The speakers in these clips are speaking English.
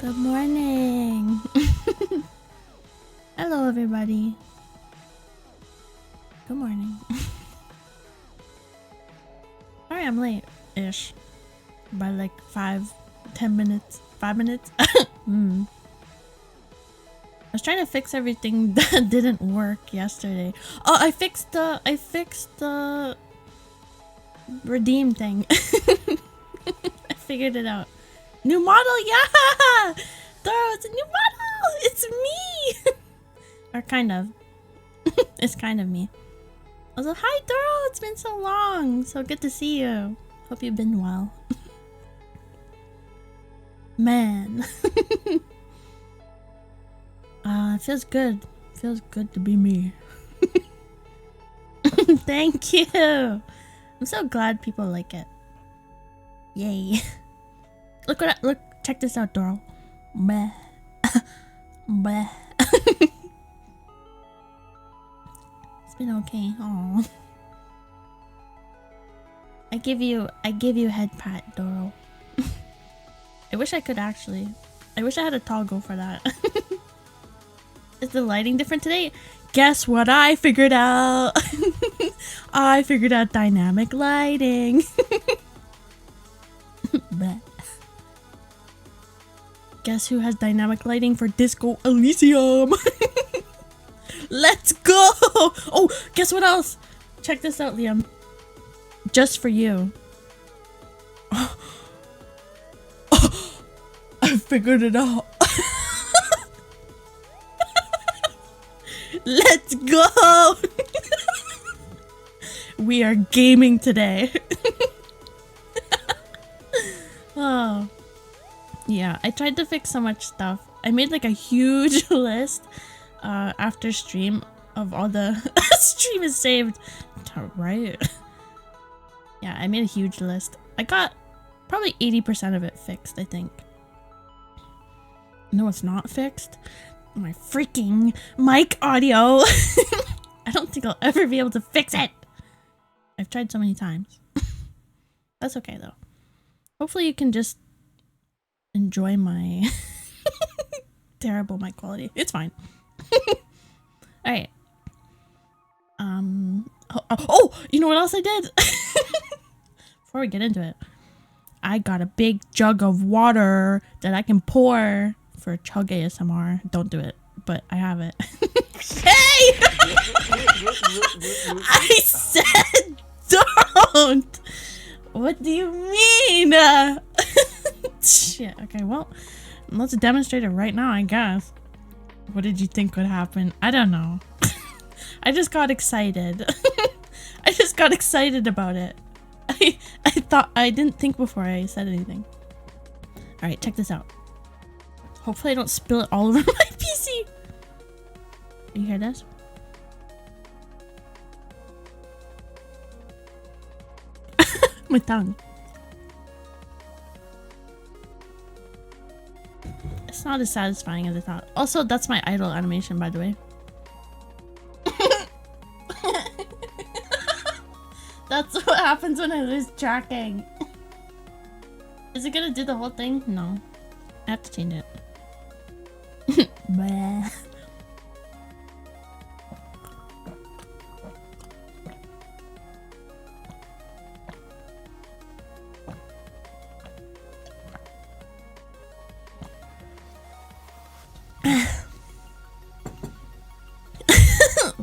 Good morning. Hello, everybody. Good morning. Sorry, I'm late-ish. By like 10 minutes. 5 minutes? I was trying to fix everything that didn't work yesterday. Oh, I fixed the redeem thing. I figured it out. New model, yeah! Doro, it's a new model! It's me! Or kind of. It's kind of me. I was like, hi Doro, it's been so long. So good to see you. Hope you've been well. Man. It feels good. Feels good to be me. Thank you. I'm so glad people like it. Yay. Look, check this out, Doro. Bleh. Bleh. It's been okay. Aww. I give you a head pat, Doro. I wish I could actually. I wish I had a toggle for that. Is the lighting different today? Guess what I figured out? I figured out dynamic lighting. Bleh. Guess who has dynamic lighting for Disco Elysium? Let's go! Oh, guess what else? Check this out, Liam. Just for you. I figured it out. Let's go! We are gaming today. Oh. Yeah, I tried to fix so much stuff. I made like a huge list after stream of all the stream is saved, right? Yeah, I made a huge list. I got probably 80% of it fixed, I think. No, it's not fixed. My freaking mic audio. I don't think I'll ever be able to fix it. I've tried so many times. That's okay though. Hopefully you can just enjoy my terrible mic quality. It's fine. Alright. Oh, you know what else I did? Before we get into it, I got a big jug of water that I can pour for chug ASMR. Don't do it, but I have it. Hey! I said don't! What do you mean? Shit, okay, well, let's demonstrate it right now, I guess. What did you think would happen? I don't know. I just got excited. I just got excited about it. I didn't think before I said anything. Alright, check this out. Hopefully I don't spill it all over my PC. You hear this? My tongue. It's not as satisfying as I thought. Also, that's my idle animation, by the way. That's what happens when I lose tracking. Is it gonna do the whole thing? No. I have to change it. Bleh.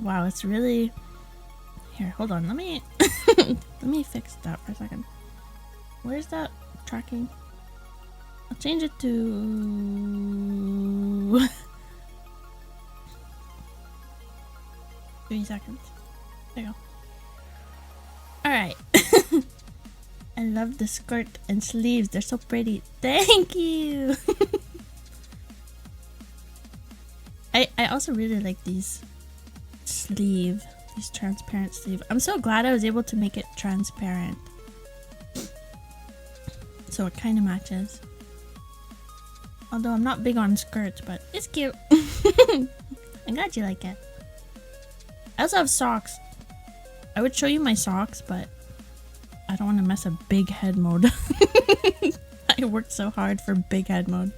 Wow, it's really... Here, hold on, let me... let me fix that for a second. Where's that tracking? I'll change it to... 3 seconds. There you go. Alright. I love the skirt and sleeves. They're so pretty. Thank you! I also really like these transparent sleeve. I'm so glad I was able to make it transparent. So it kind of matches. Although I'm not big on skirts, but it's cute. I'm glad you like it. I also have socks. I would show you my socks, but I don't want to mess up big head mode. I worked so hard for big head mode.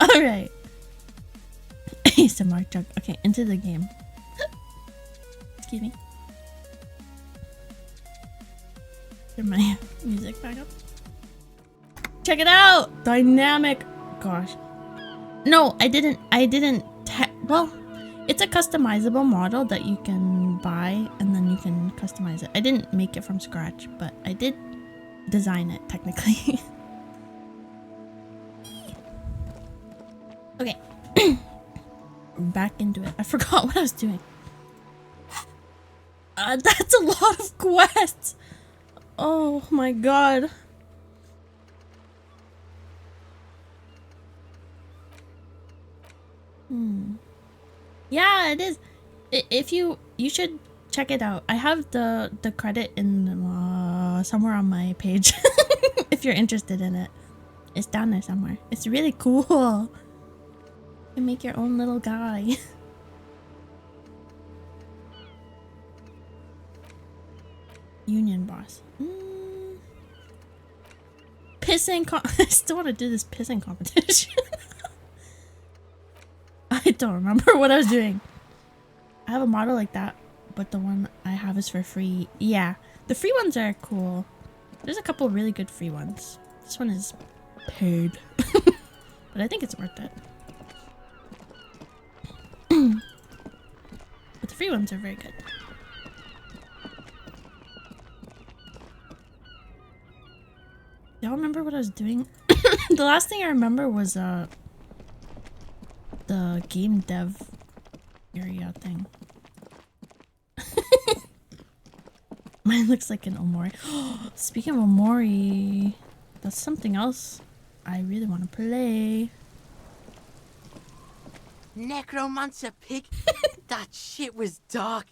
Alright. ASMR jug. Okay, into the game. Excuse me. Turn my music back up. Check it out! Dynamic. Gosh. No, I didn't. Well, it's a customizable model that you can buy and then you can customize it. I didn't make it from scratch, but I did design it technically. Okay. Back into it. I forgot what I was doing. That's a lot of quests. Oh my god. Yeah, it is. If you should check it out. I have the credit in somewhere on my page. If you're interested in it, it's down there somewhere. It's really cool. You can make your own little guy. Union boss. Pissing I still want to do this pissing competition. I don't remember what I was doing. I have a model like that, but the one I have is for free. Yeah, the free ones are cool. There's a couple really good free ones. This one is paid. But I think it's worth it. But the free ones are very good. Y'all remember what I was doing? The last thing I remember was the game dev area thing. Mine looks like an Omori. Speaking of Omori, that's something else I really want to play. Necromancer pig. That shit was dark.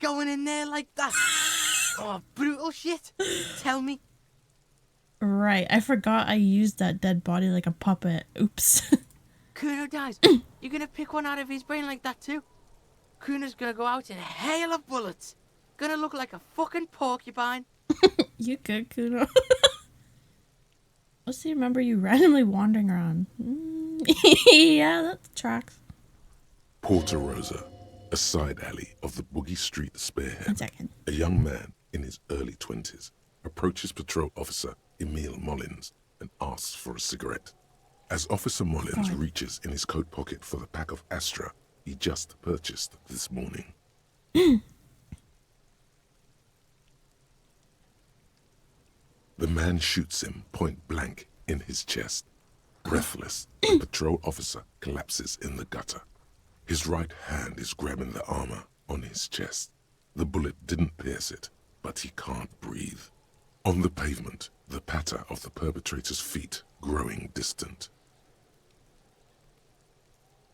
Going in there like that. Oh, brutal shit. Tell me. Right, I forgot I used that dead body like a puppet. Oops. Kuno dies. You're gonna pick one out of his brain like that too? Kuno's gonna go out in a hail of bullets. Gonna look like a fucking porcupine. You good, Kuno? Let's see, remember you randomly wandering around. Yeah, that tracks. Porta Rosa, a side alley of the Boogie Street Spearhead. 1 second. A young man in his early 20s approaches patrol officer Emile Mullins and asks for a cigarette. As Officer Mullins reaches in his coat pocket for the pack of Astra he just purchased this morning. The man shoots him point blank in his chest. Breathless, the patrol officer collapses in the gutter. His right hand is grabbing the armor on his chest. The bullet didn't pierce it, but he can't breathe. On the pavement, the patter of the perpetrator's feet growing distant.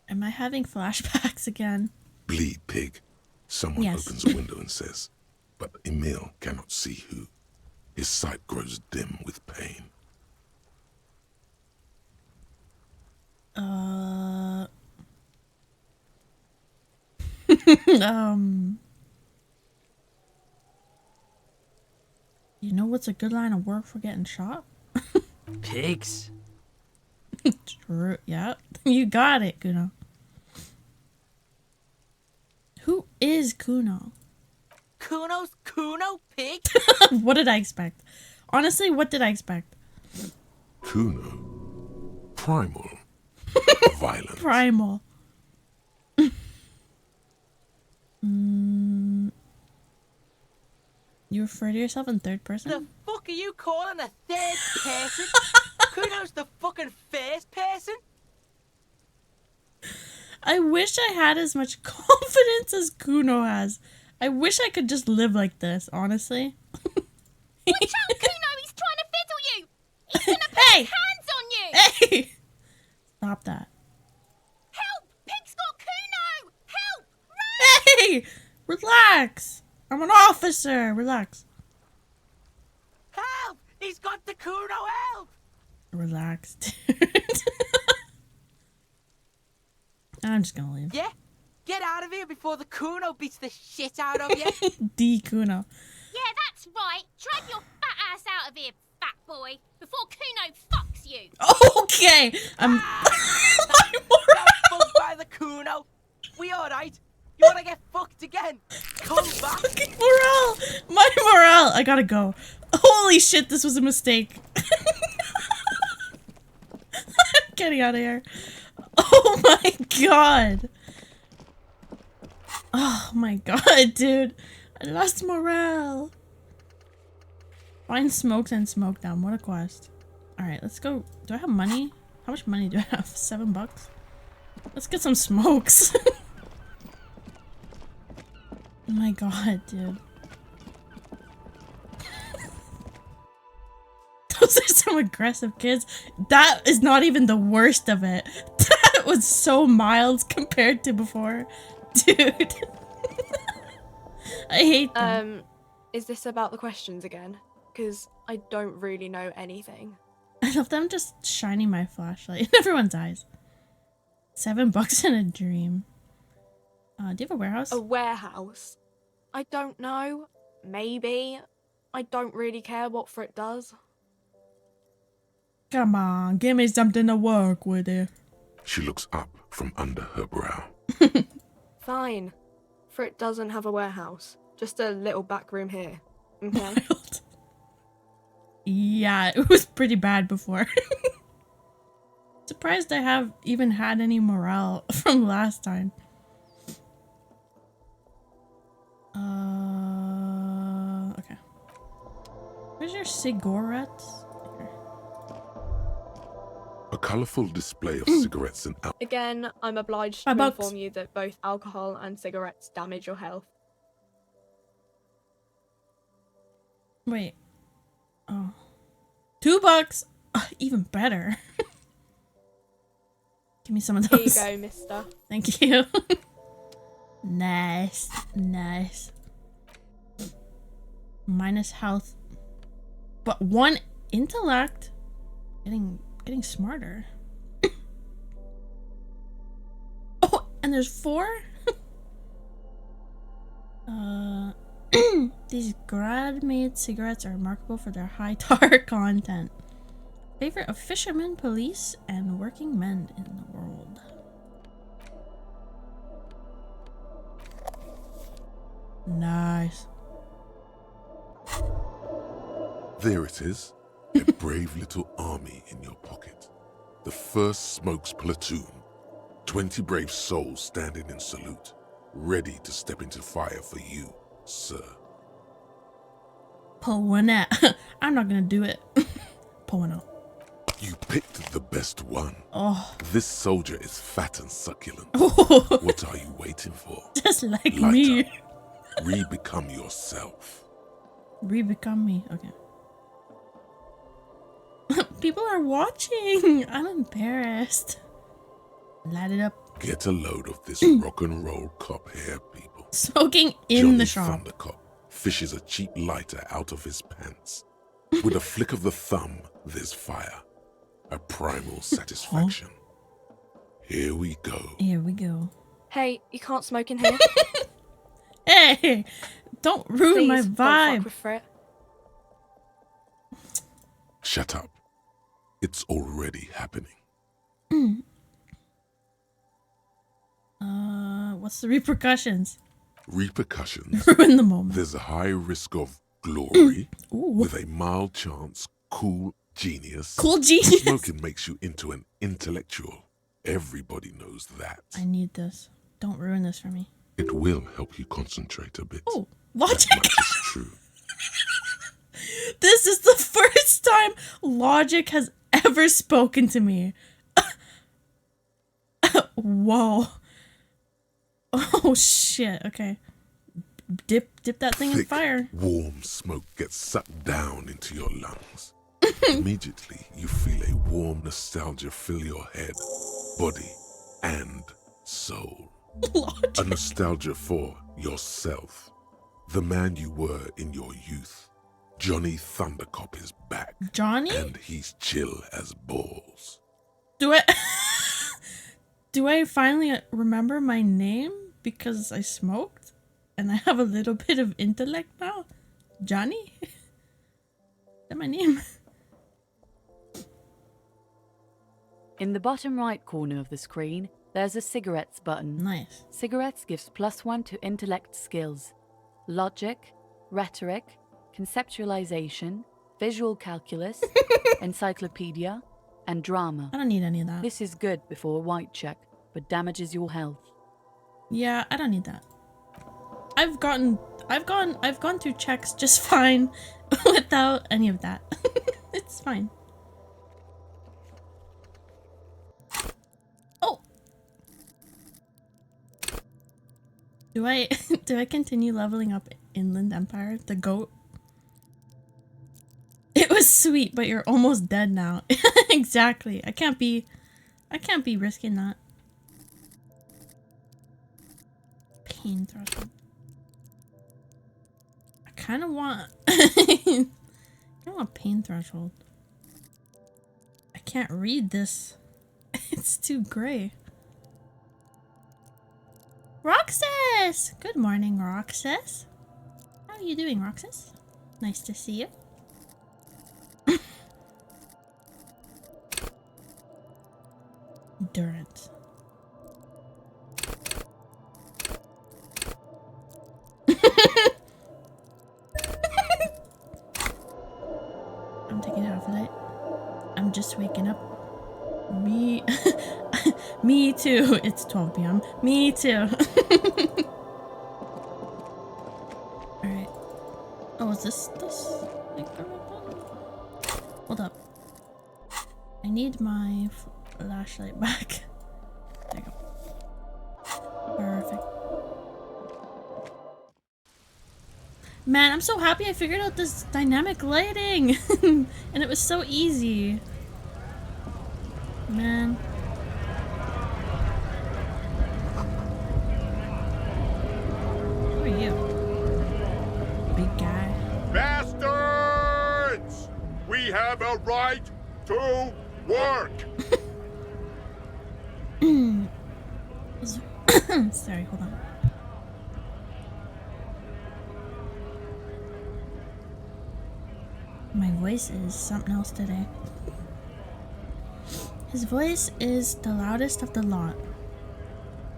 Am I having flashbacks again? Bleed, pig. Someone opens a window and says, but Emile cannot see who. His sight grows dim with pain. You know what's a good line of work for getting shot? Pigs. True. Yeah, you got it, Kuno. Who is Kuno? Kuno's Kuno pig? What did I expect? Honestly, what did I expect? Kuno. Primal. Violent. Primal. You refer to yourself in third person? The fuck are you calling a third person? Kuno's the fucking first person? I wish I had as much confidence as Kuno has. I wish I could just live like this, honestly. Watch out, Kuno! He's trying to fiddle you! He's gonna put his hands on you! Hey! Stop that. Help! Pig's got Kuno! Help! Run! Hey! Relax! I'm an officer! Relax. Help! He's got the Kuno, help! Relax, dude. I'm just gonna leave. Yeah? Get out of here before the Kuno beats the shit out of you. D Kuno. Yeah, that's right. Drag your fat ass out of here, fat boy, before Kuno fucks fix you. Okay. I'm. Got fucked by the Kuno. We alright? You wanna get fucked again? Come back. Fucking morale. My morale. I gotta go. Holy shit, this was a mistake. I'm getting out of here. Oh my god. Oh my god, dude. I lost morale. Find smokes and smoke them. What a quest. Alright, let's go. Do I have money? How much money do I have? $7? Let's get some smokes. Oh my god, dude. Those are some aggressive kids. That is not even the worst of it. That was so mild compared to before. Dude. I hate them. Is this about the questions again? Because I don't really know anything. I love them just shining my flashlight in everyone's eyes. $7 in a dream. Do you have a warehouse? A warehouse? I don't know. Maybe. I don't really care what Frit does. Come on, give me something to work with here. She looks up from under her brow. Fine. Frit doesn't have a warehouse. Just a little back room here. Okay? Yeah, it was pretty bad before. Surprised I have even had any morale from last time. Okay. Where's your cigarettes? Here. A colourful display of cigarettes and alcohol. Again, I'm obliged $5. to inform you that both alcohol and cigarettes damage your health. Wait. Oh. $2? Even better. Give me some of Here you those. go, mister. Thank you. Nice. Nice. Minus health. But 1 intellect. Getting smarter. Oh, and there's 4? These grad-made cigarettes are remarkable for their high tar content. Favorite of fishermen, police, and working men in the world. Nice. There it is, a brave little army in your pocket. The first Smokes platoon. 20 brave souls standing in salute, ready to step into fire for you, sir. Pull one out. I'm not gonna do it. Pull one out. You picked the best one. Oh. This soldier is fat and succulent. Oh. What are you waiting for? Just like Light me. up. Re-become yourself. Re-become me. Okay. People are watching. I'm embarrassed. Light it up. Get a load of this rock and roll cop here, people. Smoking in Johnny the shop. Thundercop fishes a cheap lighter out of his pants. With a flick of the thumb, there's fire. A primal satisfaction. Here we go. Here we go. Hey, you can't smoke in here. Hey, don't ruin Please, my don't fuck vibe. with Frit. Shut up. It's already happening. What's the repercussions? Repercussions. Ruin the moment. There's a high risk of glory Ooh. with a mild chance, cool genius. Cool genius. Smoking makes you into an intellectual. Everybody knows that. I need this. Don't ruin this for me. It will help you concentrate a bit. Oh, That logic. much is true. This is the first time logic has ever spoken to me. Whoa. Oh shit. Okay. Dip that thing in Thick, fire. warm smoke gets sucked down into your lungs. Immediately, you feel a warm nostalgia fill your head, body, and soul. Logic. A nostalgia for yourself, the man you were in your youth. Johnny Thundercop is back, Johnny? and he's chill as balls. Do I do I finally remember my name because I smoked and I have a little bit of intellect now? Johnny? Is that my name? In the bottom right corner of the screen, there's a cigarettes button. Nice. Cigarettes gives +1 to intellect skills. Logic, rhetoric, conceptualization, visual calculus, encyclopedia, and drama. I don't need any of that. This is good before a white check, but damages your health. Yeah, I don't need that. I've gone through checks just fine without any of that. It's fine. Oh. Do I continue leveling up Inland Empire, the goat? It was sweet, but you're almost dead now. Exactly. I can't be risking that. Pain threshold. I kind of want I want pain threshold. I can't read this. It's too gray. Roxas! Good morning, Roxas. How are you doing, Roxas? Nice to see you. Endurance. I'm taking half of it. I'm just waking up. Me me too. It's 12 p.m. Me too. Alright. Oh, is this like the right button? Hold up. I need my flashlight back. There you go. Perfect. Man, I'm so happy I figured out this dynamic lighting. And it was so easy. Man. Who are you? Big guy. Bastards! We have a right to work! Sorry, hold on. My voice is something else today. His voice is the loudest of the lot,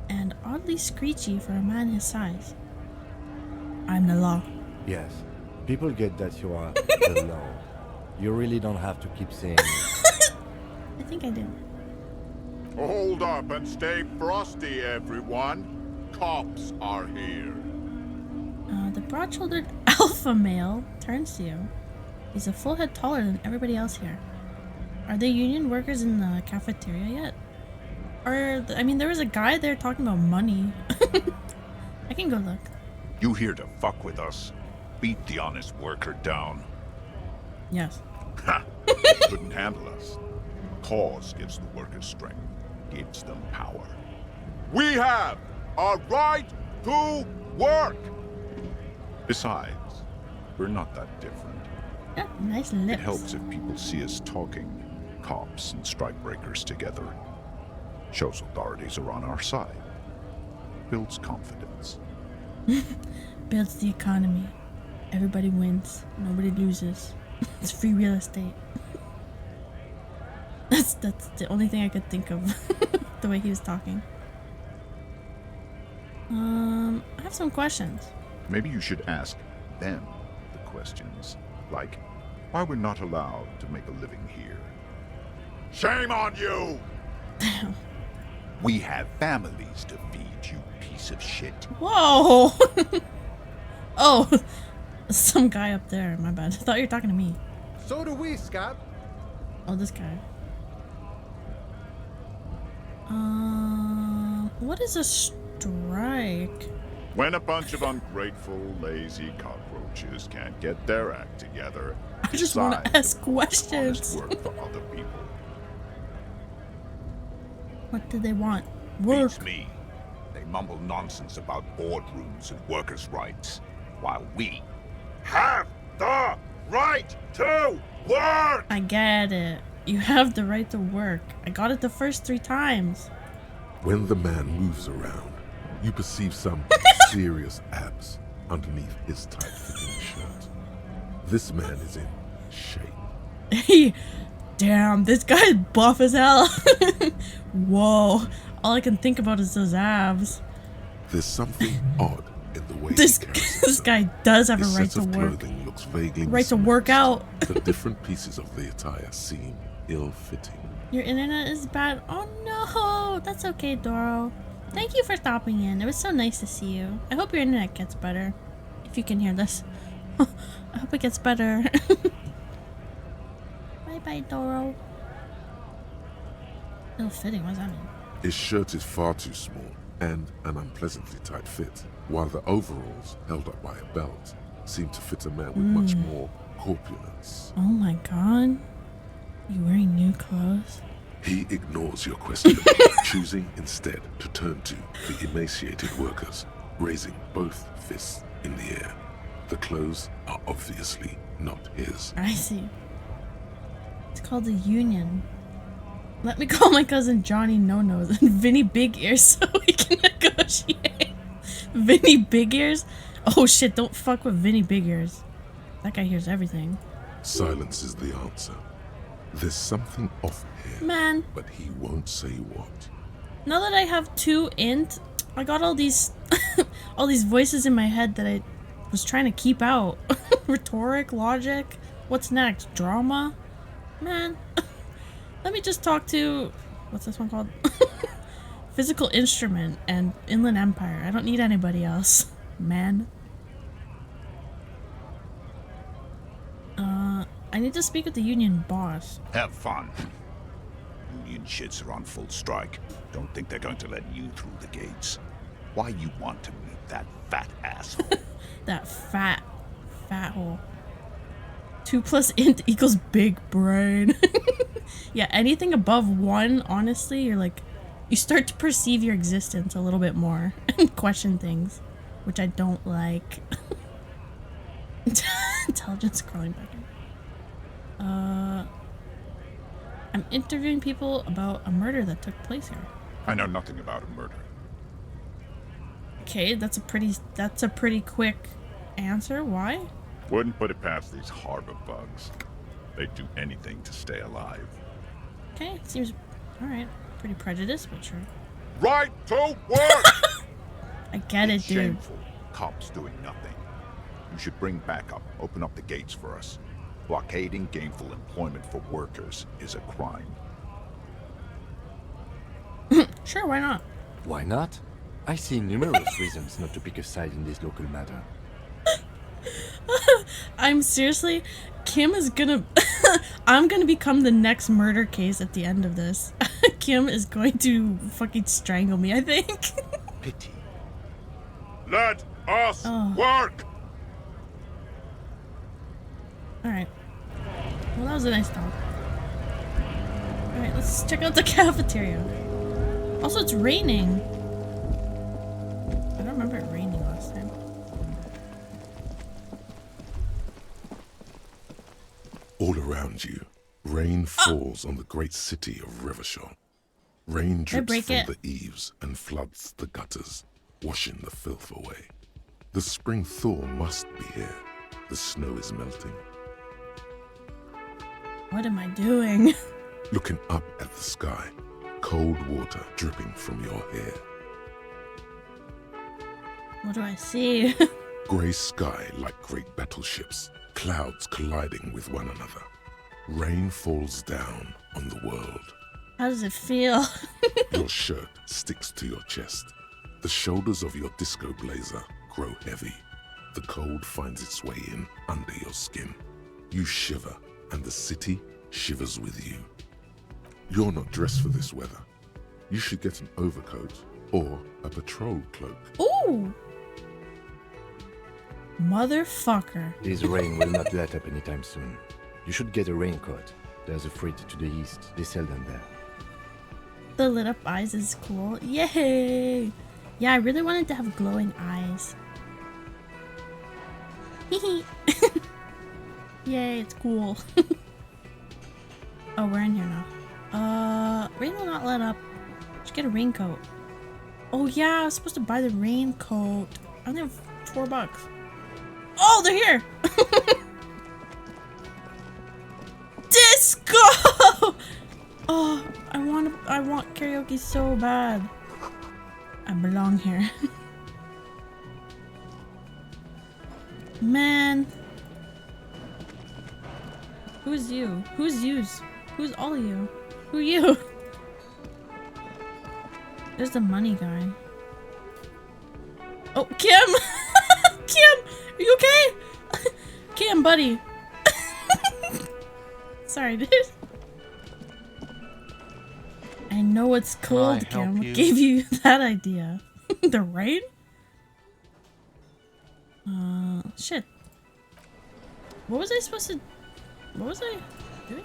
and oddly screechy for a man his size. I'm the law. Yes, people get that you are the law. You really don't have to keep saying it. I think I do. Hold up and stay frosty, everyone. Cops are here. The broad-shouldered alpha male turns to you. He's a full head taller than everybody else here. Are they union workers in the cafeteria yet? Or, I mean, there was a guy there talking about money. I can go look. You here to fuck with us? Beat the honest worker down. Yes. Ha! Couldn't handle us. Cause gives the workers strength, gives them power. We have a right to work! Besides, we're not that different. Yeah, nice lips. It helps if people see us talking, cops and strikebreakers together. Shows authorities are on our side. Builds confidence. Builds the economy. Everybody wins. Nobody loses. It's free real estate. That's the only thing I could think of. The way he was talking. I have some questions. Maybe you should ask them the questions. Like, why we're not allowed to make a living here. Shame on you! Damn. We have families to feed, you piece of shit. Whoa! Oh, some guy up there. My bad. I thought you were talking to me. So do we, Scott. Oh, this guy. What is a strike? When a bunch of ungrateful, lazy cockroaches can't get their act together, I just want to ask questions. Work for other people. What do they want? Work. Beats me. They mumble nonsense about boardrooms and workers' rights, while we Have the right to work! I get it. You have the right to work. I got it the first 3 times. When the man moves around, you perceive some serious abs underneath his tight-fitting shirt. This man is in shape. Damn, this guy's buff as hell. Whoa. All I can think about is those abs. There's something odd in the way This he carries this himself. guy does have a His right set to of work. clothing looks vaguely Right to work mismatched. out. The different pieces of the attire seem ill-fitting. Your internet is bad. Oh no, that's okay, Doro. Thank you for stopping in. It was so nice to see you. I hope your internet gets better. If you can hear this. I hope it gets better. Bye-bye, Doro. Ill-fitting, what does that mean? His shirt is far too small and an unpleasantly tight fit, while the overalls, held up by a belt, seem to fit a man with much more corpulence. Oh my god. You wearing new clothes? He ignores your question, choosing instead to turn to the emaciated workers, raising both fists in the air. The clothes are obviously not his. I see. It's called the Union. Let me call my cousin Johnny No-Nose and Vinny Big Ears so we can negotiate. Vinny Big Ears? Oh shit, don't fuck with Vinny Big Ears. That guy hears everything. Silence is the answer. There's something off here, Man, but he won't say what. now that I have 2 int, I got all these all these voices in my head that I was trying to keep out. Rhetoric, logic, what's next? Drama? Man, let me just talk to, what's this one called? Physical Instrument and Inland Empire. I don't need anybody else, man. I need to speak with the Union boss. Have fun. Union shits are on full strike. Don't think they're going to let you through the gates. Why you want to meet that fat asshole? That fat hole. 2 plus int equals big brain. Yeah, anything above 1, honestly, you're like, you start to perceive your existence a little bit more and question things, which I don't like. Intelligence scrolling back in. I'm interviewing people about a murder that took place here. I know nothing about a murder. Okay, that's a pretty quick answer. Why? Wouldn't put it past these harbor bugs. They'd do anything to stay alive. Okay, seems alright. Pretty prejudiced, but sure. Right to work! I get it, It's dude. shameful. Cops doing nothing. You should bring backup. Open up the gates for us. Blockading gainful employment for workers is a crime. Sure, why not? Why not? I see numerous reasons not to pick a side in this local matter. I'm seriously, Kim is gonna I'm gonna become the next murder case at the end of this. Kim is going to fucking strangle me, I think. Pity. Let us Oh. work! Alright. Well, that was a nice talk. Alright, let's check out the cafeteria. Also, it's raining. I don't remember it raining last time. All around you, rain falls on the great city of Rivershaw. Rain drips break from it? the eaves and floods the gutters, washing the filth away. The spring thaw must be here. The snow is melting. What am I doing? Looking up at the sky, cold water dripping from your hair. What do I see? Grey sky like great battleships, clouds colliding with one another. Rain falls down on the world. How does it feel? Your shirt sticks to your chest. The shoulders of your disco blazer grow heavy. The cold finds its way in under your skin. You shiver, and the city shivers with you. You're not dressed for this weather. You should get an overcoat or a patrol cloak. Ooh! Motherfucker. This rain will not let up anytime soon. You should get a raincoat. There's a freight to the east. They sell them there. The lit up eyes is cool. Yay! Yeah, I really wanted to have glowing eyes. Hehe. Yay, it's cool. Oh, we're in here now. Rain will not let up. Should get a raincoat. Oh yeah, I was supposed to buy the raincoat. I only have $4. Oh, they're here! Disco! Oh, I want karaoke so bad. I belong here. Man. Who's you? Who's yous? Who's all of you? Who are you? There's the money guy. Oh, Kim! Kim! Are you okay? Kim, buddy. Sorry, dude. I know it's cold, Kim. What gave you that idea? The rain? Shit. What was I supposed to... What was I doing?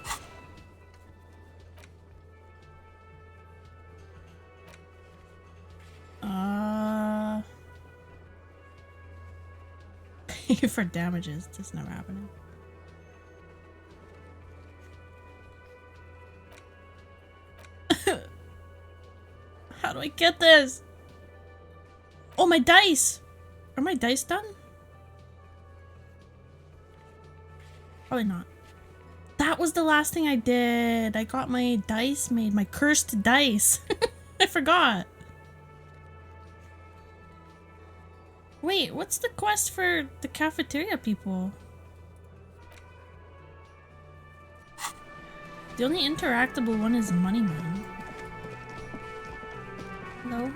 Pay for damages. That's never happening. How do I get this? Oh, my dice! Are my dice done? Probably not. That was the last thing I did. I got my dice made. My cursed dice. I forgot. Wait, what's the quest for the cafeteria people? The only interactable one is Money Man. Hello?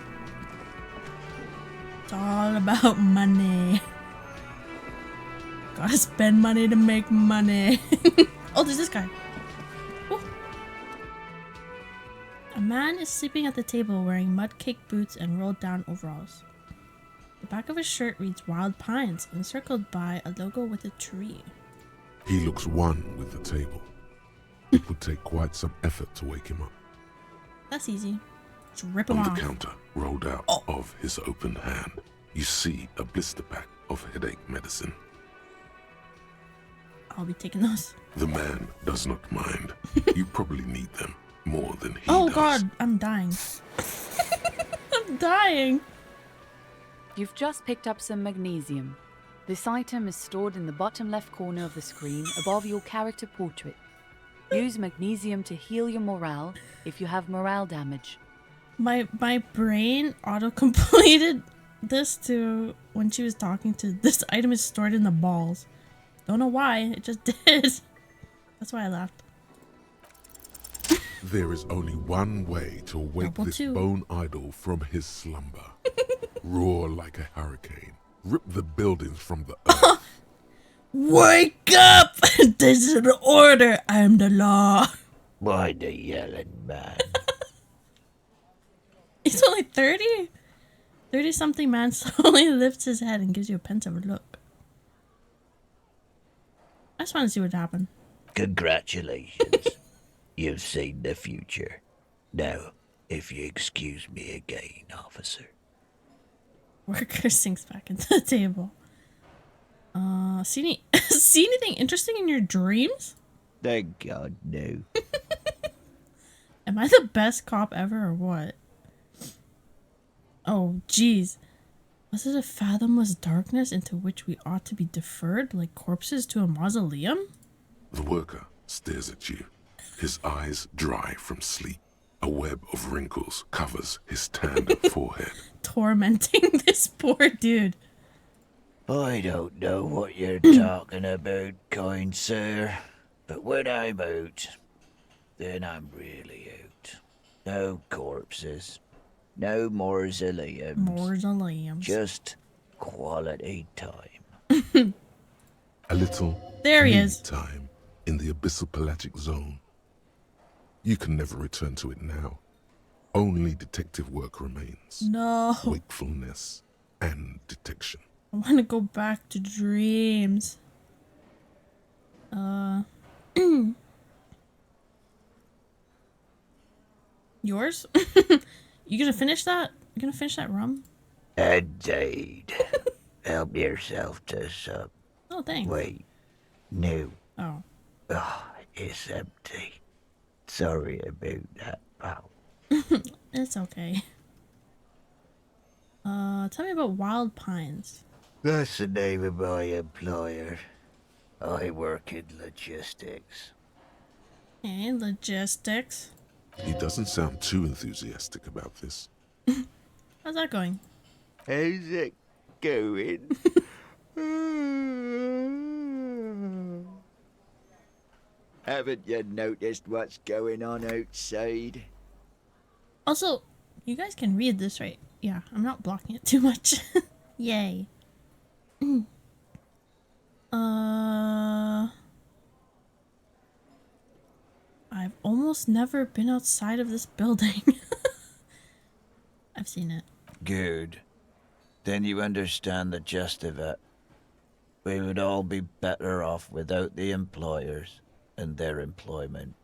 It's all about money. Gotta spend money to make money. Oh, there's this guy. Ooh. A man is sleeping at the table wearing mud-caked boots and rolled down overalls. The back of his shirt reads Wild Pines, encircled by a logo with a tree. He looks one with the table. It would take quite some effort to wake him up. That's easy. Just rip him On off. the counter, rolled out of his open hand, you see a blister pack of headache medicine. I'll be taking those. The man does not mind. You probably need them more than he Oh does. god, I'm dying. I'm dying. You've just picked up some magnesium. This item is stored in the bottom left corner of the screen above your character portrait. Use magnesium to heal your morale if you have morale damage. My brain auto-completed this to when she was talking to this item is stored in the balls. Don't know why, it just did. That's why I laughed. There is only one way to wake Double this two. bone idol from his slumber. Roar like a hurricane. Rip the buildings from the earth. Wake up! This is the order. I'm the law. Why the yelling man? He's only 30? 30-something man slowly lifts his head and gives you a pensive look. I just want to see what happened. Congratulations. You've seen the future. Now, if you excuse me again, officer. Worker sinks back into the table. See anything interesting in your dreams? Thank God, no. Am I the best cop ever or what? Oh, jeez. Was it a fathomless darkness into which we ought to be deferred like corpses to a mausoleum? The worker stares at you, his eyes dry from sleep. A web of wrinkles covers his tanned forehead. Tormenting this poor dude. I don't know what you're talking about, kind sir. But when I'm out, then I'm really out. No corpses. No mausoleums. Mausoleums. Just quality time. A little There he me is. time in the abyssal pelagic zone. You can never return to it now. Only detective work remains. No. Wakefulness and detection. I want to go back to dreams. Yours? You gonna finish that? You gonna finish that rum? Indeed. Help yourself to some. Oh, thanks. Wait. No. Oh. Oh, it's empty. Sorry about that, pal. It's okay. Tell me about Wild Pines. That's the name of my employer. I work in logistics. Okay, logistics. He doesn't sound too enthusiastic about this. How's that going? How's it going? Haven't you noticed what's going on outside? Also, you guys can read this, right? Yeah, I'm not blocking it too much. Yay. I've almost never been outside of this building. I've seen it. Good. Then you understand the gist of it. We would all be better off without the employers and their employment.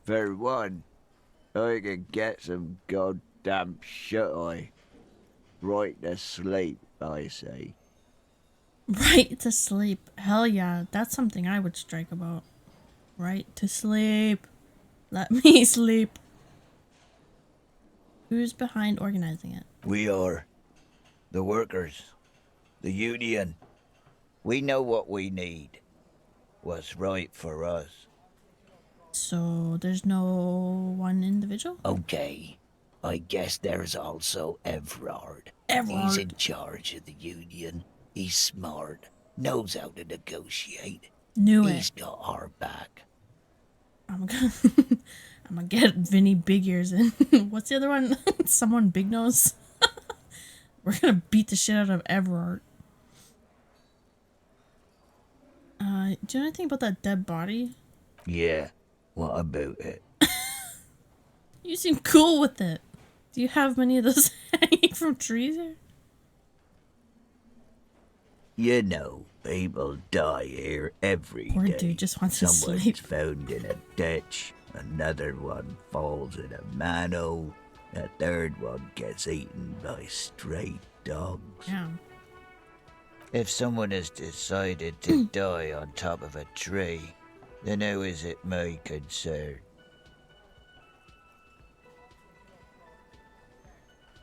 For one, I could get some goddamn shut-eye. Right to sleep, I say. Right to sleep. Hell yeah, that's something I would strike about. Right to sleep. Let me sleep. Who's behind organizing it? We are. The workers. The union. We know what we need. What's right for us. So there's no one individual? Okay. I guess there's also Everard. Everard. He's in charge of the union. He's smart. Knows how to negotiate. Knew He's it. got our back. I'm gonna get Vinny Big Ears in. What's the other one? Someone Big Nose. We're gonna beat the shit out of Everard. Do you know anything about that dead body? Yeah. What about it? You seem cool with it. Do you have many of those hanging from trees here? You know, people die here every Poor day. dude just wants to Someone's sleep. found in a ditch. Another one falls in a manhole. A third one gets eaten by stray dogs. Yeah. If someone has decided to die on top of a tree, then how is it my concern?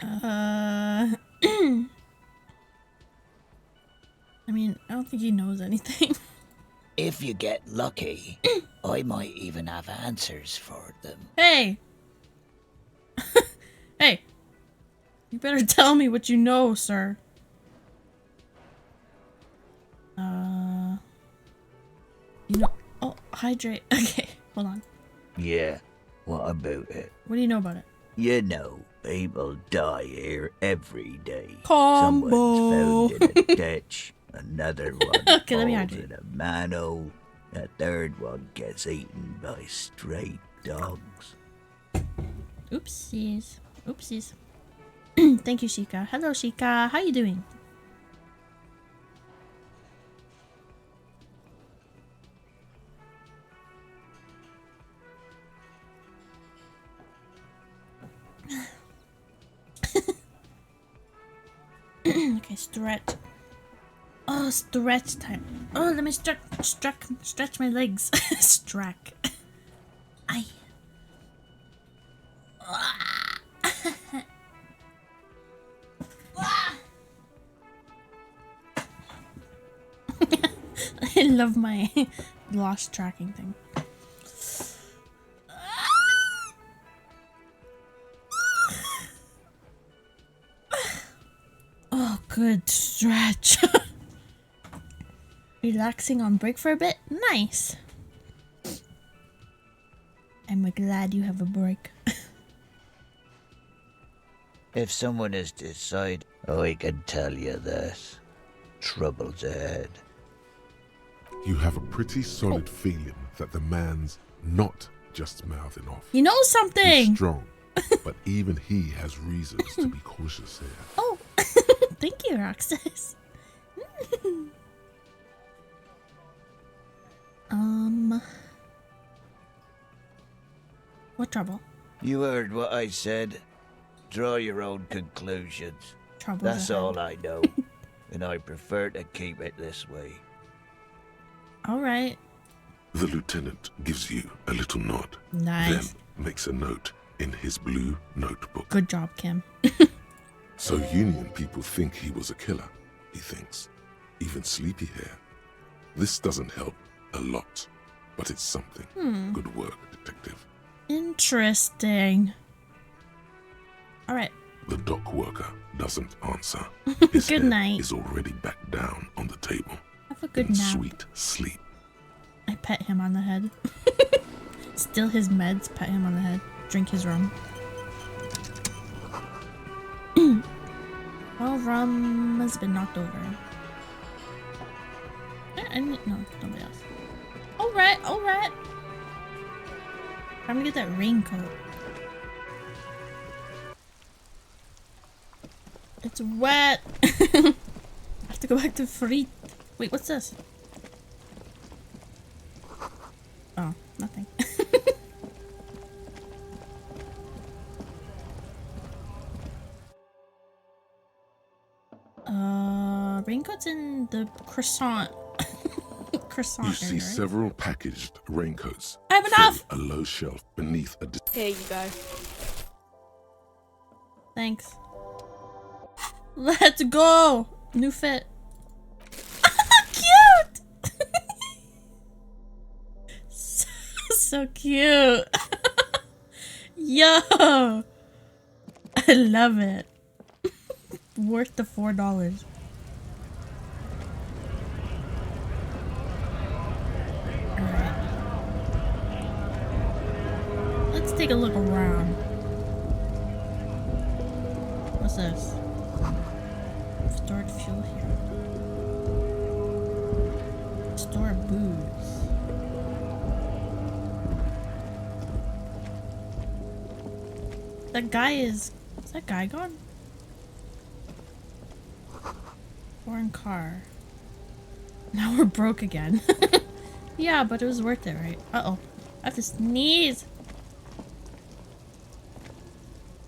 I mean, I don't think he knows anything. If you get lucky, I might even have answers for them. Hey! Hey! You better tell me what you know, sir. You know... Oh, hydrate. Okay, hold on. Yeah, what about it? What do you know about it? You know, people die here every day. Combo. Someone's found in a ditch. Another one Okay, let me falls hydrate. in a manhole. A third one gets eaten by stray dogs. Oopsies. Oopsies. Thank you, Shika. Hello, Shika. How you doing? Okay, stretch. Oh, stretch time. Oh, let me stretch my legs. Strack. Aye. I love my lost tracking thing. Oh, good stretch. Relaxing on break for a bit? Nice. I'm glad you have a break. If someone has decided, I can tell you this. Trouble's ahead. You have a pretty solid feeling that the man's not just mouthing off. He knows He's something! strong, but even he has reasons to be cautious here. Oh, thank you, Roxas. What trouble? You heard what I said. Draw your own conclusions. Trouble's That's ahead. all I know. And I prefer to keep it this way. Alright. The lieutenant gives you a little nod, Nice. then makes a note in his blue notebook. Good job, Kim. So Union people think he was a killer, he thinks. Even sleepy hair. This doesn't help a lot, but it's something. Good work, detective. Interesting. Alright. The dock worker doesn't answer. Good head night. is already back down on the table. Have a good in nap. Sweet sleep. I pet him on the head. Steal his meds, pet him on the head, drink his rum. Well, rum has been knocked over. No, nobody else. Alright. Time to get that raincoat. It's wet. I have to go back to Frit. Wait, what's this? Oh, nothing. Raincoat's in the croissant. Croissant You see area, right? several packaged raincoats. I have enough! fill a low shelf beneath a... Here you go. Thanks. Let's go! New fit. Cute! so cute. Yo! I love it. Worth the $4. Alright. Let's take a look around. What's this? Stored fuel here. Store booze. That guy is that guy gone? Foreign car. Now we're broke again. Yeah, but it was worth it, right? Uh-oh. I have to sneeze.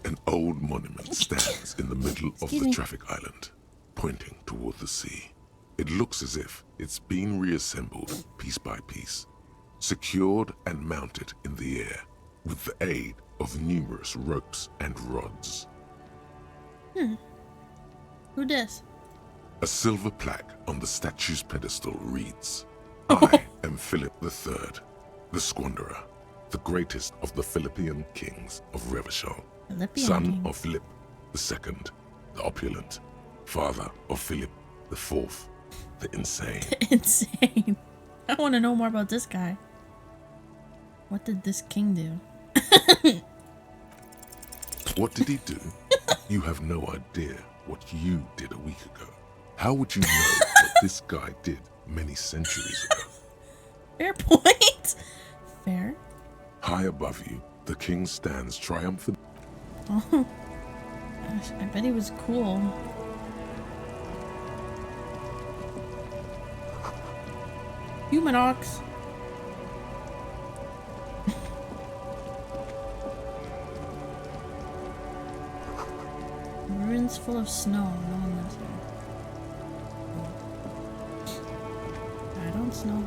An old monument stands in the middle of Excuse the me. traffic island, pointing toward the sea. It looks as if it's been reassembled piece by piece, secured and mounted in the air with the aid of numerous ropes and rods. Who dis? A silver plaque on the statue's pedestal reads, I am Philip III, the Squanderer, the greatest of the Philippian kings of Revachol, Philippian son king. of Philip II, the opulent, father of Philip IV, the insane. Insane. I want to know more about this guy. What did this king do? What did he do? You have no idea what you did a week ago. How would you know what this guy did many centuries ago? Fair point. Fair. High above you, the king stands triumphant. Oh. Gosh, I bet he was cool. Human ox. Ruins full of snow. No one lives here. I don't snow.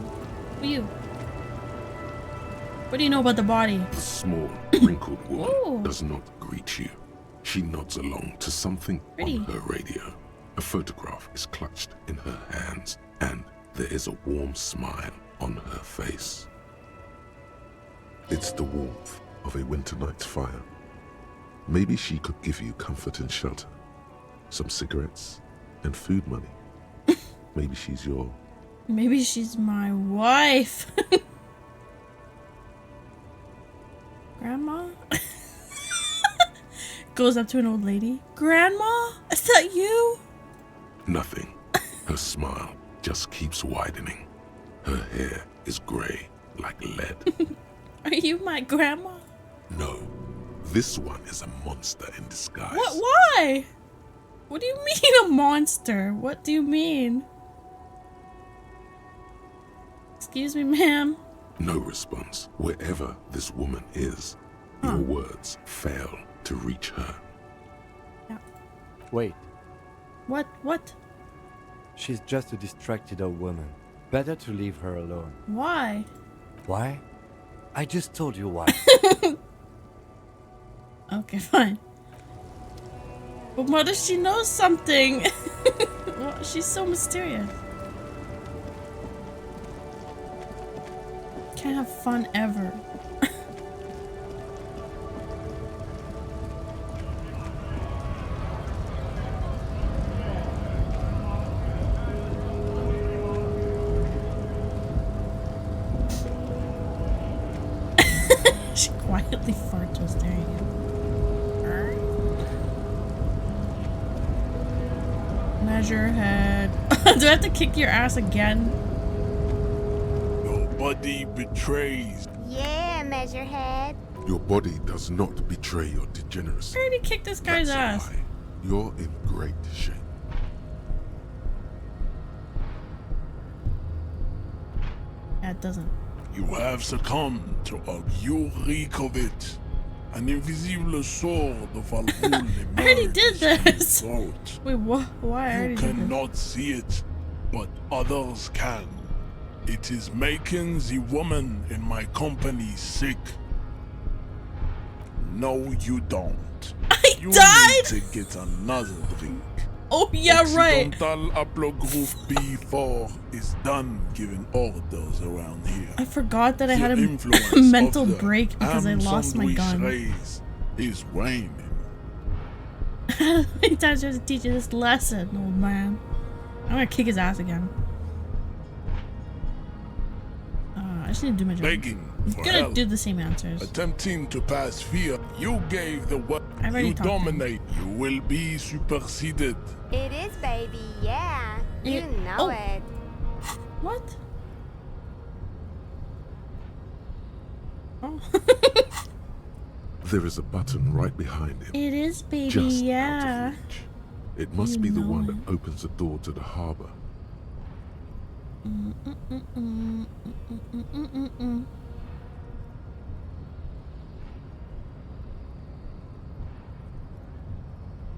Who are you? What do you know about the body? The small, wrinkled woman Ooh. does not greet you. She nods along to something Pretty. on her radio. A photograph is clutched in her hands, and there is a warm smile on her face. It's the warmth of a winter night's fire. Maybe she could give you comfort and shelter, some cigarettes, and food money. Maybe she's your... Maybe she's my wife. Grandma? Goes up to an old lady. Grandma? Is that you? Nothing. Her smile just keeps widening. Her hair is gray like lead. Are you my grandma? No, this one is a monster in disguise. What? Why? What do you mean a monster? What do you mean? Excuse me, ma'am. No response. Wherever this woman is, your words fail to reach her. Wait, What? What? she's just a distracted old woman. Better to leave her alone. Why? Why? I just told you why. Okay, fine. But what if she knows something? Well, she's so mysterious. Can't have fun ever. She quietly farts while staring at you. Measure head. Do I have to kick your ass again? Your body betrays. Yeah, Measurehead. Your body does not betray your degeneracy. I already kicked this guy's That's ass. a lie. You're in great shape. Yeah, it doesn't. You have succumbed to a reek of it. An invisible sword of Al I already did this. Throat. Wait, what? Why? I You already did this. cannot see it, but others can. It is making the woman in my company sick. No, you don't. You died? need to get another drink. Oh, yeah, right. Occidental haplogroup B4 is done giving orders around here. I forgot that I The had a influence mental of the break because I lost my Sandwich gun. rays is waning. How many times do I have to teach you this lesson, old man? I'm gonna kick his ass again. I just need to do my job. Begging I'm for gonna help. do the same answers. Attempting to pass fear. You gave the word. I've already You talked to him. dominate. You will be superseded. It is, baby, yeah. You know Oh. it. What? Oh. There is a button right behind him. It is, baby, Just yeah. out of reach. It must You be the know one it. that opens the door to the harbor.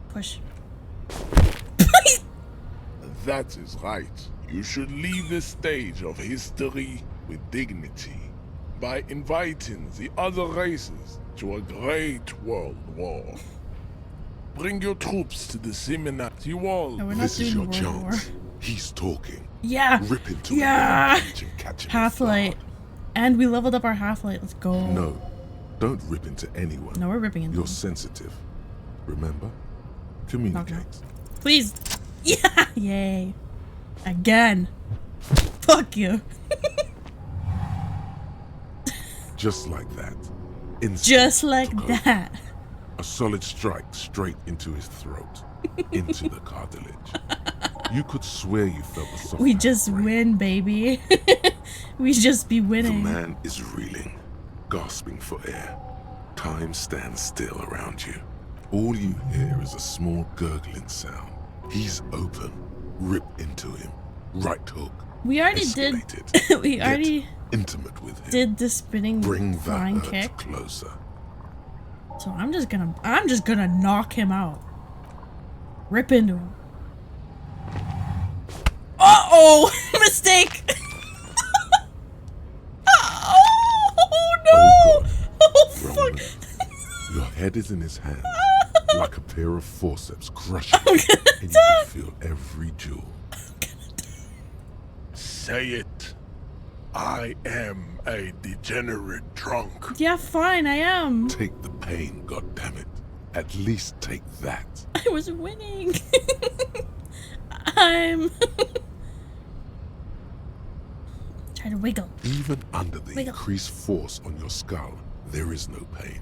Push. That is right. You should leave the stage of history with dignity by inviting the other races to a great world war. Bring your troops to the seminar. You all. No, we're not This is doing your World War. chance. He's talking. Yeah. Rip into Yeah. him and catch him Half off light. guard. And we leveled up our half light. Let's go. No, don't rip into anyone. No, we're ripping into You're them. sensitive. Remember? Communicate. Please. Yeah. Yay. Again. Fuck you. Just like that. Instinct Just like took over. that. A solid strike straight into his throat, into the cartilage. You could swear you felt the soft We hand just break. win, baby. We just be The winning. man is reeling, gasping for air. Time stands still around you. All you hear is a small gurgling sound. He's open. Rip into him. Right hook. We already Escalated. did. We Get already intimate with him. did the spinning Bring flying that kick. hurt closer. So I'm just gonna knock him out. Rip into him. Uh-oh! Mistake! Oh no! Oh fuck! Roman, your head is in his hand, like a pair of forceps crushing you, and you can feel every jewel. Say it. I am a degenerate drunk. Yeah, fine, I am. Take the pain, goddammit. At least take that. I was winning. I'm try to wiggle. Even under the Wiggle. increased force on your skull, there is no pain.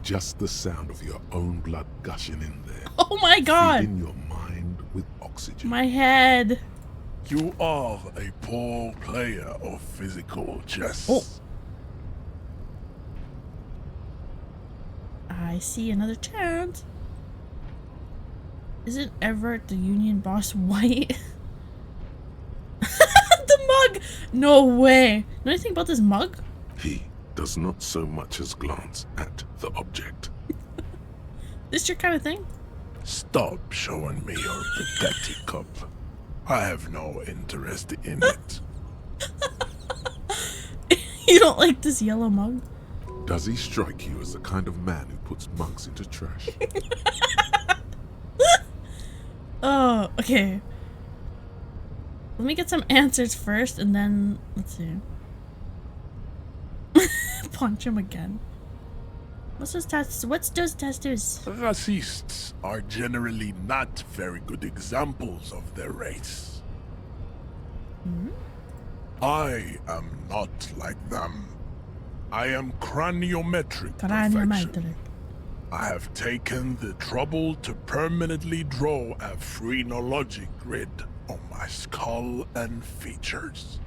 Just the sound of your own blood gushing in there. Oh my god! Feeding your mind with oxygen. My head. You are a poor player of physical chess. Oh. I see another chance. Isn't Everett the Union boss white? The mug! No way! Know anything about this mug? He does not so much as glance at the object. This your kind of thing? Stop showing me your pathetic cup. I have no interest in it. You don't like this yellow mug? Does he strike you as the kind of man who puts mugs into trash? Oh, okay. Let me get some answers first and then let's see. Punch him again. What's those tattoos? What's those tattoos? Racists are generally not very good examples of their race. Hmm? I am not like them. I am craniometric perfection. I have taken the trouble to permanently draw a phrenologic grid on my skull and features.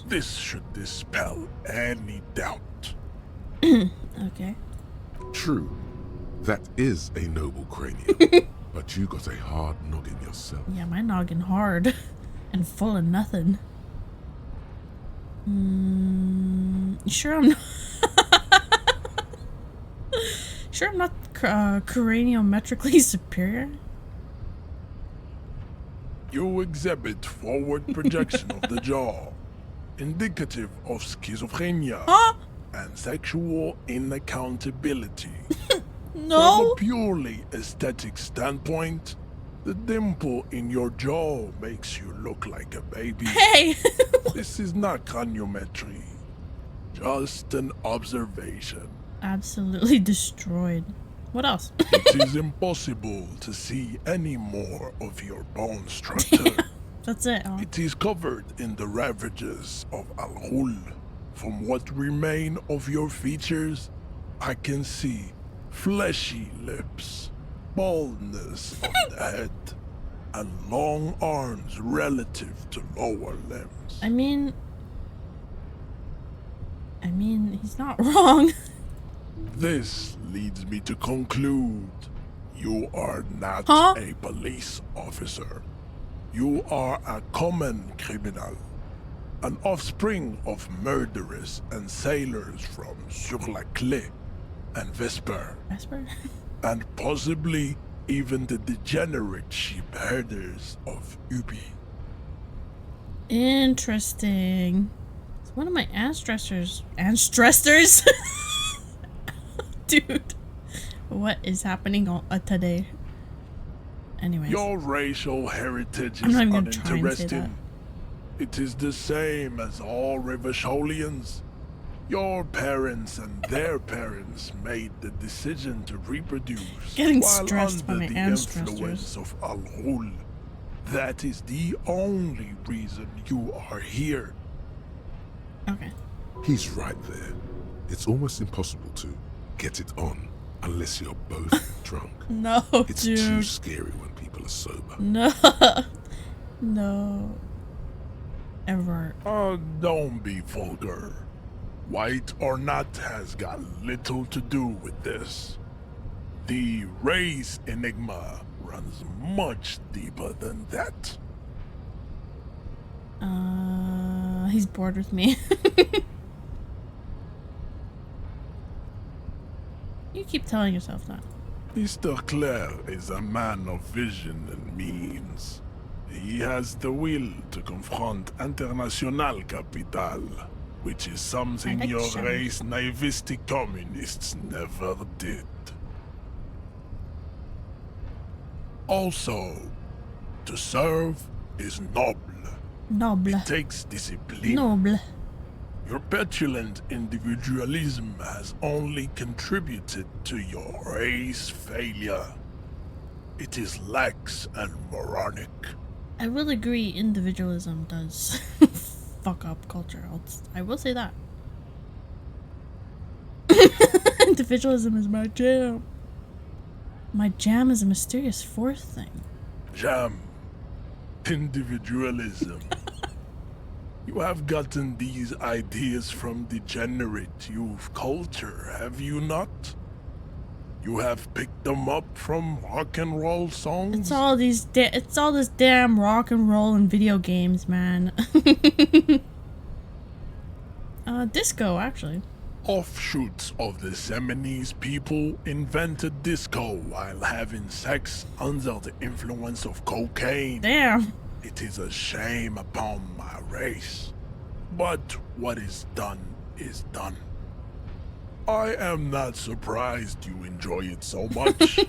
This should dispel any doubt. Okay. True. That is a noble cranium. But you got a hard noggin yourself. Yeah, my noggin hard. And full of nothing. Sure I'm not... Sure I'm not craniometrically superior? You exhibit forward projection of the jaw, indicative of schizophrenia and sexual inaccountability. No! From a purely aesthetic standpoint, the dimple in your jaw makes you look like a baby. Hey! This is not craniometry, just an observation. Absolutely destroyed. What else? It is impossible to see any more of your bone structure. That's it. Huh? It is covered in the ravages of Al-Ghul. From what remain of your features, I can see fleshy lips, baldness of the head, and long arms relative to lower limbs. I mean, he's not wrong. This leads me to conclude you are not a police officer. You are a common criminal, an offspring of murderers and sailors from Sur-la-Clé and Vesper. Vesper? And possibly even the degenerate sheep herders of Ubi. Interesting. It's one of my ancestors. Ancestors? Dude, what is happening today? Anyways. Your racial heritage I'm is not even gonna try and say that. uninteresting. It is the same as all Rivasholians. Your parents and their parents made the decision to reproduce Getting while stressed by under my the ancestors. influence of Al-Ghul. That is the only reason you are here. Okay. He's right there. It's almost impossible to get it on unless you're both drunk. No, it's dude. too scary when people are sober. No. No. Ever. Oh, don't be vulgar. White or not has got little to do with this. The race enigma runs much deeper than that. He's bored with me. You keep telling yourself that. Mr. Clare is a man of vision and means. He has the will to confront international capital, which is something like your Sean. race naivistic communists never did. Also, to serve is noble. Noble. It takes discipline. Noble. Your petulant individualism has only contributed to your race failure. It is lax and moronic. I will agree individualism does fuck up culture. I will say that. Individualism is my jam. My jam is a mysterious fourth thing. Jam. Individualism. You have gotten these ideas from degenerate youth culture, have you not? You have picked them up from rock and roll songs? It's all these it's all this damn rock and roll and video games, man. Disco, actually. Offshoots of the Seminoles people invented disco while having sex under the influence of cocaine. Damn. It is a shame upon my race. But what is done is done. I am not surprised you enjoy it so much.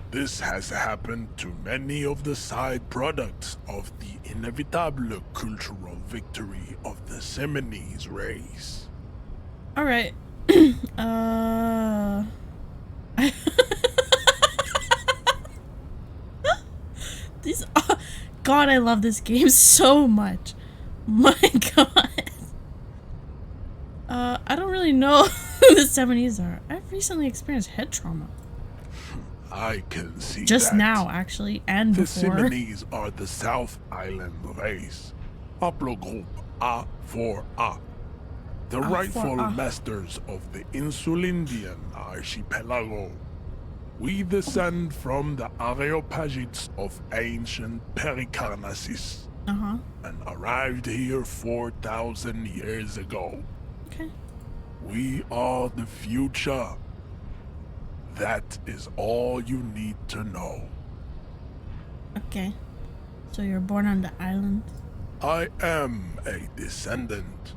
This has happened to many of the side products of the inevitable cultural victory of the Seminoles race. Alright. These God, I love this game so much. My God. I don't really know who the Seminoles are. I've recently experienced head trauma. I can see Just that. now, actually, and The before. Seminoles are the South Island race. Haplogroup A4A. The A4A. rightful masters of the Insulindian archipelago. We descend from the Areopagites of ancient Pericarnassus Uh-huh. and arrived here 4,000 years ago. Okay. We are the future. That is all you need to know. Okay. So you're born on the island? I am a descendant.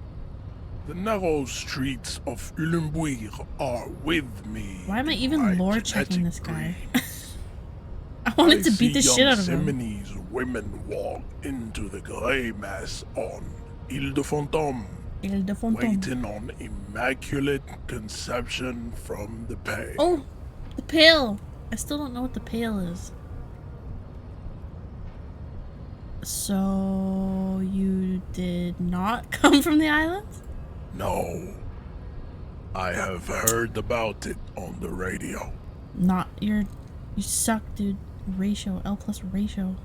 The narrow streets of Ulumbuir are with me. Why am I in even my lore checking this genetic guy? I wanted to beat the see shit out of him. Seminoles women walk into the grey mass on Ile de Fantôme, Ile de Fantôme. waiting on immaculate conception from the pain. Oh, the pail. I still don't know what the pail is. So you did not come from the island? No. I have heard about it on the radio. Not you suck, dude. Ratio, L plus ratio.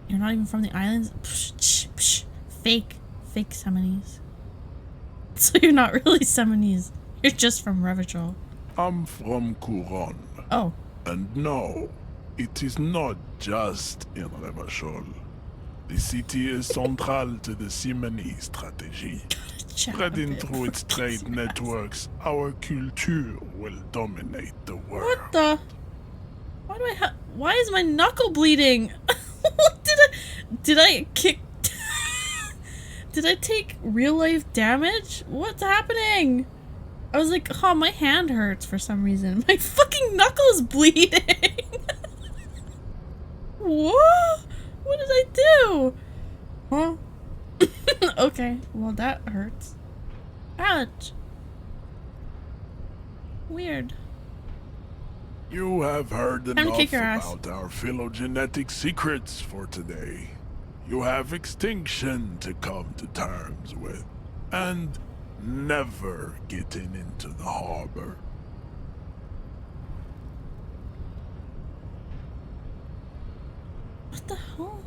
You're not even from the islands? Psh, psh. Fake Seminoles. So you're not really Seminoles. You're just from Revachol. I'm from Couronne. Oh. And no, it is not just in Revachol. The city is central to the Simony strategy. Spreading through its trade networks, our culture will dominate the world. What the? Why do I have? Why is my knuckle bleeding? What did I kick? Did I take real life damage? What's happening? I was like, oh, my hand hurts for some reason. My fucking knuckle is bleeding. What? What did I do? Huh? Okay, well that hurts. Ouch. Weird. You have heard Time to enough kick your ass. about our phylogenetic secrets for today. You have extinction to come to terms with, and never getting into the harbor. What the hell?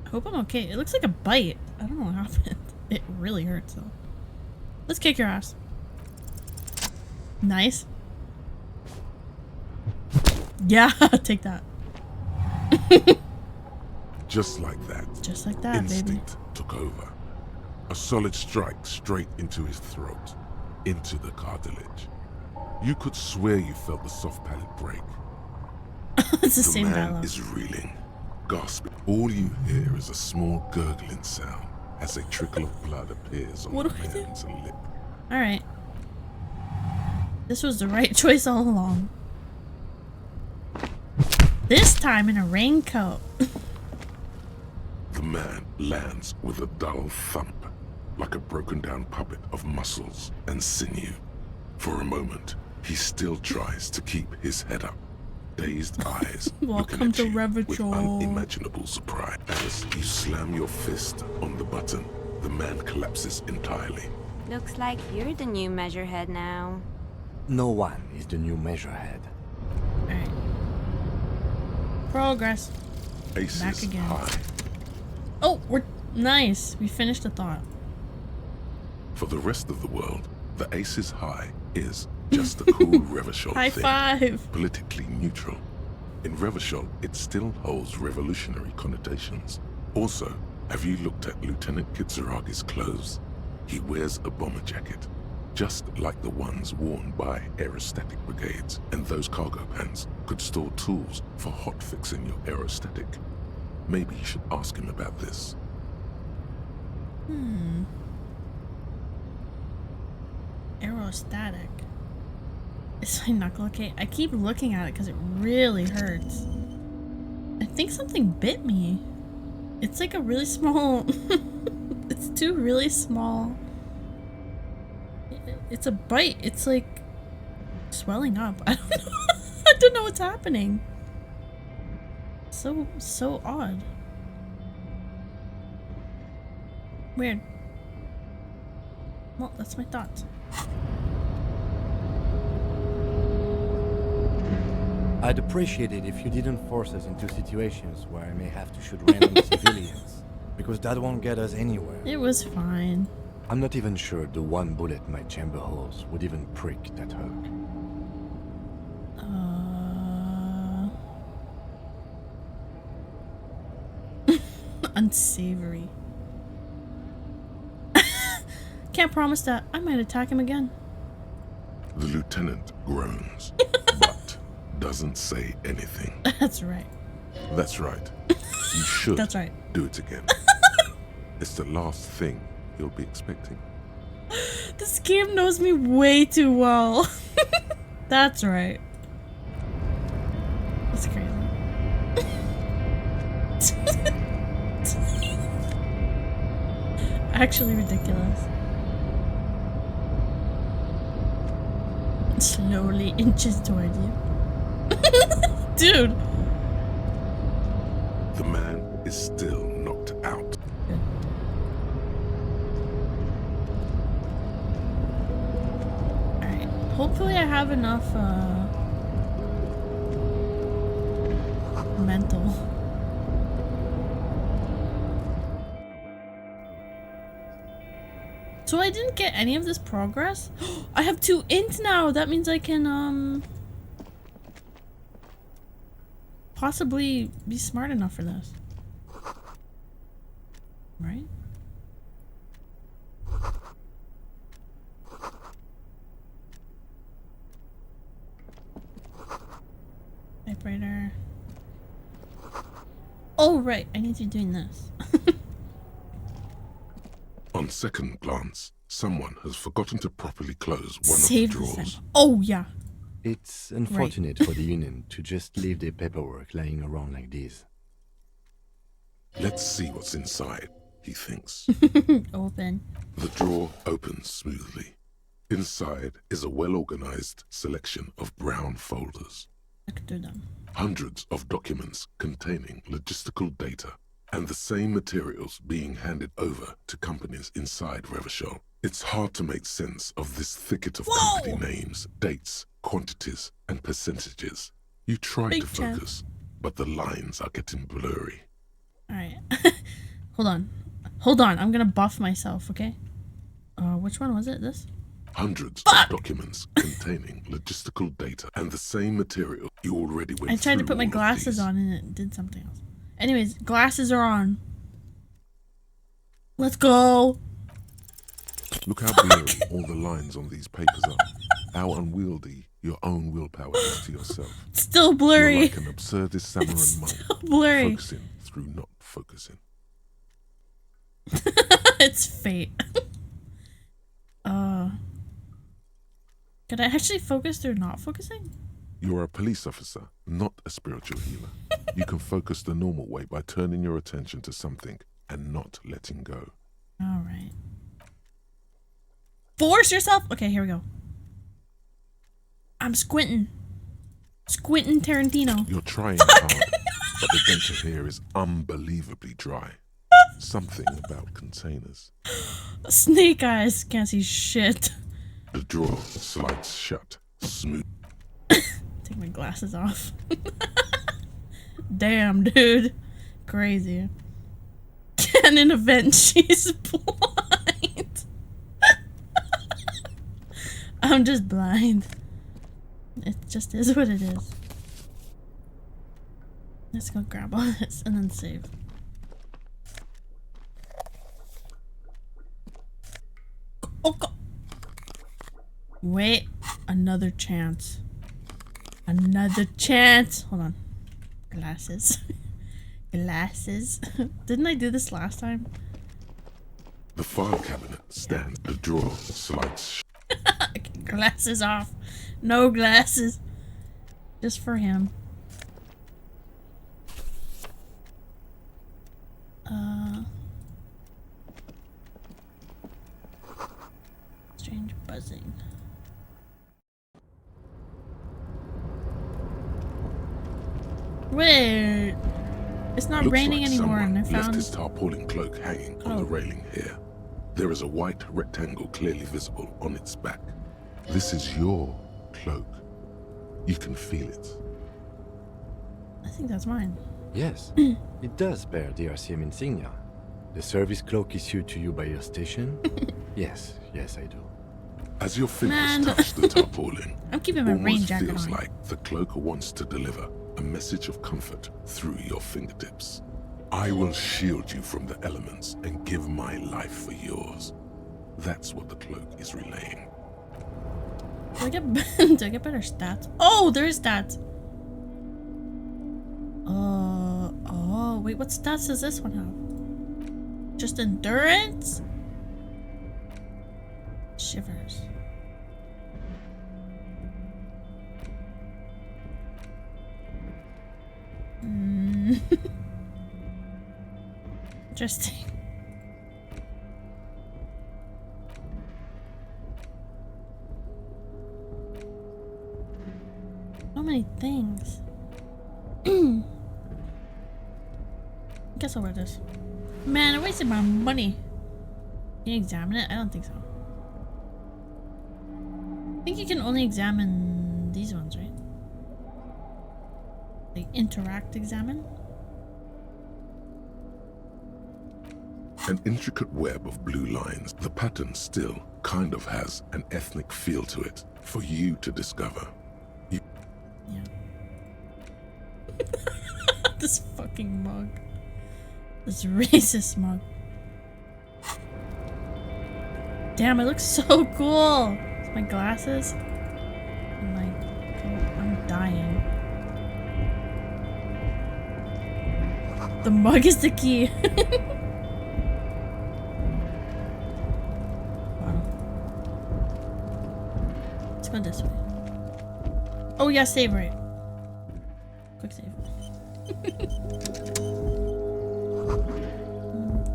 I hope I'm okay. It looks like a bite. I don't know what happened. It really hurts though. Let's kick your ass. Nice. Yeah, take that. Just like that. Just like that, Instinct took over. A solid strike straight into his throat, into the cartilage. You could swear you felt the soft palate break. It's the The same man dialogue. is reeling, gasping. All you hear is a small gurgling sound as a trickle of blood appears on What the do I do? man's lip. Alright. This was the right choice all along. This time in a raincoat. The man lands with a dull thump, like a broken down puppet of muscles and sinew. For a moment, he still tries to keep his head up. Dazed eyes Welcome looking to at you with Revachol. unimaginable surprise. As you slam your fist on the button, the man collapses entirely. Looks like you're the new measurehead now. No one is the new measurehead. Alright. Progress. Aces Back again. high. Oh, we're nice. We finished the thought. For the rest of the world, the aces high is just a cool Revachol High thing. five. Politically neutral. In Revachol, it still holds revolutionary connotations. Also, have you looked at Lieutenant Kitsuragi's clothes? He wears a bomber jacket, just like the ones worn by aerostatic brigades, and those cargo pants could store tools for hot-fixing your aerostatic. Maybe you should ask him about this. Aerostatic. Is my knuckle okay? I keep looking at it because it really hurts. I think something bit me. It's like a really small... It's two really small... It's a bite. It's like swelling up. I don't know. I don't know what's happening. So odd. Weird. Well, that's my thoughts. I'd appreciate it if you didn't force us into situations where I may have to shoot random civilians, because that won't get us anywhere. It was fine. I'm not even sure the one bullet my chamber holds would even prick that hook. Unsavory. Can't promise that. I might attack him again. The lieutenant groans, but doesn't say anything. That's right. That's right. You should That's right. do it again. It's the last thing he'll be expecting. This game knows me way too well. That's right. That's crazy. Actually ridiculous. Slowly inches toward you. Dude! The man is still knocked out. Good. Alright. Hopefully I have enough, mental. So I didn't get any of this progress? I have 2 int now! That means I can, possibly be smart enough for this. Right? Typewriter. Oh, right. I need to be doing this. On second glance, someone has forgotten to properly close one Save of the the drawers. send. Oh, yeah. It's unfortunate for the Union to just leave their paperwork lying around like this. Let's see what's inside, he thinks. Open. The drawer opens smoothly. Inside is a well-organized selection of brown folders. Look through them. Hundreds of documents containing logistical data and the same materials being handed over to companies inside Revachol. It's hard to make sense of this thicket of company names, dates, quantities, and percentages. You try to focus, but the lines are getting blurry. Alright. Hold on. Hold on. I'm gonna buff myself, okay? Which one was it? This? Hundreds of documents containing logistical data and the same material you already went through. I tried to put my glasses on and it did something else. Anyways, glasses are on. Let's go. Look how blurry all the lines on these papers are. How unwieldy your own willpower is to yourself. Still blurry. You're like an absurdist Samaran monk. Blurry. Focusing through not focusing. It's fate. Could I actually focus through not focusing? You're a police officer, not a spiritual healer. You can focus the normal way by turning your attention to something and not letting go. Alright. Force yourself! Okay, here we go. I'm squinting. Squinting Tarantino. You're trying hard, but the data here is unbelievably dry. Something about containers. Snake eyes. Can't see shit. The drawer slides shut, smooth. Take my glasses off. Damn, dude. Crazy. Canon event, she's blind. I'm just blind. It just is what it is. Let's go grab all this and then save. Oh, God. Wait. Another chance. Another chance. Hold on. Glasses. Glasses. Didn't I do this last time? The file cabinet stands. The drawer slides shut. Glasses off. No glasses. Just for him. Strange buzzing. Wait. It's not Looks raining like anymore and I someone left found... his tarpaulin cloak hanging on the railing here. There is a white rectangle clearly visible on its back. This is your cloak. You can feel it. I think that's mine. Yes, it does bear the RCM insignia. The service cloak issued to you by your station? Yes, I do. As your fingers touch the tarpaulin, I'm keeping my rain almost jacket feels on. like the cloak wants to deliver a message of comfort through your fingertips. I will shield you from the elements and give my life for yours. That's what the cloak is relaying. Do I get do I get better stats? Oh, there is stats. Oh, wait, what stats does this one have? Just endurance? Shivers. Interesting. So many things. Guess I'll wear this. Man, I wasted my money. Can you examine it? I don't think so. I think you can only examine these ones, right? Like interact, examine? An intricate web of blue lines. The pattern still kind of has an ethnic feel to it for you to discover. Yeah. This fucking mug. This racist mug. Damn, it looks so cool. It's my glasses. I'm like, I'm dying. The mug is the key. Wow. Let's go this way. Oh yeah, save right. Quick save.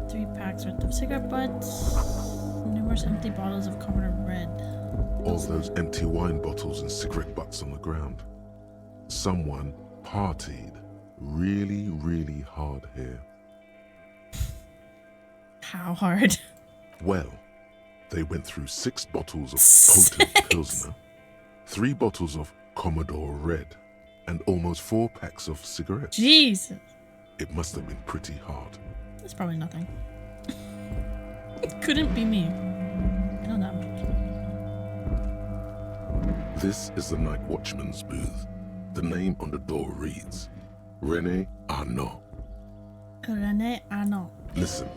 3 packs worth of cigarette butts. Numerous empty bottles of common red. All those empty wine bottles and cigarette butts on the ground. Someone partied really, really hard here. How hard? Well, they went through 6 bottles of potent Pilsner, 3 bottles of Commodore Red, and almost 4 packs of cigarettes. Jesus. It must have been pretty hard. That's probably nothing. It couldn't be me. I know that much. This is the night watchman's booth. The name on the door reads, René Arnaud. René Arnaud. Listen,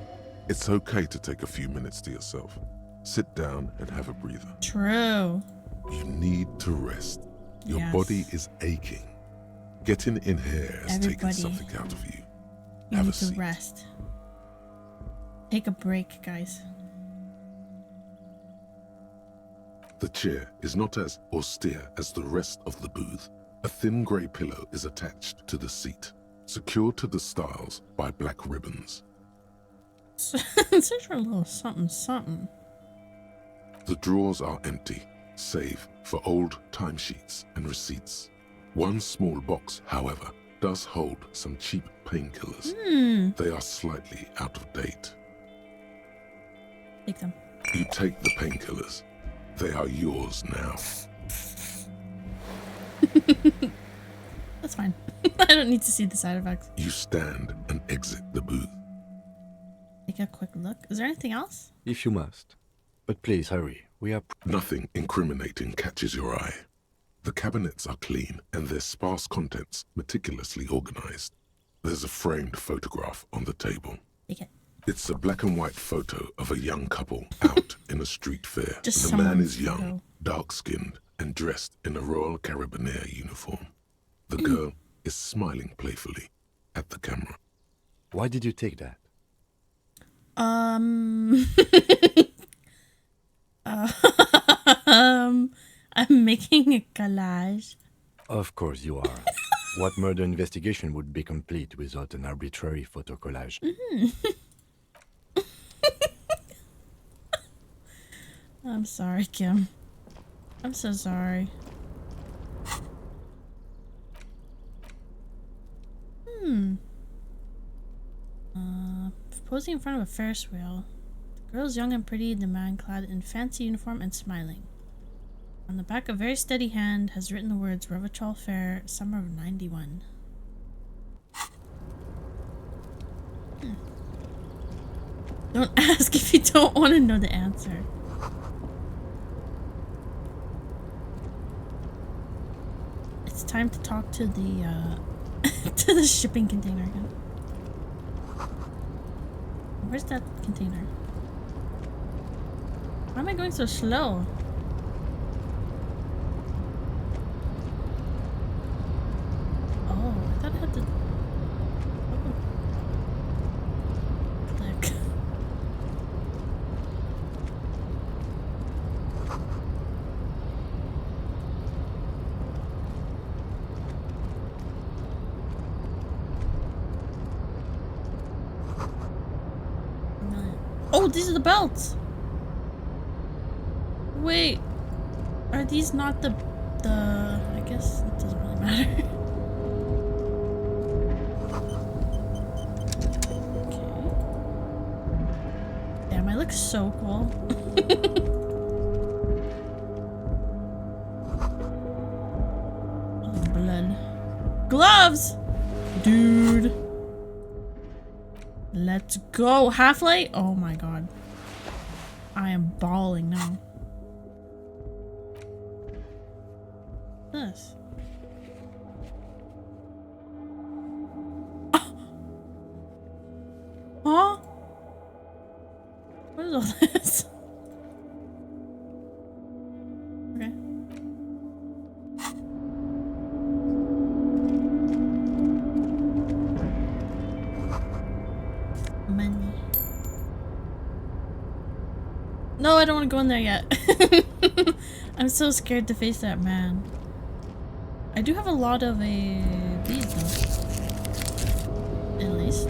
it's okay to take a few minutes to yourself. Sit down and have a breather. True. You need to rest. Your Yes. body is aching. Getting in here has taken Everybody, something out of you. You Have need a to seat. rest. Take a break, guys. The chair is not as austere as the rest of the booth. A thin grey pillow is attached to the seat, secured to the stiles by black ribbons. It's such a little something something. The drawers are empty, save for old timesheets and receipts. One small box, however, does hold some cheap painkillers. They are slightly out of date. Take them. You take the painkillers. They are yours now. That's fine. I don't need to see the side effects. You stand and exit the booth. Take a quick look. Is there anything else? If you must. But please hurry. We are... Nothing incriminating catches your eye. The cabinets are clean and their sparse contents meticulously organized. There's a framed photograph on the table. Take it. It's a black and white photo of a young couple out in a street fair. Just The man someone's is young, photo. dark-skinned, and dressed in a Royal Carabinieri uniform. The girl is smiling playfully at the camera. Why did you take that? I'm making a collage. Of course you are. What murder investigation would be complete without an arbitrary photo collage? I'm sorry, Kim. I'm so sorry. Posing in front of a Ferris wheel. Girls young and pretty, the man clad in fancy uniform and smiling. On the back, a very steady hand has written the words Revachol Fair, summer of 91. Don't ask if you don't want to know the answer. It's time to talk to the to the shipping container again. Where's that container? Why am I going so slow? Oh, I thought I had to click. Oh, these are the belts. Wait, are these not the? I guess it doesn't really matter. Okay. Damn, I look so cool. Oh, blood. Gloves, dude. Let's go. Half-Light? Oh my god. I am bawling now. This. Huh? What is all this? Okay. Money. No, I don't want to go in there yet. I'm so scared to face that man. I do have a lot of these though. At least.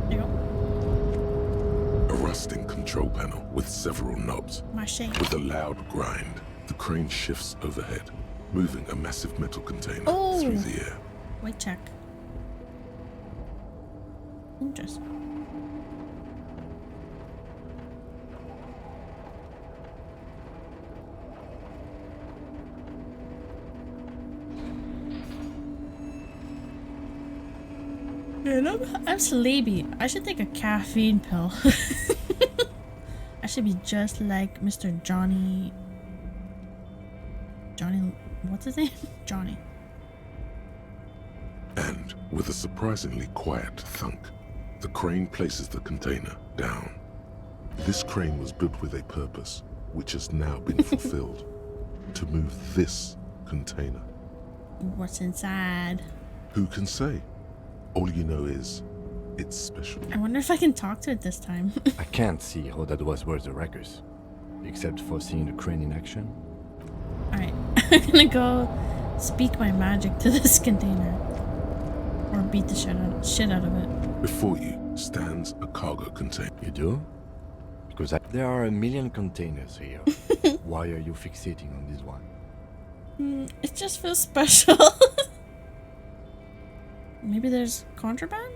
There you go. A rusting control panel with several knobs. With a loud grind, the crane shifts overhead, moving a massive metal container through the air. Wait, check. Interesting. Man, I'm sleepy. I should take a caffeine pill. I should be just like Mr. Johnny, what's his name? Johnny. And with a surprisingly quiet thunk, the crane places the container down. This crane was built with a purpose, which has now been fulfilled. To move this container. What's inside? Who can say? All you know is, it's special. I wonder if I can talk to it this time. I can't see how that was worth the records, except for seeing the crane in action. Alright, I'm gonna go speak my magic to this container. Or beat the shit out of it. Before you stands a cargo container. You do? Because there are a million containers here. Why are you fixating on this one? It just feels special. Maybe there's contraband?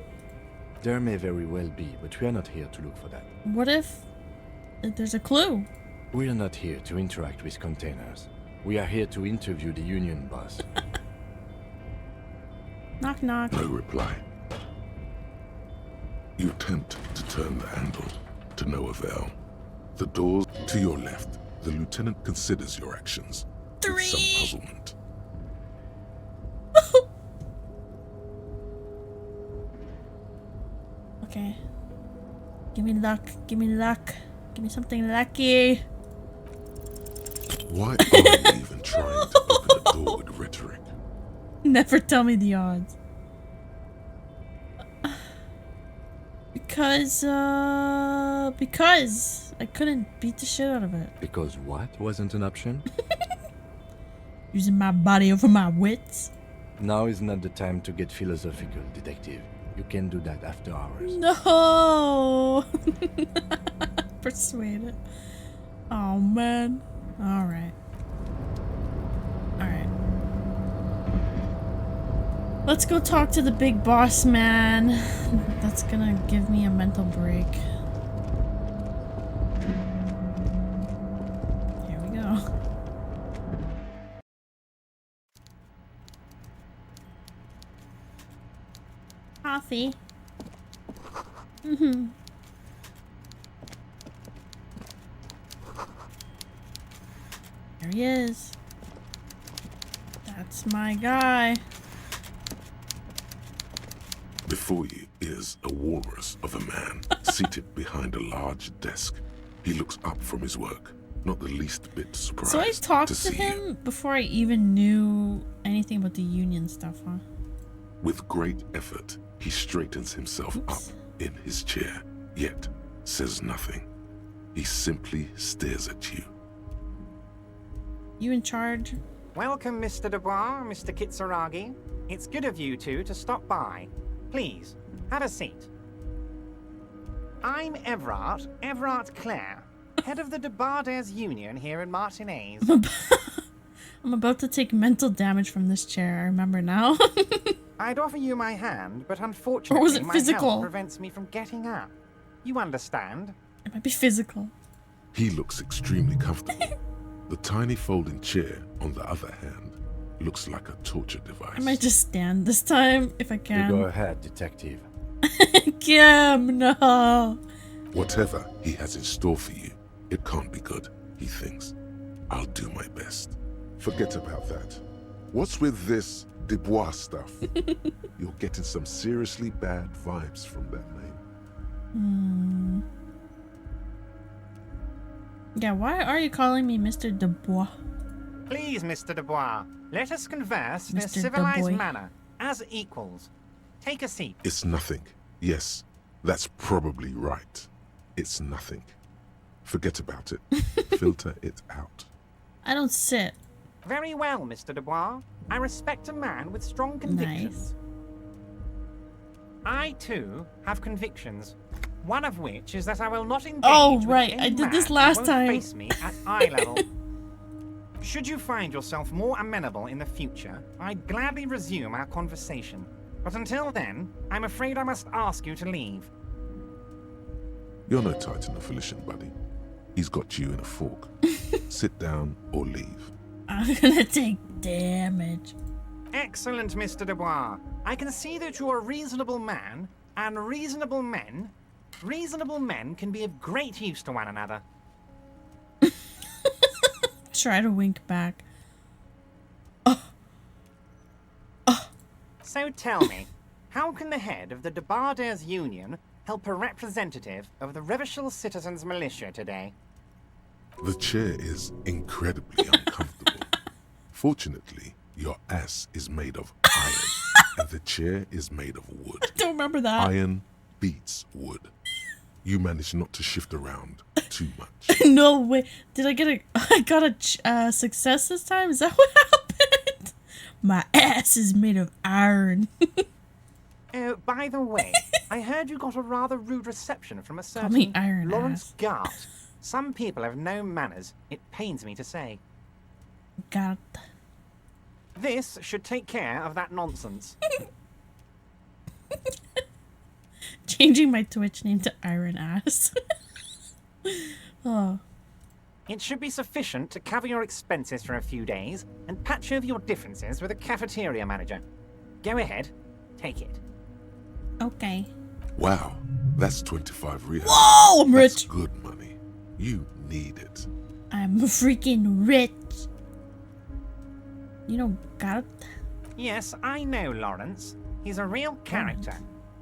There may very well be, but we are not here to look for that. What if there's a clue? We are not here to interact with containers. We are here to interview the union boss. Knock knock. No reply. You attempt to turn the handle, to no avail. The doors to your left, the lieutenant considers your actions with some puzzlement. Okay. Give me luck. Give me luck. Give me something lucky. Why are you even trying to open a door with rhetoric? Never tell me the odds. Because I couldn't beat the shit out of it. Because what wasn't an option? Using my body over my wits. Now is not the time to get philosophical, detective. You can do that after hours. No. Persuaded. Oh man. Alright. Alright. Let's go talk to the big boss man. That's gonna give me a mental break. Here we go. Coffee. Mm-hmm. There he is. That's my guy. Before you is a walrus of a man seated behind a large desk. He looks up from his work, not the least bit surprised. So I talked to see him you. before I even knew anything about the union stuff, huh? With great effort, he straightens himself up in his chair, yet says nothing. He simply stares at you. You in charge? Welcome, Mr. Dubois, Mr. Kitsuragi. It's good of you two to stop by. Please, have a seat. I'm Everard Clare, head of the Debarders Union here in Martinez. I'm about to take mental damage from this chair, I remember now. I'd offer you my hand, but unfortunately Or was it my physical? health prevents me from getting up. You understand? It might be physical. He looks extremely comfortable. The tiny folding chair, on the other hand, looks like a torture device. I might just stand this time if I can. You go ahead, detective. Kim, no. Whatever he has in store for you, it can't be good, he thinks. I'll do my best. Forget about that. What's with this Dubois stuff? You're getting some seriously bad vibes from that name. Yeah, why are you calling me Mr. Dubois? Please, Mr. Dubois, let us converse in a Mr. civilized Dubois. manner, as equals. Take a seat. It's nothing. Yes, that's probably right. It's nothing. Forget about it. Filter it out. I don't sit. Very well, Mr. Dubois. I respect a man with strong convictions. Nice. I, too, have convictions. One of which is that I will not engage Oh, with right. any I did man this who last won't time. face me at eye level. Should you find yourself more amenable in the future, I'd gladly resume our conversation. But until then, I'm afraid I must ask you to leave. You're no Titan of Felician, buddy. He's got you in a fork. Sit down or leave. I'm gonna take damage. Excellent, Mr. Dubois. I can see that you're a reasonable man, and reasonable men can be of great use to one another. Try to wink back. So tell me, how can the head of the Debarders Union help a representative of the Revachol Citizens Militia today? The chair is incredibly uncomfortable. Fortunately, your ass is made of iron, and the chair is made of wood. I don't remember that. Iron beats wood. You managed not to shift around too much. No way. Did I get a... I got a success this time? Is that what happened? My ass is made of iron. Oh, by the way, I heard you got a rather rude reception from a Call me certain Iron Lawrence Ass. Gart. Some people have no manners. It pains me to say. God. This should take care of that nonsense. Changing my Twitch name to Iron Ass. Oh. It should be sufficient to cover your expenses for a few days and patch over your differences with a cafeteria manager. Go ahead, take it. Okay. Wow, that's 25 real. Whoa, I'm That's rich. good money. You need it. I'm freaking rich. You know, God. Yes, I know Lawrence. He's a real character.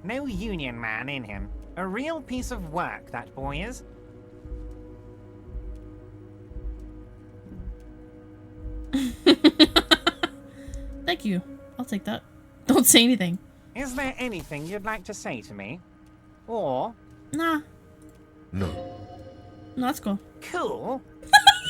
No union man in him. A real piece of work, that boy is. Thank you. I'll take that. Don't say anything. Is there anything you'd like to say to me? Or... Nah. No. No, that's cool. Cool?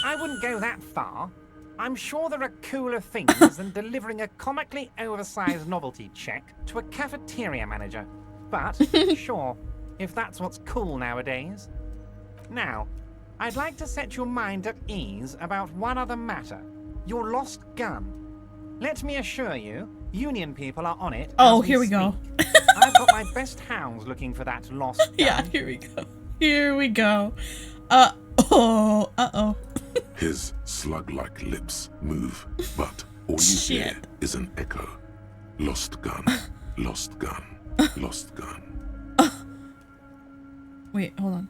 I wouldn't go that far. I'm sure there are cooler things than delivering a comically oversized novelty check to a cafeteria manager. But, sure, if that's what's cool nowadays. Now, I'd like to set your mind at ease about one other matter. Your lost gun. Let me assure you, Union people are on it. Oh, as here we go. speak. I've got my best hounds looking for that lost gun. Yeah, here we go. Here we go. Uh-oh. His slug-like lips move, but all you hear is an echo. Lost gun, lost gun, lost gun. Wait, hold on.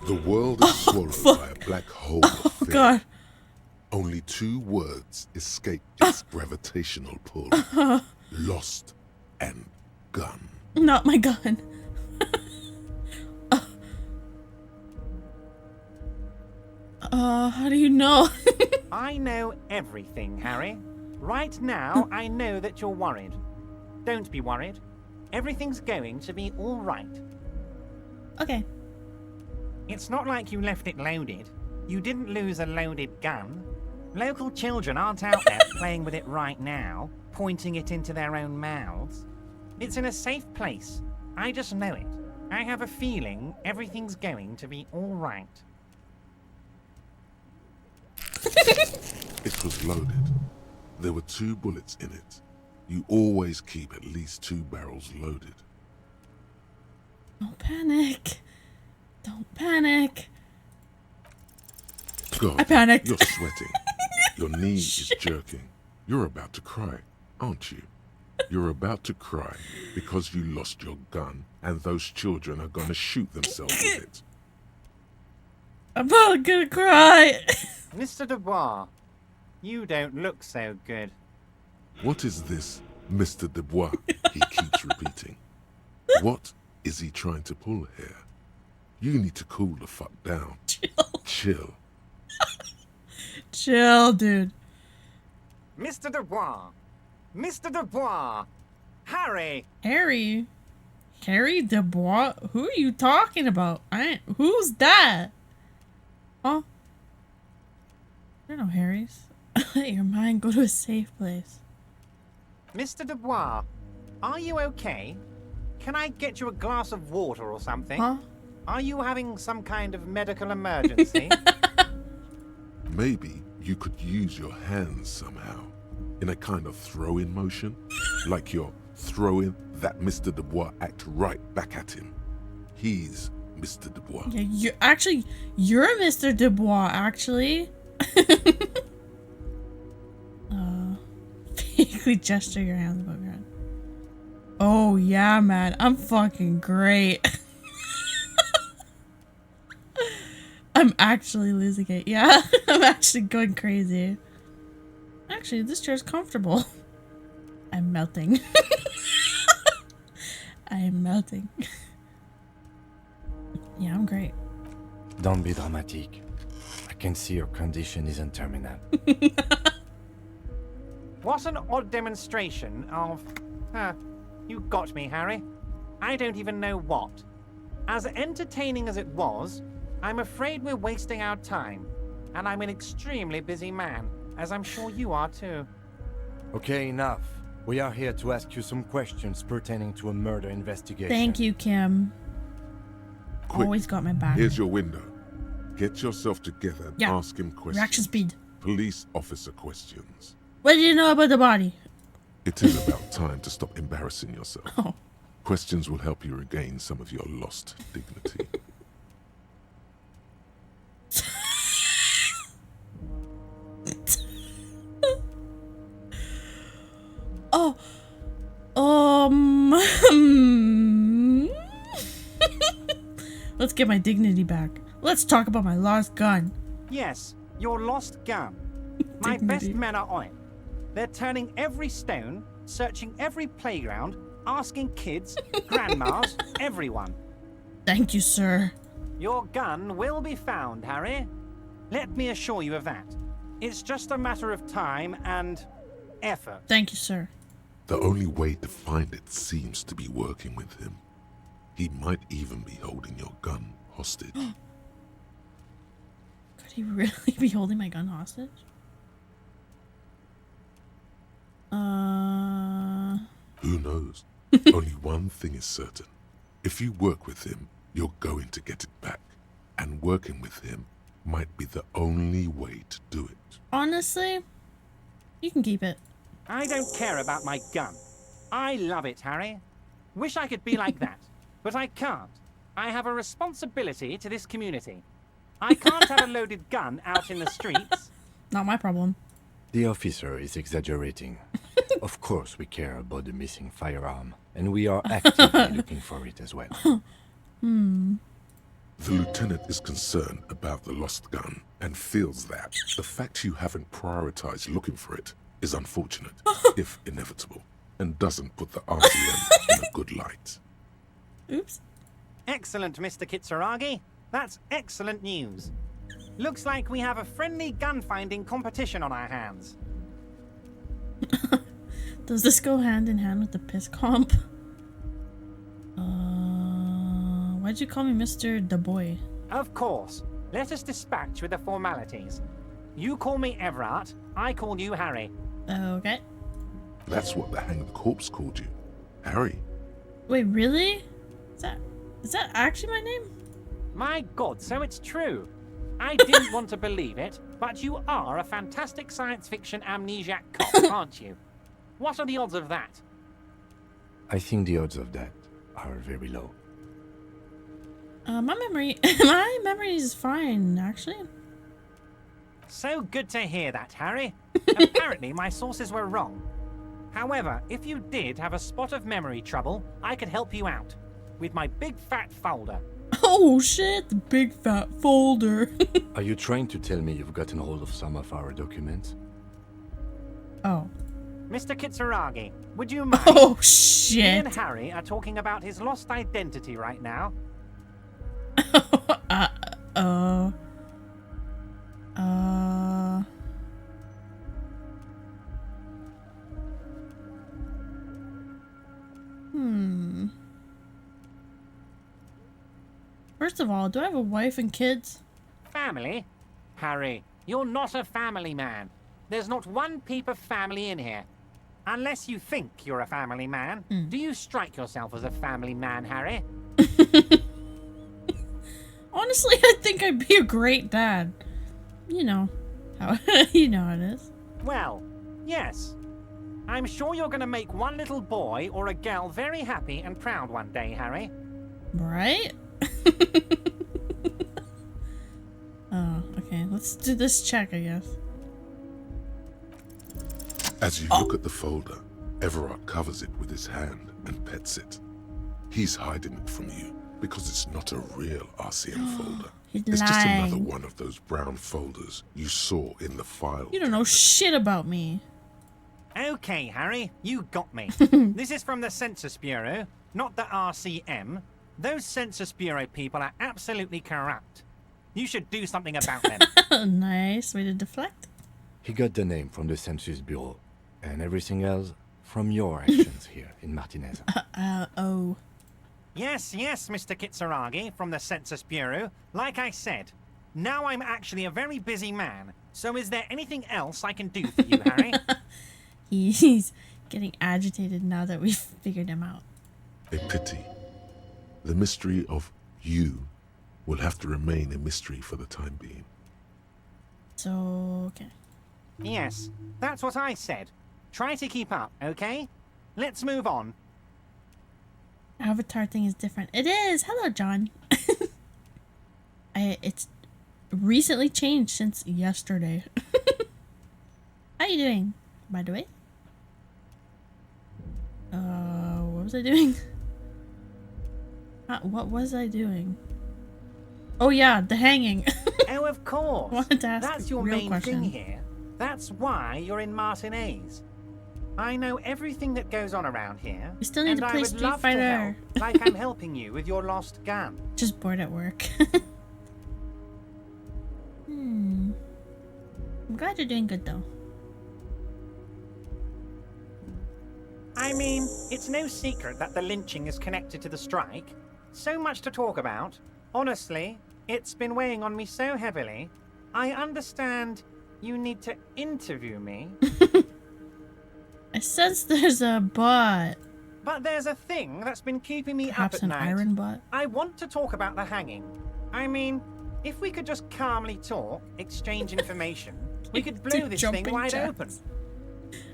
The world is swallowed by a black hole of fear. God. Only 2 words escape its gravitational pull. Lost and gun. Not my gun. How do you know? I know everything, Harry. Right now, I know that you're worried. Don't be worried. Everything's going to be all right. Okay. It's not like you left it loaded. You didn't lose a loaded gun. Local children aren't out there playing with it right now, pointing it into their own mouths. It's in a safe place. I just know it. I have a feeling everything's going to be all right. It was loaded. There were 2 bullets in it. You always keep at least 2 barrels loaded. Don't panic. Don't panic. God, I panicked. You're sweating. Your knee is jerking. You're about to cry, aren't you? You're about to cry because you lost your gun and those children are going to shoot themselves with it. I'm not gonna cry. Mr. Dubois, you don't look so good. What is this, Mr. Dubois? He keeps repeating. What is he trying to pull here? You need to cool the fuck down. Chill. Chill, dude. Mr. Dubois! Mr. Dubois! Harry! Harry? Harry Dubois? Who are you talking about? Who's that? Huh? There are no Harrys. Let your mind go to a safe place. Mr. Dubois, are you okay? Can I get you a glass of water or something? Huh? Are you having some kind of medical emergency? Maybe you could use your hands somehow, in a kind of throw-in motion, like you're throwing that Mr. Dubois act right back at him. He's Mr. Dubois. Yeah, you're Mr. Dubois, actually. Vaguely gesture your hands above your head. Oh yeah, man, I'm fucking great. I'm actually losing it. Yeah, I'm actually going crazy. Actually, this chair's comfortable. I'm melting. I am melting. Yeah, I'm great. Don't be dramatic. I can see your condition isn't terminal. What an odd demonstration of... you got me, Harry. I don't even know what. As entertaining as it was, I'm afraid we're wasting our time. And I'm an extremely busy man, as I'm sure you are too. Okay, enough. We are here to ask you some questions pertaining to a murder investigation. Thank you, Kim. Quick, Always got my back. Here's your window. Get yourself together and ask him questions. Reaction speed. Police officer questions. What do you know about the body? It is about time to stop embarrassing yourself. Oh. Questions will help you regain some of your lost dignity. Let's get my dignity back. Let's talk about my lost gun. Yes, your lost gun. My best men are on it. They're turning every stone, searching every playground, asking kids, grandmas, everyone. Thank you, sir. Your gun will be found, Harry. Let me assure you of that. It's just a matter of time and effort. Thank you, sir. The only way to find it seems to be working with him. He might even be holding your gun hostage. Could he really be holding my gun hostage? Who knows? Only one thing is certain. If you work with him, you're going to get it back. And working with him might be the only way to do it. Honestly, you can keep it. I don't care about my gun. I love it, Harry. Wish I could be like that, but I can't. I have a responsibility to this community. I can't have a loaded gun out in the streets. Not my problem. The officer is exaggerating. Of course we care about the missing firearm, and we are actively looking for it as well. The lieutenant is concerned about the lost gun and feels that the fact you haven't prioritized looking for it is unfortunate, if inevitable, and doesn't put the RCM in a good light. Oops. Excellent, Mr. Kitsuragi. That's excellent news. Looks like we have a friendly gun-finding competition on our hands. Does this go hand in hand with the piss comp? Why'd you call me Mr. Da Boy? Of course. Let us dispatch with the formalities. You call me Everard, I call you Harry. Okay. That's what the hanged corpse called you, Harry. Wait, really? Is that actually my name? My God, so it's true. I didn't want to believe it, but you are a fantastic science fiction amnesiac cop, aren't you? What are the odds of that? I think the odds of that are very low. My memory is fine, actually. So good to hear that, Harry. Apparently, my sources were wrong. However, if you did have a spot of memory trouble, I could help you out with my big fat folder. Oh shit, the big fat folder. Are you trying to tell me you've gotten hold of some of our documents? Oh. Mr. Kitsuragi, would you mind? Oh shit. Me and Harry are talking about his lost identity right now. First of all, do I have a wife and kids? Family? Harry, you're not a family man. There's not one peep of family in here. Unless you think you're a family man. Do you strike yourself as a family man, Harry? Honestly, I think I'd be a great dad. You know how you know how it is. Well, yes. I'm sure you're going to make one little boy or a girl very happy and proud one day, Harry. Right? Oh, okay. Let's do this check, I guess. As you look at the folder, Everard covers it with his hand and pets it. He's hiding it from you because it's not a real RCM folder. It's just another one of those brown folders you saw in the file. You don't know shit about me. Okay, Harry, you got me. This is from the Census Bureau, not the RCM. Those Census Bureau people are absolutely corrupt. You should do something about them. Nice way to deflect. He got the name from the Census Bureau, and everything else from your actions here in Martinez. Oh. Yes, Mr. Kitsuragi from the Census Bureau. Like I said, now I'm actually a very busy man. So is there anything else I can do for you, Harry? He's getting agitated now that we've figured him out. A pity. The mystery of you will have to remain a mystery for the time being. So, okay. Yes, that's what I said. Try to keep up, okay? Let's move on. Avatar thing is different. It is! Hello, John. It's recently changed since yesterday. How you doing, by the way? What was I doing? What was I doing? Oh yeah, the hanging. Oh, of course. Wanted to ask That's your real main question. thing here. That's why you're in Martinez. I know everything that goes on around here. We still need and to I play would Street love Fighter. to help, like I'm helping you with your lost gun. Just bored at work. I'm glad you're doing good though. I mean, it's no secret that the lynching is connected to the strike. So much to talk about. Honestly, it's been weighing on me so heavily. I understand you need to interview me. I sense there's a but. But there's a thing that's been keeping me Perhaps up at an night. iron butt. I want to talk about the hanging. I mean, if we could just calmly talk, exchange information, we could blow this thing wide open.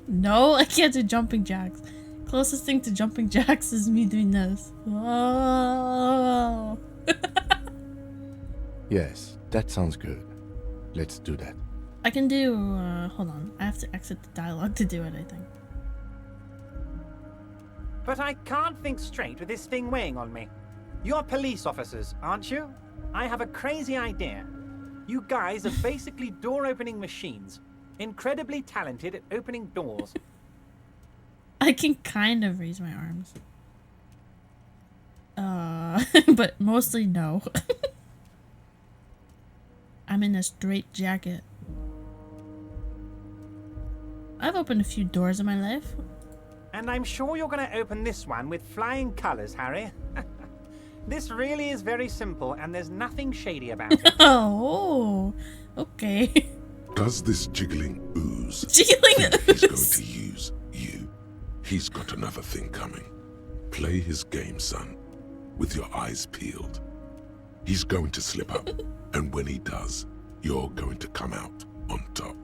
No, I can't do jumping jacks. Closest thing to jumping jacks is me doing this. Whoa. Yes, that sounds good. Let's do that. I can do, hold on. I have to exit the dialogue to do it, I think. But I can't think straight with this thing weighing on me. You're police officers, aren't you? I have a crazy idea. You guys are basically door-opening machines. Incredibly talented at opening doors. I can kind of raise my arms. But mostly no. I'm in a straight jacket. I've opened a few doors in my life. And I'm sure you're going to open this one with flying colors, Harry. This really is very simple, and there's nothing shady about it. Oh, okay. Does this jiggling ooze Jiggling think he's going to use you? He's got another thing coming. Play his game, son, with your eyes peeled. He's going to slip up, and when he does, you're going to come out on top.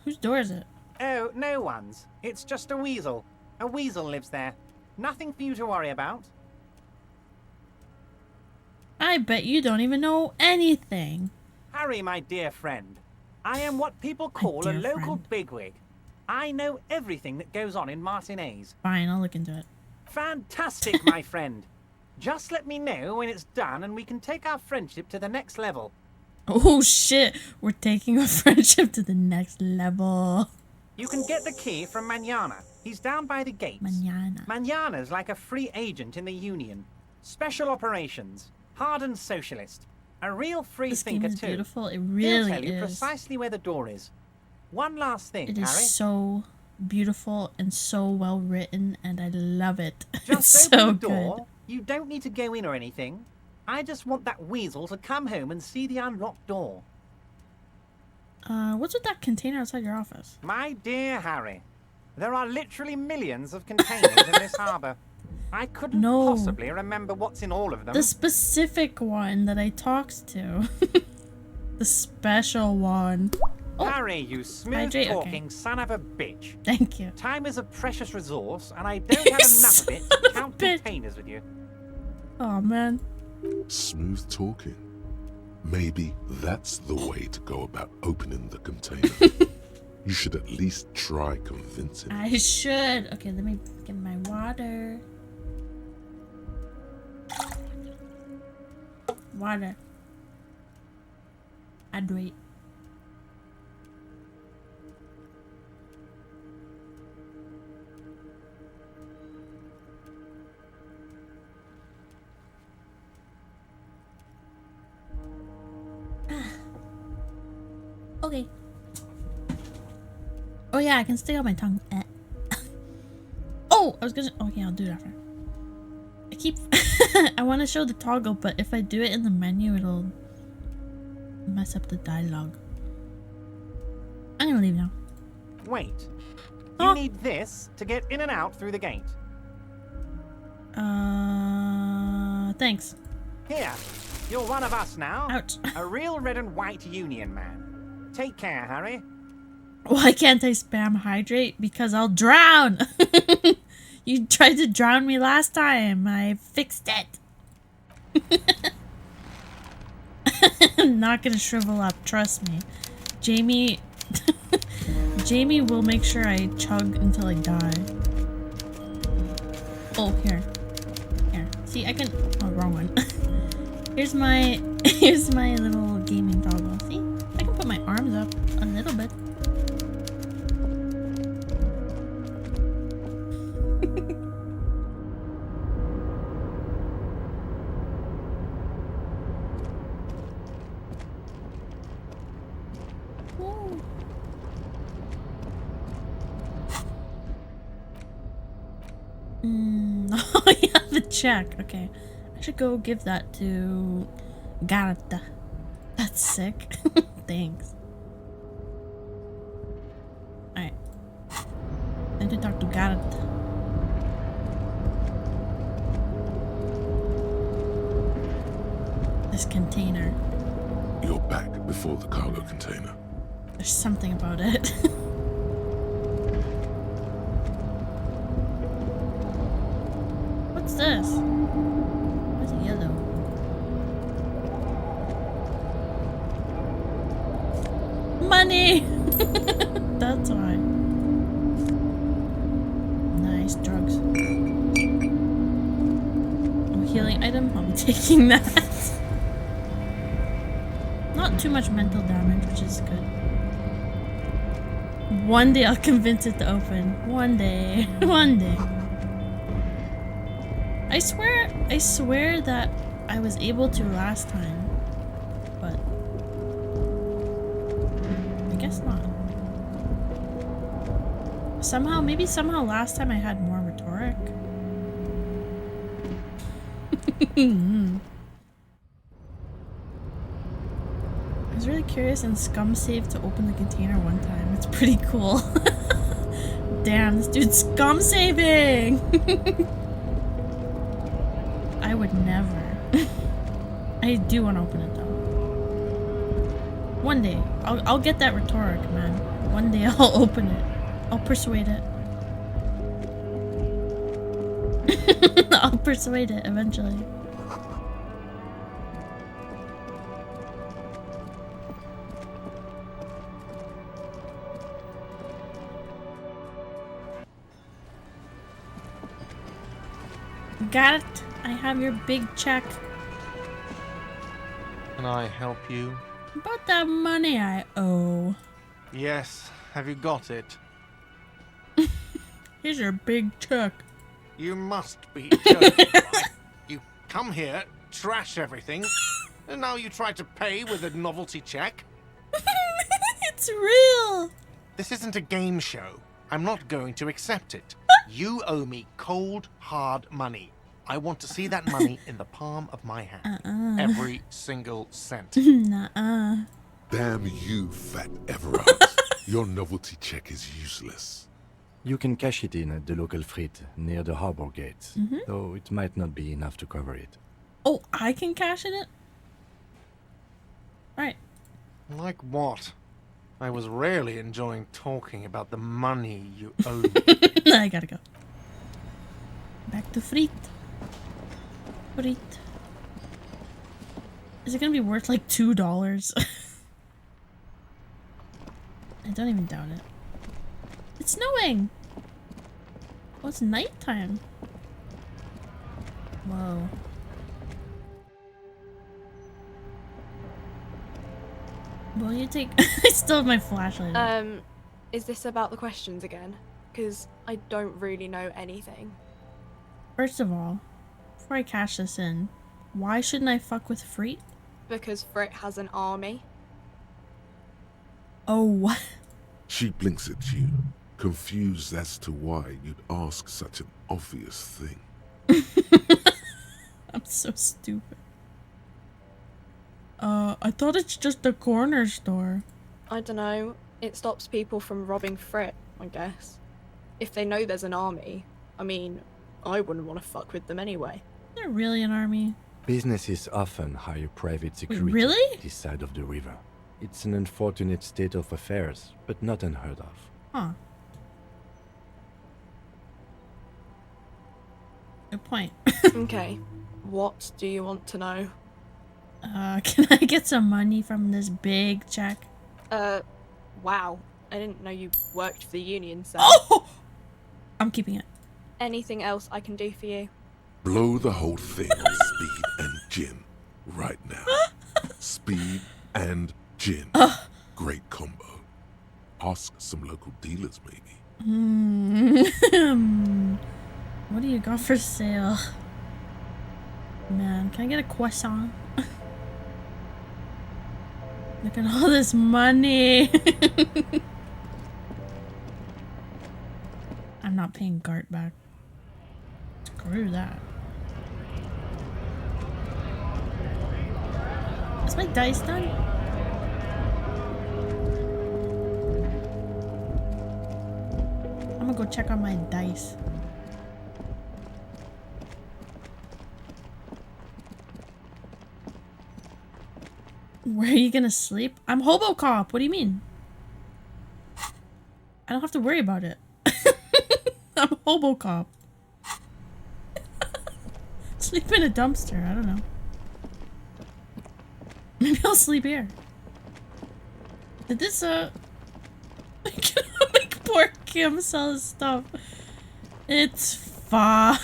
Whose door is it? Oh, no one's. It's just a weasel. A weasel lives there. Nothing for you to worry about. I bet you don't even know anything. Harry, my dear friend, I am what people call a local bigwig. I know everything that goes on in Martinez. Fine, I'll look into it. Fantastic, my friend. Just let me know when it's done and we can take our friendship to the next level. Oh shit, we're taking our friendship to the next level. You can get the key from Manana. He's down by the gates. Manana. Manana's like a free agent in the Union. Special operations. Hardened socialist. A real free This thinker game is too. beautiful. It He'll really tell you is. precisely where the door is. One last thing, It Harry. is so beautiful and so well written, and I love it. Just It's open so the door. good. You don't need to go in or anything. I just want that weasel to come home and see the unlocked door. What's with that container outside your office? My dear Harry, there are literally millions of containers in this harbour. I couldn't possibly remember what's in all of them. The specific one that I talked to. The special one. Oh. Harry, you smooth-talking son of a bitch. Thank you. Time is a precious resource, and I don't have enough of it to count containers with you. Oh, man. Smooth talking. Maybe that's the way to go about opening the container. You should at least try convincing him. I should. Okay, let me get my water. Water. Hydrate. Okay. Oh yeah, I can stay on my tongue. Oh, I was gonna. Okay, I'll do it after. I keep. I want to show the toggle, but if I do it in the menu, it'll mess up the dialogue. I'm gonna leave now. Wait. You need this to get in and out through the gate. Thanks. Here, you're one of us now. Ouch. A real red and white Union man. Take care, Harry. Why can't I spam hydrate? Because I'll drown! You tried to drown me last time. I fixed it. I'm not gonna shrivel up, trust me. Jamie... Jamie will make sure I chug until I die. Oh, here. Here. See, I can... Oh, wrong one. Here's my little gaming toggle. See? I can put my arms up a little bit. Oh yeah, the check. Okay. I should go give that to Garta. That's sick. Thanks. to talk to Garrett. This container. You're back before the cargo container. There's something about it. What's this? What's yellow? Money! That's why. Nice drugs. Oh, healing item? I'll be taking that. Not too much mental damage, which is good. One day I'll convince it to open. One day. One day. I swear that I was able to last time. But I guess not. Maybe somehow last time I had more rhetoric. I was really curious and scum saved to open the container one time. It's pretty cool. Damn, this dude's scum saving! I would never. I do want to open it though. One day. I'll get that rhetoric, man. One day I'll open it. I'll persuade it. I'll persuade it eventually. Got it. I have your big check. Can I help you? About that money I owe. Yes. Have you got it? Here's your big check. You must be joking, right? You come here, trash everything, and now you try to pay with a novelty check? It's real. This isn't a game show. I'm not going to accept it. You owe me cold, hard money. I want to see that money in the palm of my hand. Every single cent. Nuh-uh. Damn you, fat Everard. Your novelty check is useless. You can cash it in at the local frit near the harbor gates, though it might not be enough to cover it. Oh, I can cash in it? Alright. Like what? I was really enjoying talking about the money you owe me. I gotta go. Back to frit. Frit. Is it gonna be worth like $2? I don't even doubt it. It's snowing! Oh, it's nighttime. Whoa. Will you take... I still have my flashlight. Is this about the questions again? Because I don't really know anything. First of all, before I cash this in, why shouldn't I fuck with Frit? Because Frit has an army. Oh, what? She blinks at you, confused as to why you'd ask such an obvious thing. I'm so stupid. I thought it's just a corner store. I don't know. It stops people from robbing Frit, I guess. If they know there's an army, I mean, I wouldn't want to fuck with them anyway. They're really an army. Businesses often hire private security really? this side of the river. It's an unfortunate state of affairs, but not unheard of. Huh. Good point. Okay. What do you want to know? Can I get some money from this big check? Wow. I didn't know you worked for the union, so... Oh! I'm keeping it. Anything else I can do for you? Blow the whole thing on speed and gin right now. Speed and gin. Great combo. Ask some local dealers, maybe. What do you got for sale? Man, can I get a croissant? Look at all this money. I'm not paying Gart back. Screw that. Is my dice done? I'm gonna go check on my dice. Where are you gonna sleep? I'm Hobocop. What do you mean? I don't have to worry about it. I'm Hobocop. Sleep in a dumpster. I don't know. Maybe I'll sleep here. Did this make poor Kim sell his stuff? It's fine.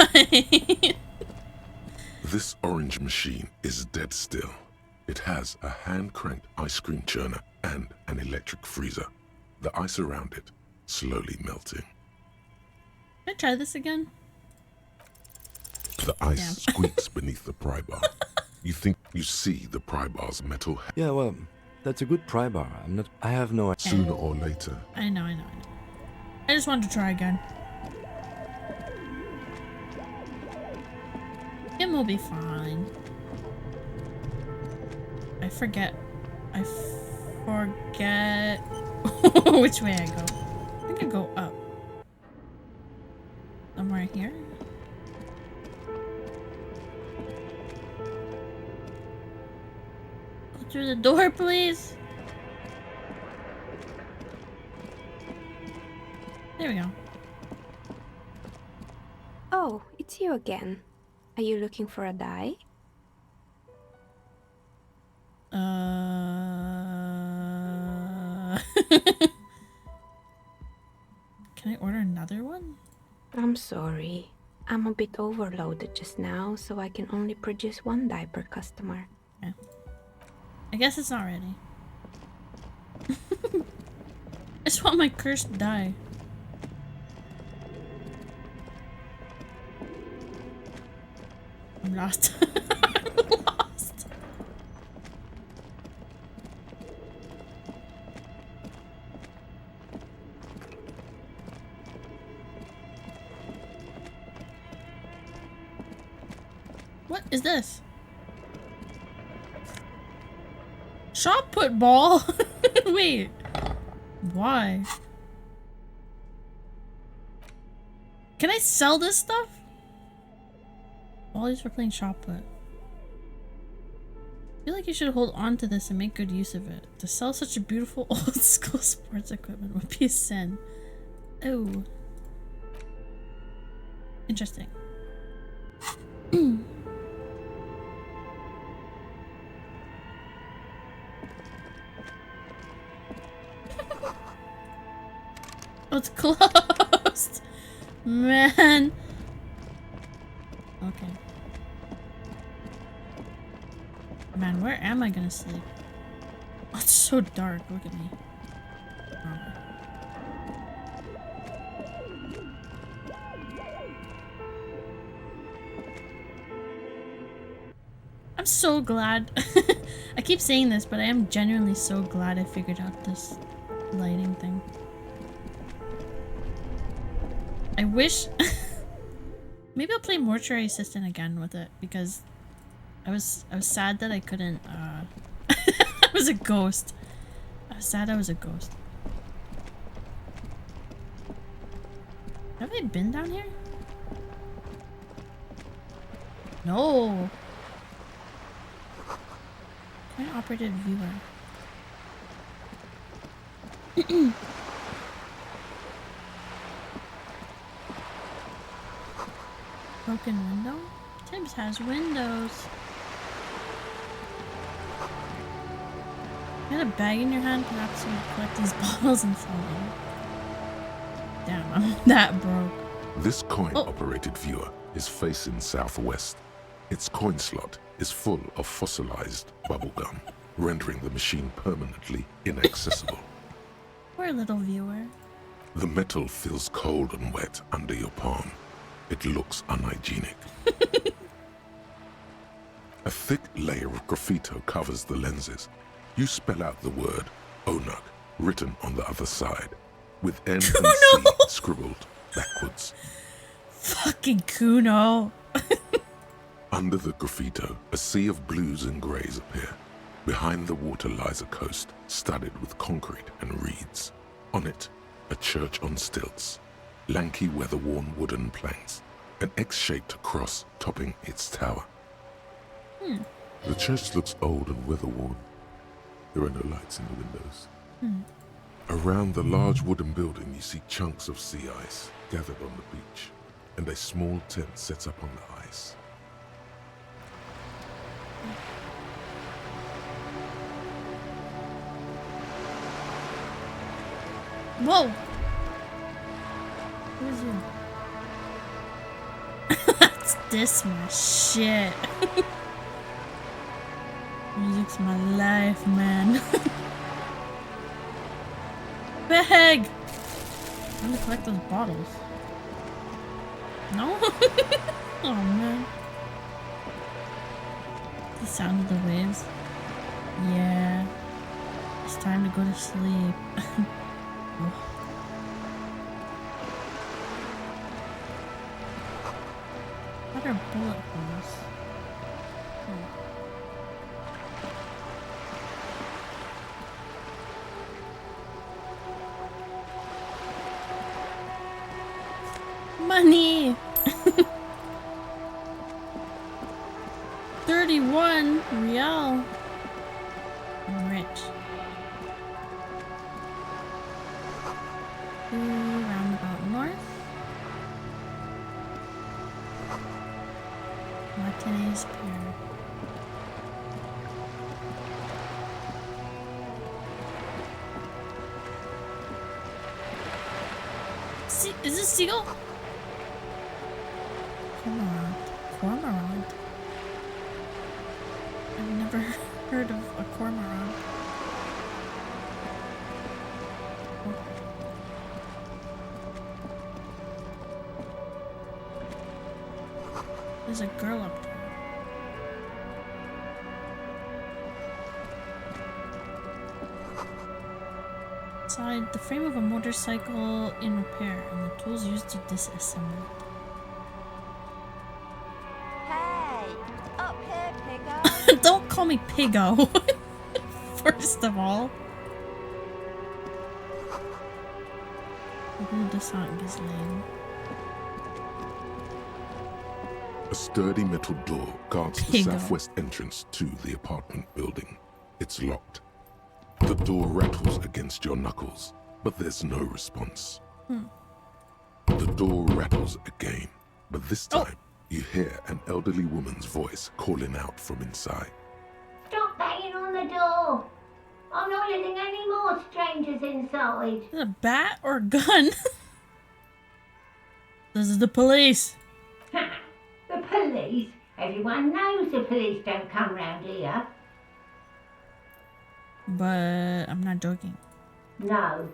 This orange machine is dead still. It has a hand-cranked ice cream churner and an electric freezer. The ice around it slowly melting. Can I try this again? The ice squeaks beneath the pry bar. You think you see the pry bar's metal. Yeah, well, that's a good pry bar. I have no idea. Sooner or later. I know. I just wanted to try again. Kim will be fine. I forget which way I go. I think I go up. Somewhere here. Go through the door, please. There we go. Oh, it's you again. Are you looking for a die? Can I order another one? I'm sorry. I'm a bit overloaded just now, so I can only produce one die per customer. Yeah. I guess it's not ready. I just want my cursed die. I'm lost. I'm lost. What is this? Shot put ball? Wait. Why? Can I sell this stuff? All these for playing shot put. I feel like you should hold on to this and make good use of it. To sell such a beautiful old school sports equipment would be a sin. Oh. Interesting. Oh, it's closed. Man. Okay. Man, where am I gonna sleep? Oh, it's so dark. Look at me. Oh. I'm so glad. I keep saying this, but I am genuinely so glad I figured out this lighting thing. I wish... Maybe I'll play Mortuary Assistant again with it, because I was sad that I couldn't, I was a ghost. I was sad I was a ghost. Have I been down here? No! Coin operated viewer. Broken window? Tibbs has windows. You got a bag in your hand? Perhaps you collect these bottles and sell them. Damn, I'm that broke. This coin-operated viewer is facing southwest. Its coin slot is full of fossilized bubblegum, rendering the machine permanently inaccessible. Poor little viewer. The metal feels cold and wet under your palm. It looks unhygienic. A thick layer of graffito covers the lenses. You spell out the word Onuk written on the other side, with N and C scribbled backwards. Fucking Kuno. Under the graffito, a sea of blues and greys appear. Behind the water lies a coast studded with concrete and reeds. On it, a church on stilts. Lanky, weather-worn wooden planks, an X-shaped cross topping its tower. The church looks old and weather-worn. There are no lights in the windows. Around the large wooden building, you see chunks of sea ice gathered on the beach, and a small tent set up on the ice. Whoa! Who's you? That's this my shit. Music's my life, man. Bag! I'm gonna collect those bottles. No? Oh man. The sound of the waves. Yeah. It's time to go to sleep. Oh. What are bullet holes? Money! 31 real. I'm rich. Roundabout north. Martinez Pier. Is this seagull? Cormorant. I've never heard of a cormorant. There's a girl up there. Inside, the frame of a motorcycle in repair and the tools used to disassemble it. Hey, up here, Piggo. Don't call me Piggo. First of all. Who does not get lame? A sturdy metal door guards the southwest entrance to the apartment building. It's locked. The door rattles against your knuckles, but there's no response. The door rattles again, but this time you hear an elderly woman's voice calling out from inside. Stop banging on the door! I'm not letting any more strangers inside. Is it a bat or a gun? This is the police. The police? Everyone knows the police don't come round here. But I'm not joking. No,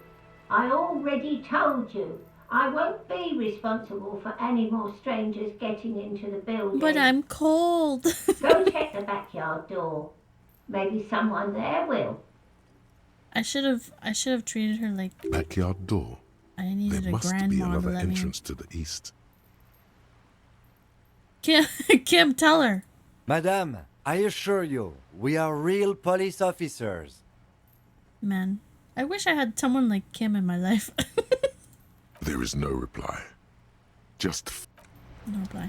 I already told you. I won't be responsible for any more strangers getting into the building. But I'm cold. Go check the backyard door. Maybe someone there will. I should have treated her like backyard door. I needed there a must grandma be another to let entrance to the east. Kim, tell her. Madame, I assure you, we are real police officers. Man, I wish I had someone like Kim in my life. There is no reply. Just no reply.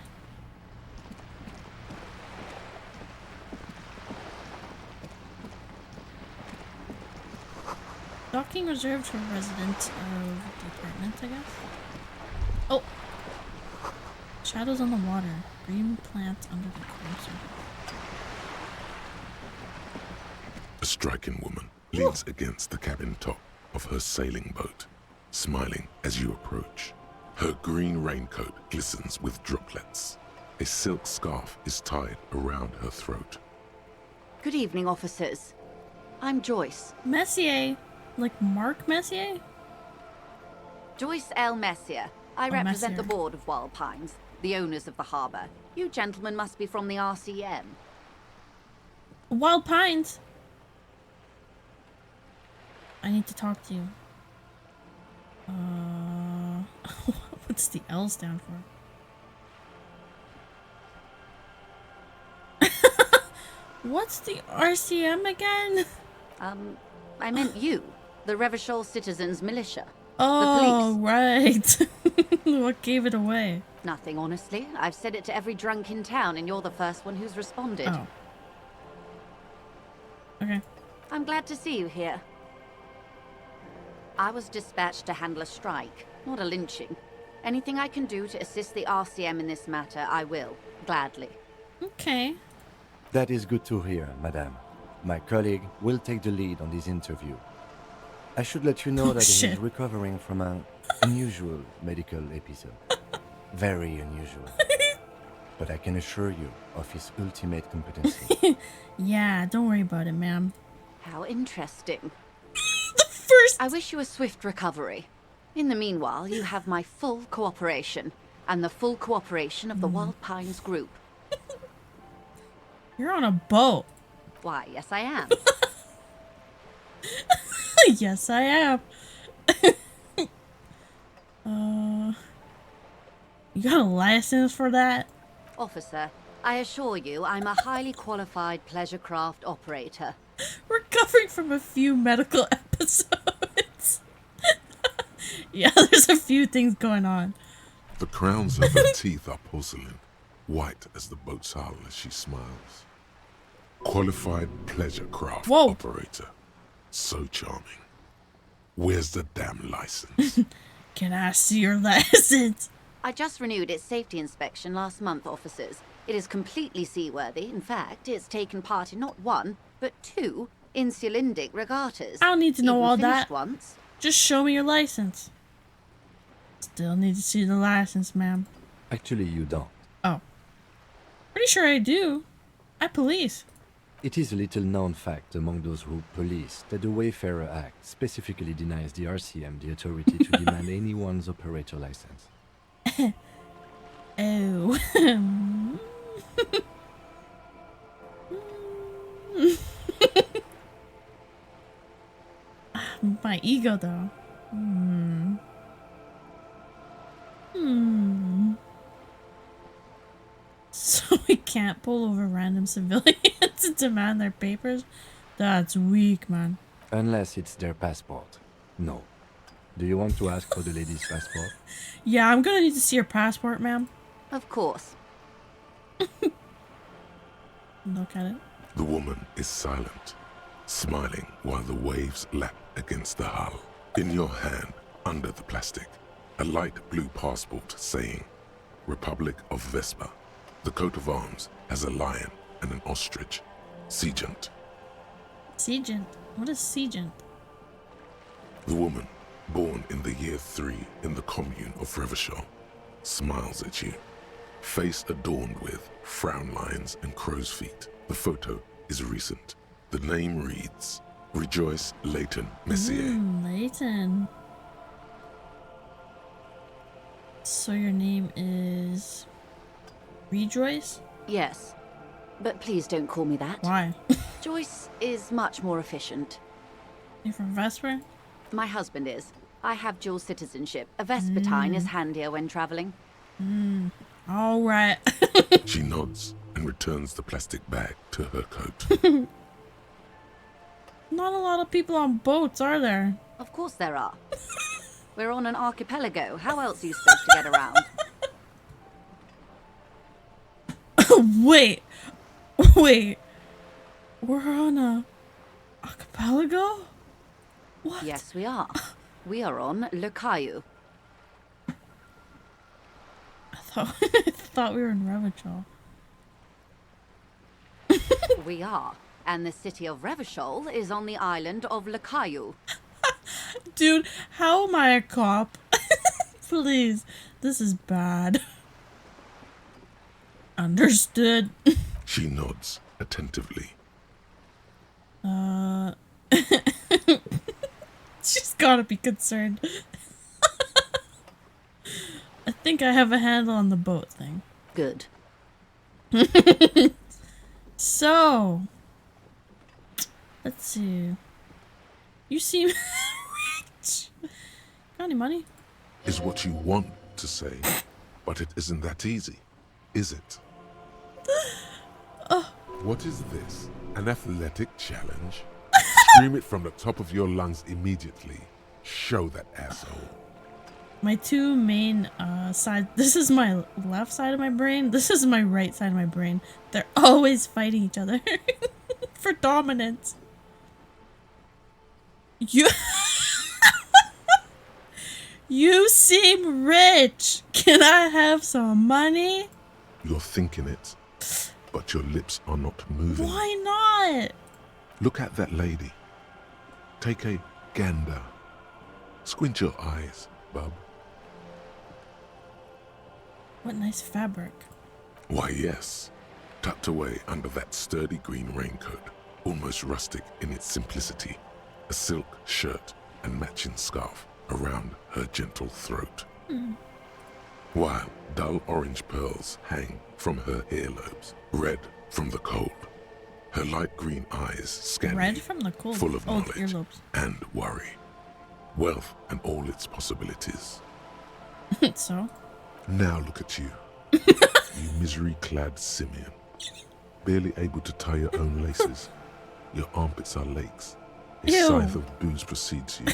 Docking reserved for residents of the apartment, I guess. Oh! Shadows on the water. Green plants under the closer. a striking woman leans against the cabin top of her sailing boat, smiling as you approach. Her green raincoat glistens with droplets. A silk scarf is tied around her throat. Good evening, officers. I'm Joyce. Messier? Like Mark Messier? Joyce L. Messier. I represent Messier. the board of Wild Pines, the owners of the harbour. You gentlemen must be from the RCM. Wild Pines? I need to talk to you. What's the L stand for? What's the RCM again? I meant you, the Revachol Citizens Militia. Oh, right. What gave it away? Nothing, honestly. I've said it to every drunk in town, and you're the first one who's responded. Oh. Okay. I'm glad to see you here. I was dispatched to handle a strike, not a lynching. Anything I can do to assist the RCM in this matter, I will. Gladly. Okay. That is good to hear, madame. My colleague will take the lead on this interview. I should let you know that he is recovering from an unusual medical episode. Very unusual. But I can assure you of his ultimate competency. Yeah, don't worry about it, ma'am. How interesting. The first... I wish you a swift recovery. In the meanwhile, you have my full cooperation, and the full cooperation of the Wild Pines group. You're on a boat. Why, yes I am. Yes, I am. You got a license for that? Officer, I assure you I'm a highly qualified pleasure craft operator. Recovering from a few medical episodes. Yeah, there's a few things going on. The crowns of her teeth are porcelain, white as the boat's hull as she smiles. Qualified pleasure craft operator. So charming. Where's the damn license? Can I see your license? I just renewed its safety inspection last month, officers. It is completely seaworthy. In fact, it's taken part in not one, but two insulindic regattas. I don't need to know all that. Once. Just show me your license. Still need to see the license, ma'am. Actually, you don't. Oh. Pretty sure I do. I police. It is a little known fact among those who police that the Wayfarer Act specifically denies the RCM the authority to demand anyone's operator license. Oh. My ego, though. So we can't pull over random civilians to demand their papers? That's weak, man. Unless it's their passport. No. Do you want to ask for the lady's passport? Yeah, I'm gonna need to see your passport, ma'am. Of course. Look at it. The woman is silent, smiling while the waves lap against the hull. In your hand, under the plastic, a light blue passport saying, Republic of Vespa. The coat of arms has a lion and an ostrich. Seagent. Seagent? What is Seagent? The woman, born in the year 3 in the commune of Revachol, smiles at you. Face adorned with frown lines and crow's feet. The photo is recent. The name reads, Rejoice Leighton Messier. Leighton. So your name is... Rejoice? Yes. But please don't call me that. Why? Joyce is much more efficient. You're from Vesper? My husband is. I have dual citizenship. A Vespertine is handier when traveling. All right. She nods and returns the plastic bag to her coat. Not a lot of people on boats, are there? Of course there are. We're on an archipelago. How else are you supposed to get around? Wait. We're on a archipelago? What? Yes, we are. We are on Le Caillou. I thought we were in Revachol. We are. And the city of Revachol is on the island of Le Caillou. Dude, how am I a cop? Please. This is bad. Understood. She nods attentively. She's gotta be concerned. I think I have a handle on the boat thing. Good. So, let's see. You seem rich. Got any money? Is what you want to say, but it isn't that easy, is it? What is this? An athletic challenge? Scream it from the top of your lungs immediately. Show that asshole. my two main sides. This is my left side of my brain. This is my right side of my brain. They're always fighting each other for dominance. You You seem rich. Can I have some money? You're thinking it, but your lips are not moving. Why not? Look at that lady. Take a gander. Squint your eyes, bub. What nice fabric. Why, yes. Tucked away under that sturdy green raincoat, almost rustic in its simplicity, a silk shirt and matching scarf around her gentle throat. While dull orange pearls hang from her earlobes, red from the cold. Her light green eyes scan Red you, from the cold. full of Oh, the knowledge earlobes. and worry. Wealth and all its possibilities. So? Now look at you. You misery-clad simian. Barely able to tie your own laces. Your armpits are lakes. A Ew. scythe of booze precedes you.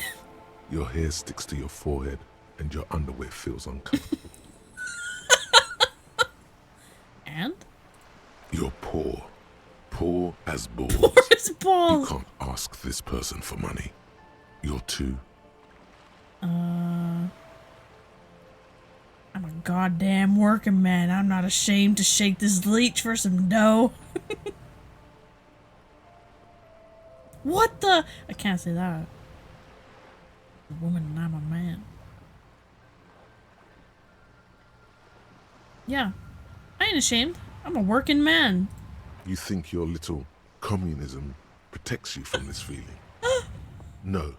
Your hair sticks to your forehead and your underwear feels uncomfortable. And? You're poor. Poor as balls. Poor as balls. You can't ask this person for money. You're too... I'm a goddamn working man. I'm not ashamed to shake this leech for some dough. What the? I can't say that. A woman and I'm a man. Yeah. I ain't ashamed. I'm a working man. You think your little communism protects you from this feeling? No.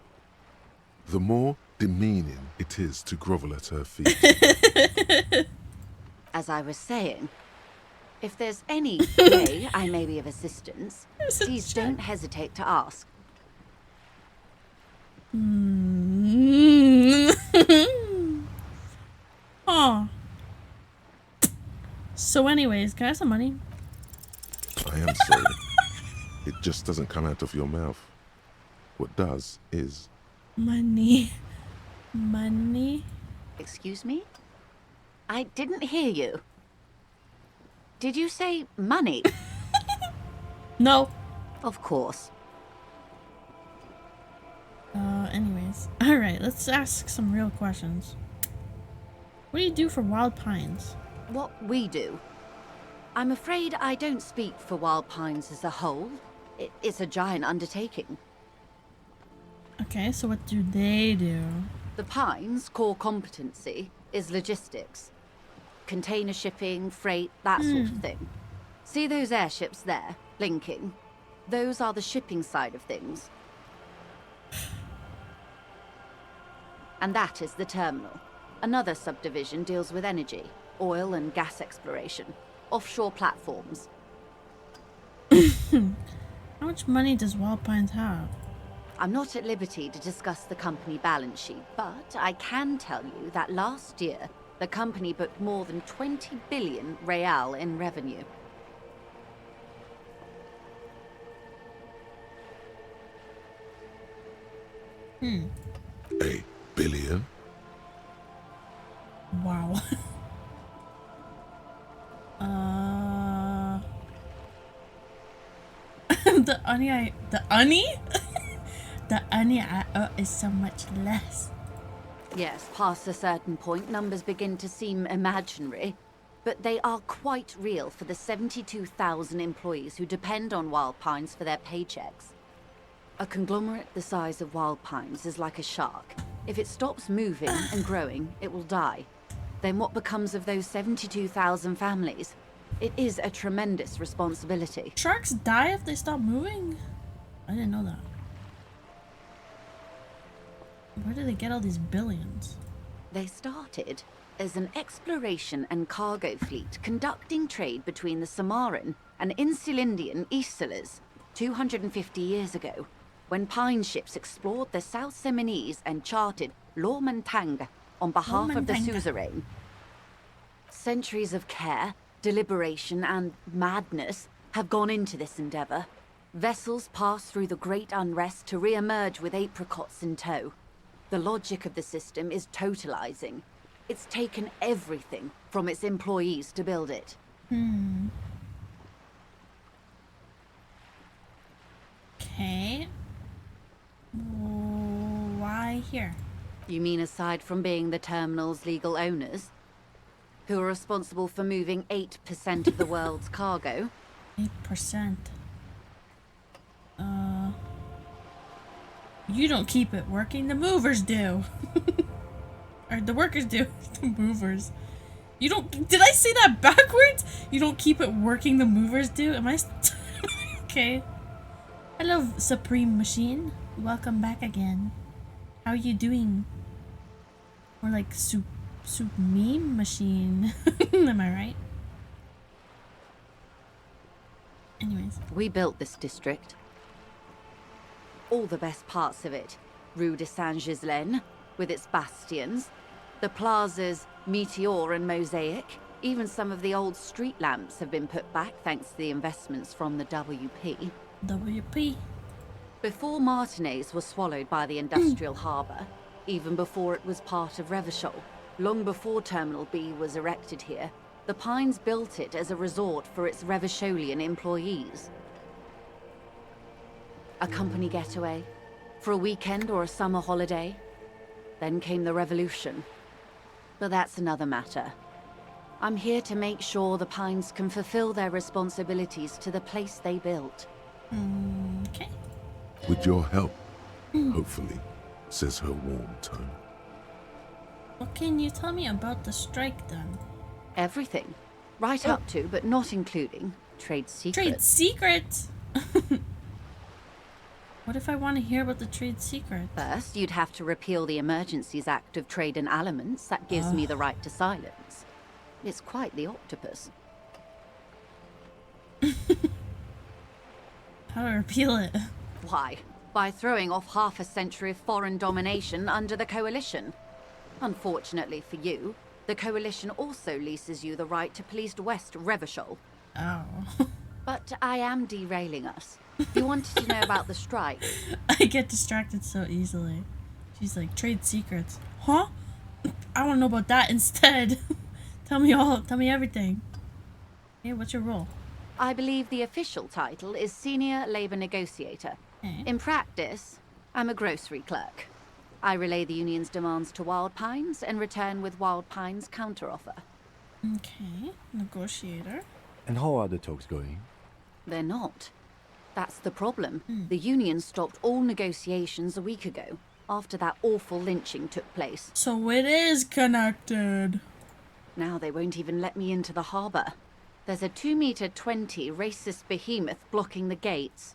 The more demeaning it is to grovel at her feet. As I was saying, if there's any way I may be of assistance, please don't hesitate to ask. Oh. So anyways, can I have some money? I am sorry. It just doesn't come out of your mouth. What does is... Money. Money? Excuse me? I didn't hear you. Did you say money? No. Of course. Anyways. Alright, let's ask some real questions. What do you do for Wild Pines? What we do? I'm afraid I don't speak for Wild Pines as a whole. It's a giant undertaking. Okay, so what do they do? The Pines' core competency is logistics. Container shipping, freight, that sort of thing. See those airships there, blinking? Those are the shipping side of things. And that is the terminal. Another subdivision deals with energy, oil and gas exploration, offshore platforms. How much money does Wild Pines have? I'm not at liberty to discuss the company balance sheet, but I can tell you that last year, the company booked more than 20 billion real in revenue. A billion? Wow. The honey the honey I owe is so much less. Yes, past a certain point, numbers begin to seem imaginary, but they are quite real for the 72,000 employees who depend on Wild Pines for their paychecks. A conglomerate the size of Wild Pines is like a shark. If it stops moving and growing, it will die. Then what becomes of those 72,000 families? It is a tremendous responsibility. Sharks die if they stop moving? I didn't know that. Where do they get all these billions? They started as an exploration and cargo fleet conducting trade between the Samaran and Insulindian Isolas 250 years ago, when Pine ships explored the South Seminese and charted Lomantanga on behalf of the suzerain. Centuries of care, deliberation, and madness have gone into this endeavor. Vessels pass through the great unrest to re-emerge with apricots in tow. The logic of the system is totalizing. It's taken everything from its employees to build it. Okay. Why here? You mean aside from being the terminal's legal owners? Who are responsible for moving 8% of the world's cargo? 8%. You don't keep it working, the movers do. Or the workers do. The movers. You don't. Did I say that backwards? You don't keep it working, the movers do? Am I. Okay. Hello, Supreme Machine. Welcome back again. How are you doing? Or like Meme Machine. Am I right? Anyways. We built this district. All the best parts of it. Rue de Saint-Ghislain, with its bastions. The plazas Meteor and Mosaic. Even some of the old street lamps have been put back thanks to the investments from the WP. WP. Before Martinez was swallowed by the industrial harbour, even before it was part of Revachol, long before Terminal B was erected here, the Pines built it as a resort for its Revacholian employees. A company getaway, for a weekend or a summer holiday. Then came the revolution. But that's another matter. I'm here to make sure the Pines can fulfill their responsibilities to the place they built. Okay. With your help, hopefully, says her warm tone. What can you tell me about the strike then? Everything. Right up to, but not including, trade secrets. Trade secrets? What if I want to hear about the trade secret? First, you'd have to repeal the Emergencies Act of Trade in Elements. That gives me the right to silence. It's quite the octopus. How do I repeal it? Why? By throwing off half a century of foreign domination under the Coalition. Unfortunately for you, the Coalition also leases you the right to police West Revachol. Oh. But I am derailing us. You wanted to know about the strike. I get distracted so easily. She's like, trade secrets. Huh? I want to know about that instead. Tell me everything. Hey, what's your role? I believe the official title is Senior Labor Negotiator. In practice, I'm a grocery clerk. I relay the union's demands to Wild Pines and return with Wild Pines' counteroffer. Okay, negotiator. And how are the talks going? They're not. That's the problem. The union stopped all negotiations a week ago, after that awful lynching took place. So it is connected. Now they won't even let me into the harbour. There's a 2-meter 20 racist behemoth blocking the gates.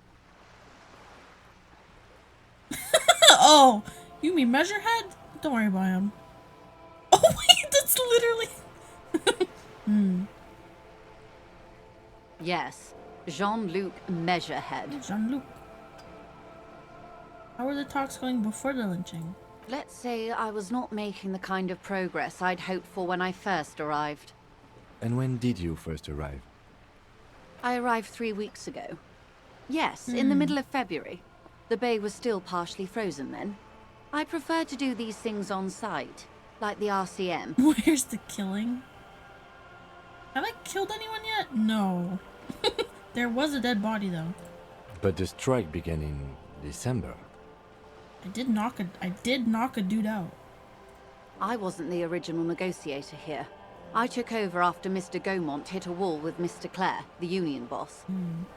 Oh, you mean Measurehead? Don't worry about him. Oh wait, that's literally... Yes, Jean-Luc Measurehead. Jean-Luc. How were the talks going before the lynching? Let's say I was not making the kind of progress I'd hoped for when I first arrived. And when did you first arrive? I arrived 3 weeks ago. Yes, in the middle of February. The bay was still partially frozen then. I prefer to do these things on site, like the RCM. Where's the killing? Have I killed anyone yet? No. There was a dead body though. But the strike began in December. I did knock a dude out. I wasn't the original negotiator here. I took over after Mr. Gaumont hit a wall with Mr. Clare, the union boss.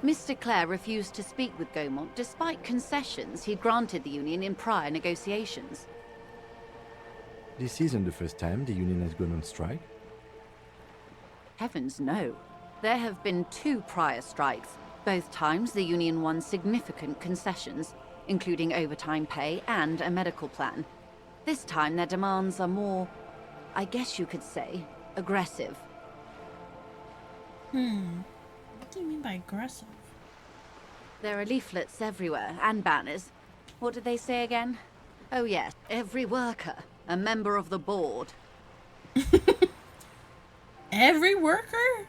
Mr. Clare refused to speak with Gaumont despite concessions he'd granted the union in prior negotiations. This isn't the first time the union has gone on strike? Heavens no. There have been 2 prior strikes. Both times the union won significant concessions, including overtime pay and a medical plan. This time their demands are more, I guess you could say, aggressive. What do you mean by aggressive? There are leaflets everywhere, and banners. What did they say again? Oh yes, every worker, a member of the board. Every worker?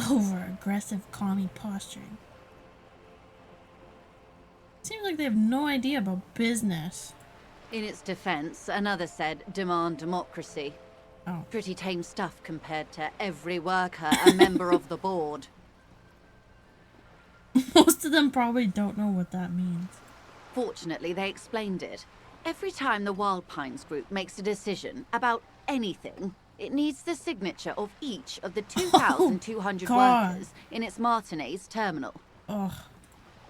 Over aggressive commie posturing. Seems like they have no idea about business. In its defense, another said, demand democracy. Oh. Pretty tame stuff compared to every worker a member of the board. Most of them probably don't know what that means. Fortunately, they explained it. Every time the Wild Pines group makes a decision about anything, it needs the signature of each of the 2,200 workers in its Martinez terminal. Ugh.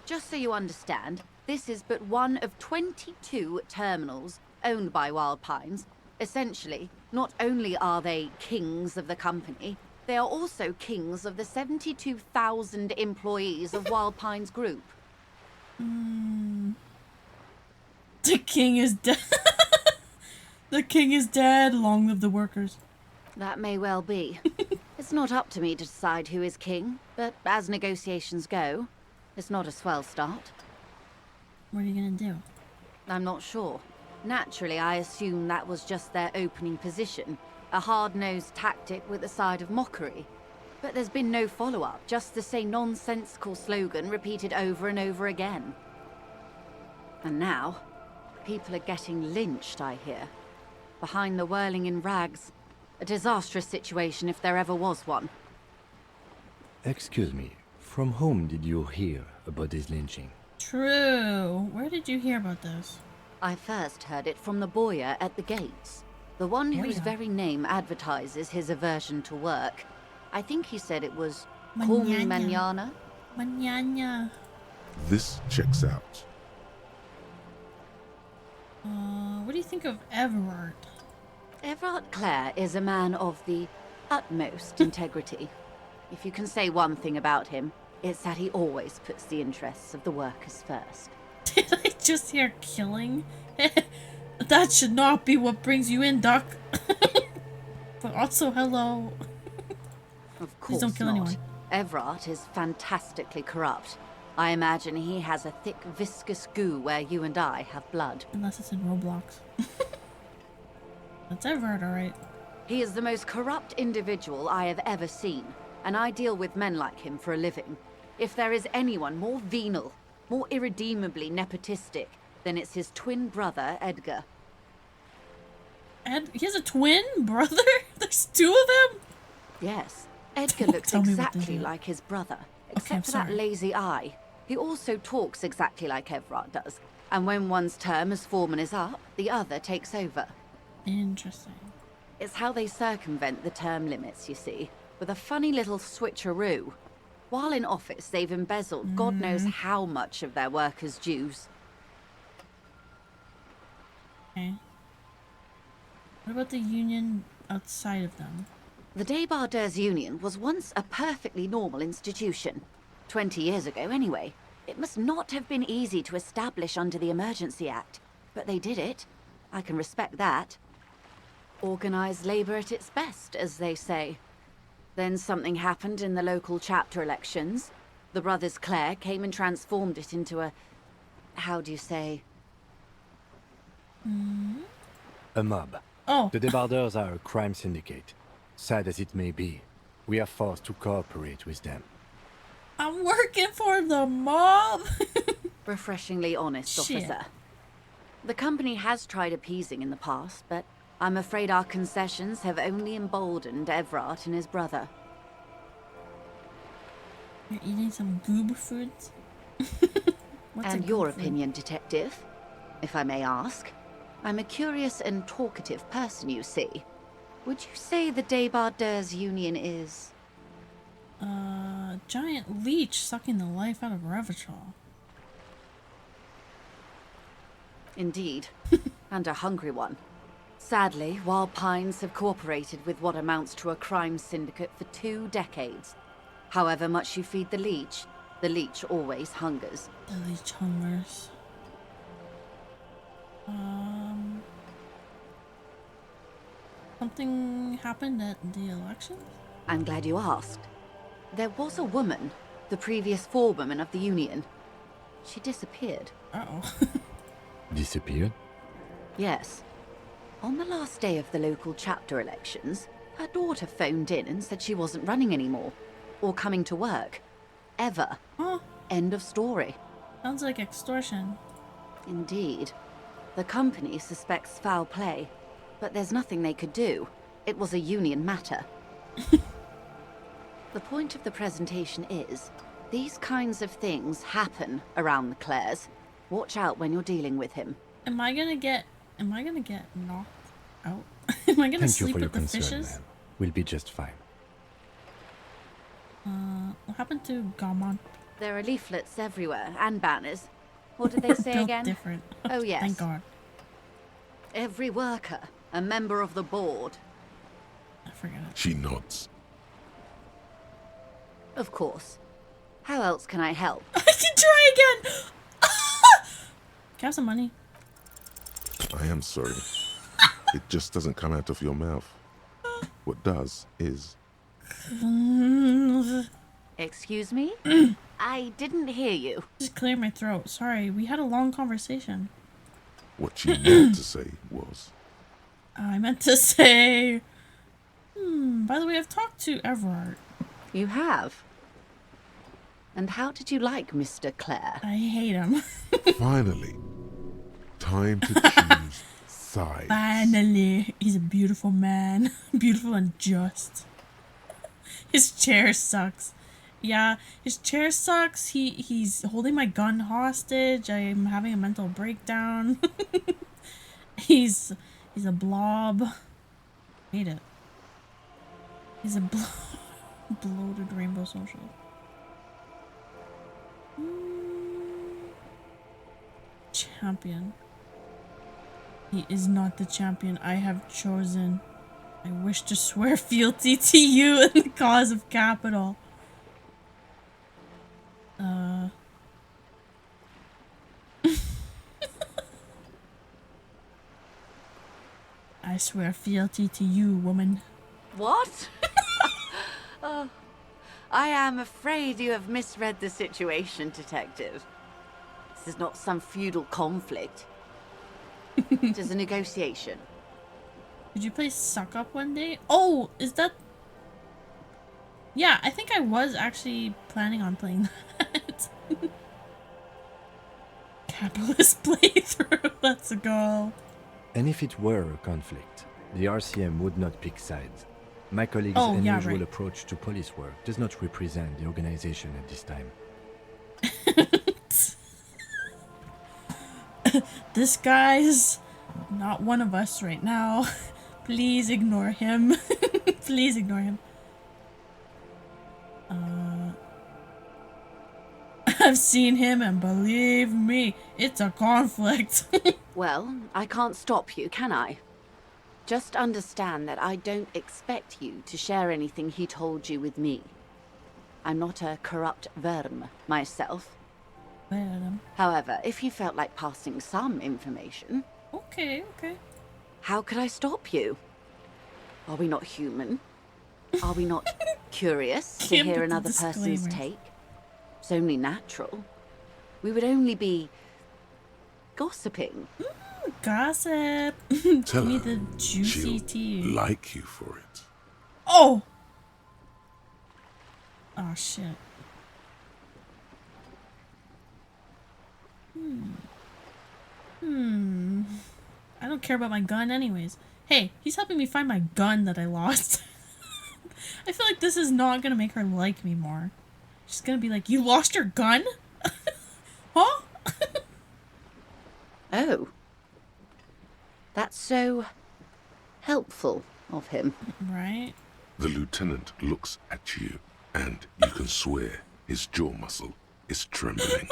Just so you understand, this is but one of 22 terminals owned by Wild Pines. Essentially, not only are they kings of the company, they are also kings of the 72,000 employees of Wild Pines Group. The king is dead. The king is dead. Long live the workers. That may well be. It's not up to me to decide who is king, but as negotiations go, it's not a swell start. What are you gonna do? I'm not sure. Naturally, I assume that was just their opening position, a hard-nosed tactic with a side of mockery. But there's been no follow-up, just the same nonsensical slogan repeated over and over again. And now, people are getting lynched, I hear. Behind the whirling in rags. A disastrous situation if there ever was one. Excuse me, from whom did you hear about this lynching? True. Where did you hear about this? I first heard it from the boyer at the gates. The one whose very name advertises his aversion to work. I think he said it was Call me Mañana. Mañana. This checks out. What do you think of Everard? Everard Clare is a man of the utmost integrity. If you can say one thing about him, it's that he always puts the interests of the workers first. Did I just hear killing? That should not be what brings you in, Duck. But also, hello. Of course Please don't kill not. anyone. Everard is fantastically corrupt. I imagine he has a thick, viscous goo where you and I have blood. Unless it's in Roblox. That's Everard, alright. He is the most corrupt individual I have ever seen, and I deal with men like him for a living. If there is anyone more venal, more irredeemably nepotistic, then it's his twin brother, Edgar. He has a twin brother? There's two of them? Yes. Edgar looks Tell me what they exactly do. like his brother, I'm except for that sorry. lazy eye. He also talks exactly like Everard does, and when one's term as foreman is up, the other takes over. Interesting. It's how they circumvent the term limits, you see, with a funny little switcheroo. While in office, they've embezzled God knows how much of their workers' dues. Okay. What about the union outside of them? The Débardeurs Union was once a perfectly normal institution. 20 years ago, anyway. It must not have been easy to establish under the Emergency Act, but they did it. I can respect that. Organised labour at its best, as they say. Then something happened in the local chapter elections. The brothers Clare came and transformed it into a... how do you say? A mob. Oh. The Débardeurs are a crime syndicate. Sad as it may be, we are forced to cooperate with them. I'm working for the mob! Refreshingly honest, Shit. officer. The company has tried appeasing in the past, but I'm afraid our concessions have only emboldened Everard and his brother. You're eating some goober foods? What's And a your goober food? opinion, detective, if I may ask? I'm a curious and talkative person, you see. Would you say the Débardeurs Union is... Giant leech sucking the life out of Revachol. Indeed. And a hungry one. Sadly, Wild Pines have cooperated with what amounts to a crime syndicate for 2 decades. However much you feed the leech always hungers. The leech hungers. Something happened at the elections? I'm glad you asked. There was a woman, the previous forewoman of the Union. She disappeared. Uh-oh. Disappeared? Yes. On the last day of the local chapter elections, her daughter phoned in and said she wasn't running anymore. Or coming to work. Ever. Huh? End of story. Sounds like extortion. Indeed. The company suspects foul play, but there's nothing they could do. It was a union matter. The point of the presentation is, these kinds of things happen around the Clares. Watch out when you're dealing with him. Am I gonna get knocked out? Am I gonna Thank you sleep for your with the concern, fishes? ma'am. We'll be just fine. What happened to Gaumont? There are leaflets everywhere, and banners. What did they say Built again? different. Oh, yes. Thank God. Every worker, a member of the board. I forget it. She nods. Of course. How else can I help? I can try again! Can I have some money? I am sorry. It just doesn't come out of your mouth. What does is... Excuse me? I didn't hear you. Just clear my throat. Sorry, we had a long conversation. What she meant to say was... I meant to say... by the way, I've talked to Everard. You have? And how did you like Mr. Clare? I hate him. Finally. Time to choose sides. Finally. He's a beautiful man. Beautiful and just. His chair sucks. Yeah, his chair sucks. He's holding my gun hostage. I'm having a mental breakdown. He's a blob. Hate it. He's a bloated rainbow social. Champion. He is not the champion I have chosen. I wish to swear fealty to you in the cause of capital. I swear fealty to you, woman. What? I am afraid you have misread the situation, Detective. This is not some feudal conflict. It is a negotiation. Did you play Suck Up one day? Oh, is that... Yeah, I think I was actually planning on playing that. Capitalist playthrough. Let's go. And if it were a conflict, the RCM would not pick sides. My colleague's unusual approach to police work does not represent the organization at this time. This guy's not one of us right now. Please ignore him. Please ignore him. I've seen him and believe me, it's a conflict. Well, I can't stop you, can I? Just understand that I don't expect you to share anything he told you with me. I'm not a corrupt verm myself. However, if you felt like passing some information... Okay. How could I stop you? Are we not human? Are we not curious to hear another person's take? It's only natural. We would only be... gossiping. Gossip. Tell me her the juicy she'll tea. like you for it. Oh! Oh, shit. I don't care about my gun anyways. Hey, he's helping me find my gun that I lost. I feel like this is not gonna make her like me more. She's gonna be like, you lost your gun? Huh? Oh. That's so... helpful of him. Right? The lieutenant looks at you, and you can swear his jaw muscle is trembling.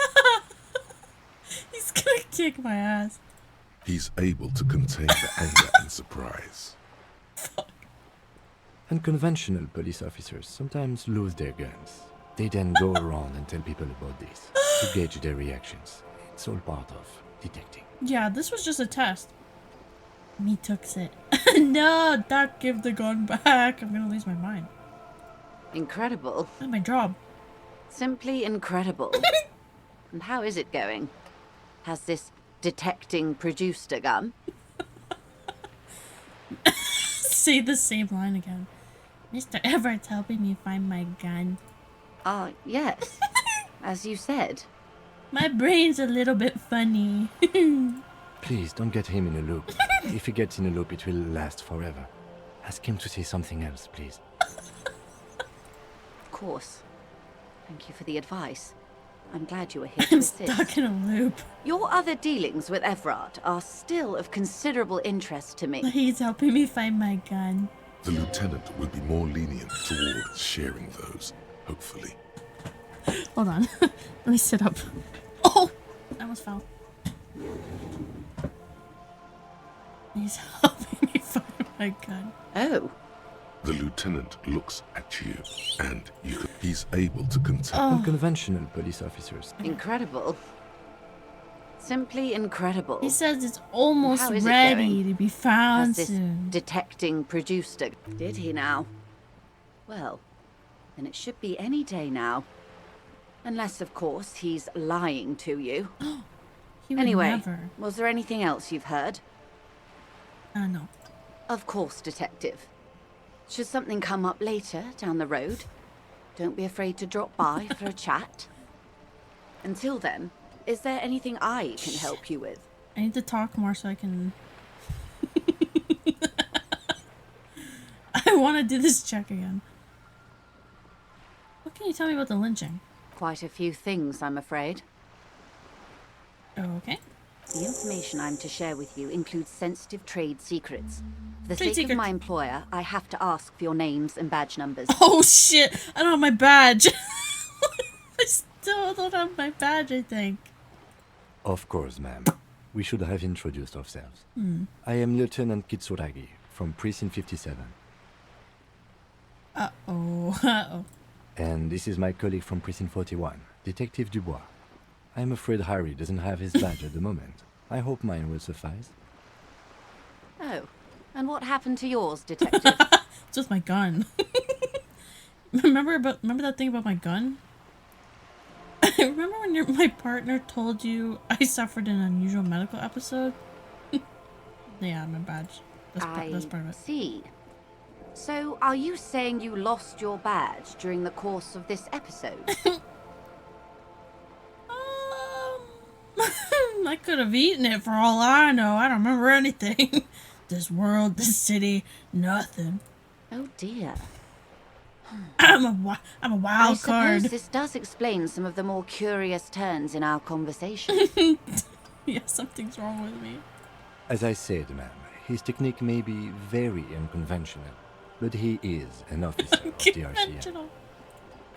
He's gonna kick my ass. He's able to contain the anger and surprise. Unconventional police officers sometimes lose their guns. They then go around and tell people about this to gauge their reactions. It's all part of detecting. Yeah, this was just a test. Me tooks it. No, Doc, give the gun back. I'm gonna lose my mind. Incredible. That's my job. Simply incredible. And how is it going? Has this detecting produced a gun? Say the same line again. Mr. Everett's helping me find my gun. Yes. As you said. My brain's a little bit funny. Please don't get him in a loop. If he gets in a loop, it will last forever. Ask him to say something else, please. Of course. Thank you for the advice. I'm glad you were here to assist. Stuck in a loop. Your other dealings with Everard are still of considerable interest to me. He's helping me find my gun. The lieutenant will be more lenient towards sharing those, hopefully. Hold on. Let me sit up. Oh! I almost fell. He's helping me find my gun. Oh. The lieutenant looks at you, and he's able to contain unconventional police officers. Incredible. Simply incredible. He says it's almost How is it ready going? to be found Has this soon. detecting produced it? Did he now? Well, then it should be any day now. Unless, of course, he's lying to you. He would Anyway, never. was there anything else you've heard? No. Of course, Detective. Should something come up later down the road, don't be afraid to drop by for a chat. Until then, is there anything I can help you with? I need to talk more so I can... I want to do this check again. What can you tell me about the lynching? Quite a few things, I'm afraid. Okay. The information I'm to share with you includes sensitive trade secrets. For the Trade sake secrets. of my employer, I have to ask for your names and badge numbers. Oh shit! I don't have my badge. I still don't have my badge, I think. Of course, ma'am. We should have introduced ourselves. Hmm. I am Lieutenant Kitsuragi from Precinct 57. Uh-oh. Uh-oh. And this is my colleague from Precinct 41, Detective Dubois. I'm afraid Harry doesn't have his badge at the moment. I hope mine will suffice. Oh, and what happened to yours, Detective? It's with my gun. remember that thing about my gun? Remember when my partner told you I suffered an unusual medical episode? Yeah, my badge. That's part of it. See. So, are you saying you lost your badge during the course of this episode? I could have eaten it for all I know. I don't remember anything. This world, this city, nothing. Oh dear. I'm a wild card. I suppose this does explain some of the more curious turns in our conversation. Yeah, something's wrong with me. As I said, ma'am, his technique may be very unconventional, but he is an officer of the RCM.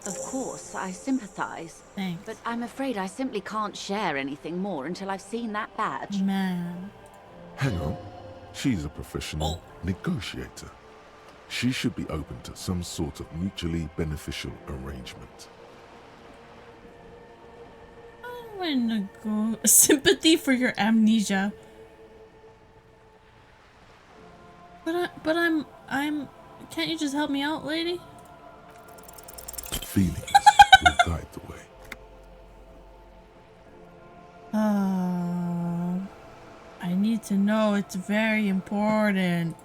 Of course, I sympathize. Thanks. But I'm afraid I simply can't share anything more until I've seen that badge. Man. Hang on. She's a professional negotiator. She should be open to some sort of mutually beneficial arrangement. I'm gonna go sympathy for your amnesia. But I'm can't you just help me out, lady? Feelings will guide the way. I need to know. It's very important.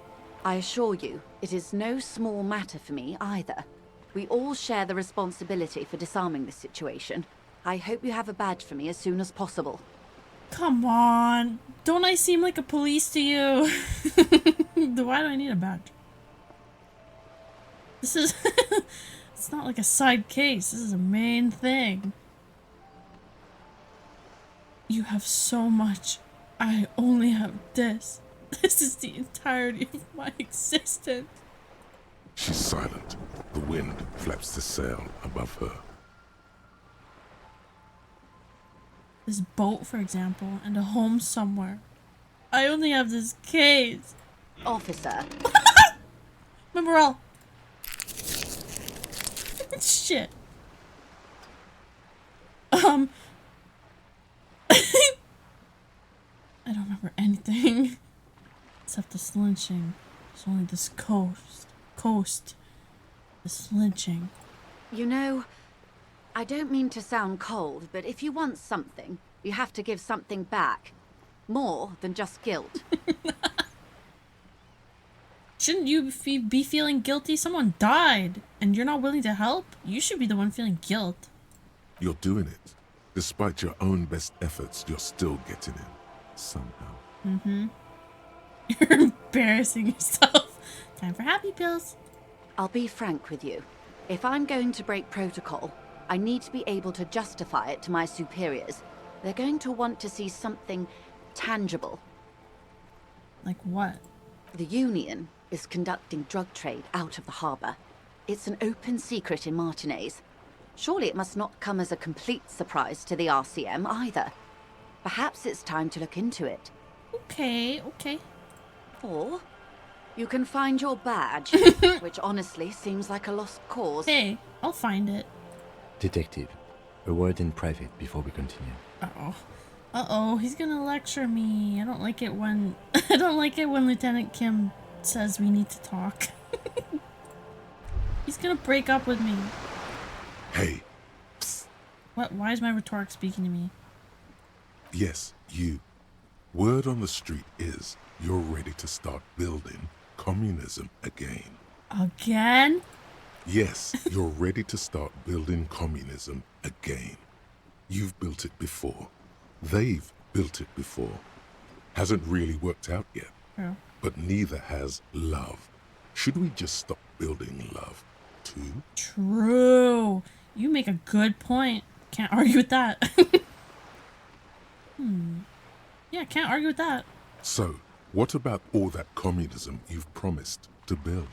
I assure you, it is no small matter for me either. We all share the responsibility for disarming this situation. I hope you have a badge for me as soon as possible. Come on. Don't I seem like a police to you? Why do I need a badge? This is... It's not like a side case. This is a main thing. You have so much. I only have this. This is the entirety of my existence. She's silent. The wind flaps the sail above her. This boat, for example, and a home somewhere. I only have this case. Officer. Remember all. Shit. I don't remember anything. Except this lynching. It's only this coast. This lynching. You know, I don't mean to sound cold, but if you want something, you have to give something back. More than just guilt. Shouldn't you be feeling guilty? Someone died, and you're not willing to help? You should be the one feeling guilt. You're doing it. Despite your own best efforts, you're still getting in. Somehow. Mm-hmm. You're embarrassing yourself. Time for happy pills. I'll be frank with you. If I'm going to break protocol, I need to be able to justify it to my superiors. They're going to want to see something tangible. Like what? The Union is conducting drug trade out of the harbor. It's an open secret in Martinez. Surely it must not come as a complete surprise to the RCM either. Perhaps it's time to look into it. Okay. Or you can find your badge, which honestly seems like a lost cause. Hey, I'll find it. Detective, a word in private before we continue. Uh-oh, he's gonna lecture me. I don't like it when Lieutenant Kim says we need to talk. He's gonna break up with me. Hey. Psst. What? Why is my rhetoric speaking to me? Yes, you. Word on the street is you're ready to start building communism again. Again? Yes, you're ready to start building communism again. You've built it before. They've built it before. Hasn't really worked out yet. Yeah. But neither has love. Should we just stop building love, too? True. You make a good point. Can't argue with that. Yeah, can't argue with that. So, what about all that communism you've promised to build?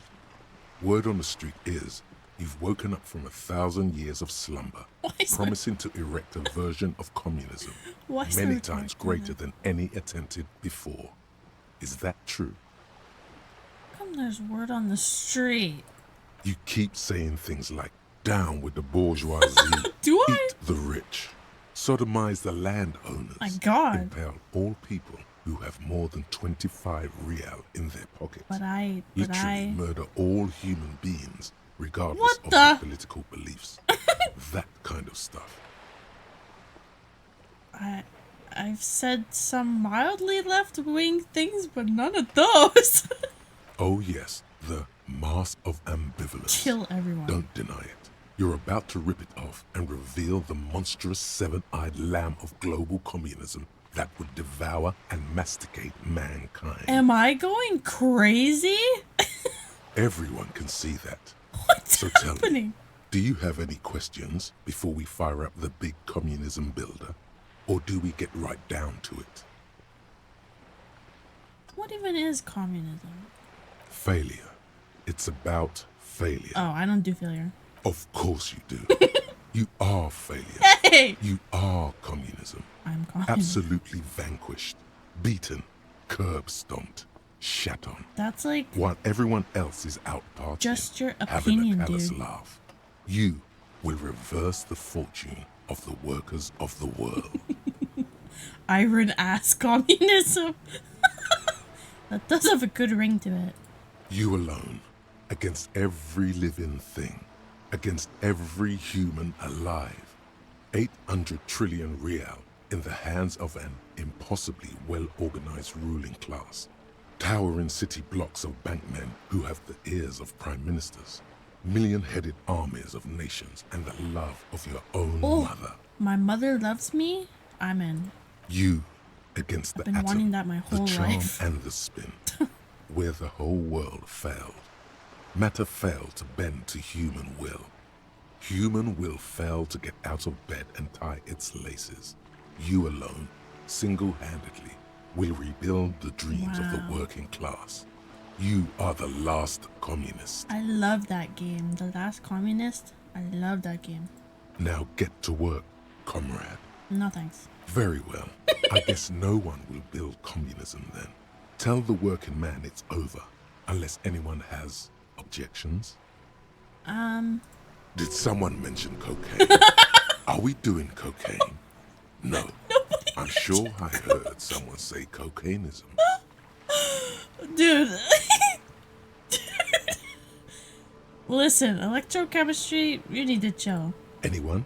Word on the street is you've woken up from 1,000 years of slumber, promising to erect a version of communism many times greater than any attempted before. Is that true? How come there's word on the street? You keep saying things like, down with the bourgeoisie, Do I? eat the rich, sodomize the landowners, My God. impale all people who have more than 25 real in their pockets. Literally murder all human beings, regardless What of the? their political beliefs. That kind of stuff. I've said some mildly left-wing things, but none of those. Oh yes, the mask of ambivalence. Kill everyone. Don't deny it. You're about to rip it off and reveal the monstrous seven-eyed lamb of global communism that would devour and masticate mankind. Am I going crazy? Everyone can see that. What's so tell happening? me, do you have any questions before we fire up the big communism builder? Or do we get right down to it? What even is communism? Failure. It's about failure. Oh, I don't do failure. Of course you do. You are failure. Hey! You are communism. I'm communism. Absolutely vanquished, beaten, curb stomped, shat on. That's like... While everyone else is out partying, just your having opinion, a callous dude. laugh. You will reverse the fortune of the workers of the world. Iron ass communism. That does have a good ring to it. You alone, against every living thing, against every human alive. 800 trillion real in the hands of an impossibly well-organized ruling class. Towering city blocks of bankmen who have the ears of prime ministers. Million-headed armies of nations and the love of your own mother. My mother loves me? I'm in. You against the I've been atom, wanting that my whole the charm life. and the spin. Where the whole world failed. Matter failed to bend to human will. Human will failed to get out of bed and tie its laces. You alone, single-handedly, will rebuild the dreams of the Wow. working class. You are the last communist. I love that game. The Last Communist. I love that game. Now get to work, comrade. No thanks. Very well. I guess no one will build communism then. Tell the working man it's over, unless anyone has objections. Did someone mention cocaine? Are we doing cocaine? No. I'm sure I heard someone say cocainism. Dude. Listen, electrochemistry, you need to chill. Anyone?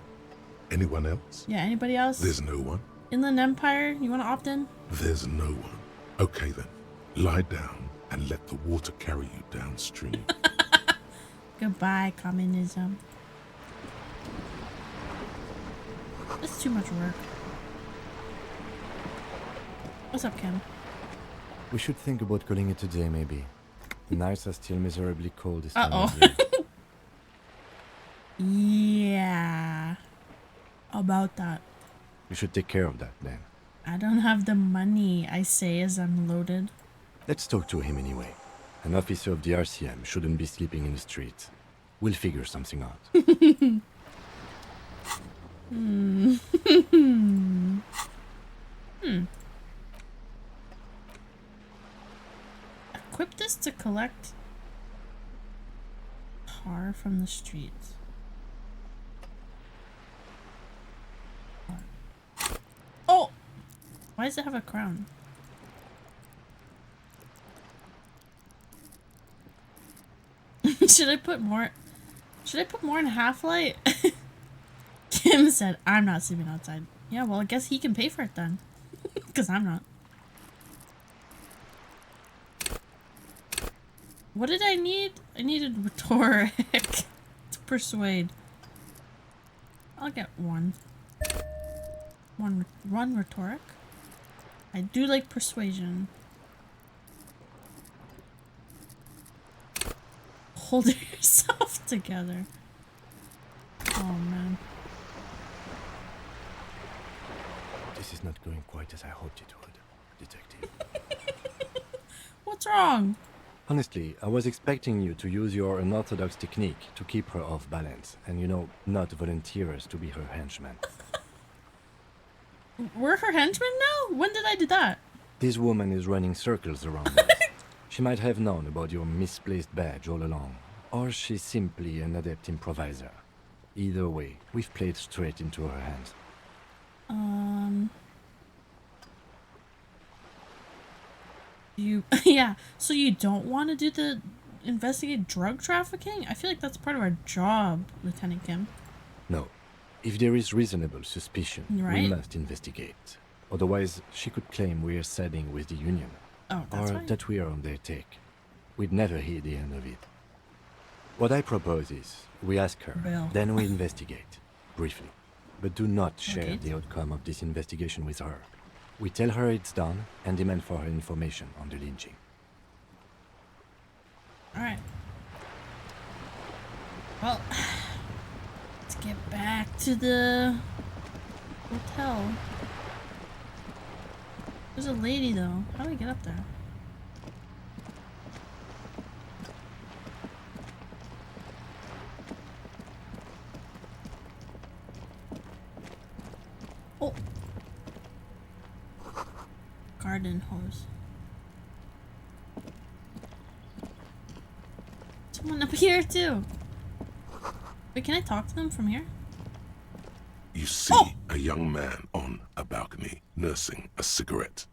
Anyone else? Yeah, anybody else? There's no one. Inland Empire, you want to opt in? There's no one. Okay then. Lie down and let the water carry you downstream. Goodbye, communism. It's too much work. What's up, Kim? We should think about calling it a day, maybe. The nights are still miserably cold this time Uh-oh. of year. Yeah. About that. We should take care of that, then. I don't have the money, I say as I'm loaded. Let's talk to him anyway. An officer of the RCM shouldn't be sleeping in the streets. We'll figure something out. Equip this to collect tar from the streets. Oh! Why does it have a crown? Should I put more in Half-Light? Kim said, I'm not sleeping outside. Yeah, well, I guess he can pay for it then. Because I'm not. What did I need? I needed rhetoric to persuade. I'll get one. One rhetoric. I do like persuasion. Hold yourself together. Oh man. This is not going quite as I hoped it would, Detective. What's wrong? Honestly, I was expecting you to use your unorthodox technique to keep her off balance and, you know, not volunteer us to be her henchman. We're her henchmen now? When did I do that? This woman is running circles around us. She might have known about your misplaced badge all along, or she's simply an adept improviser. Either way, we've played straight into her hands. Yeah, so you don't want to do the investigate drug trafficking? I feel like that's part of our job, Lieutenant Kim. No. If there is reasonable suspicion, Right. we must investigate. Otherwise, she could claim we're siding with the Union. Oh, that's or fine. that we are on their take. We'd never hear the end of it. What I propose is, we ask her, Bill. then we investigate, briefly. But do not share Okay. the outcome of this investigation with her. We tell her it's done and demand for her information on the lynching. Alright. Well, let's get back to the hotel. There's a lady though. How do I get up there? Oh. Garden hose. Someone up here too. Wait, can I talk to them from here? You see a young man on a balcony nursing a cigarette.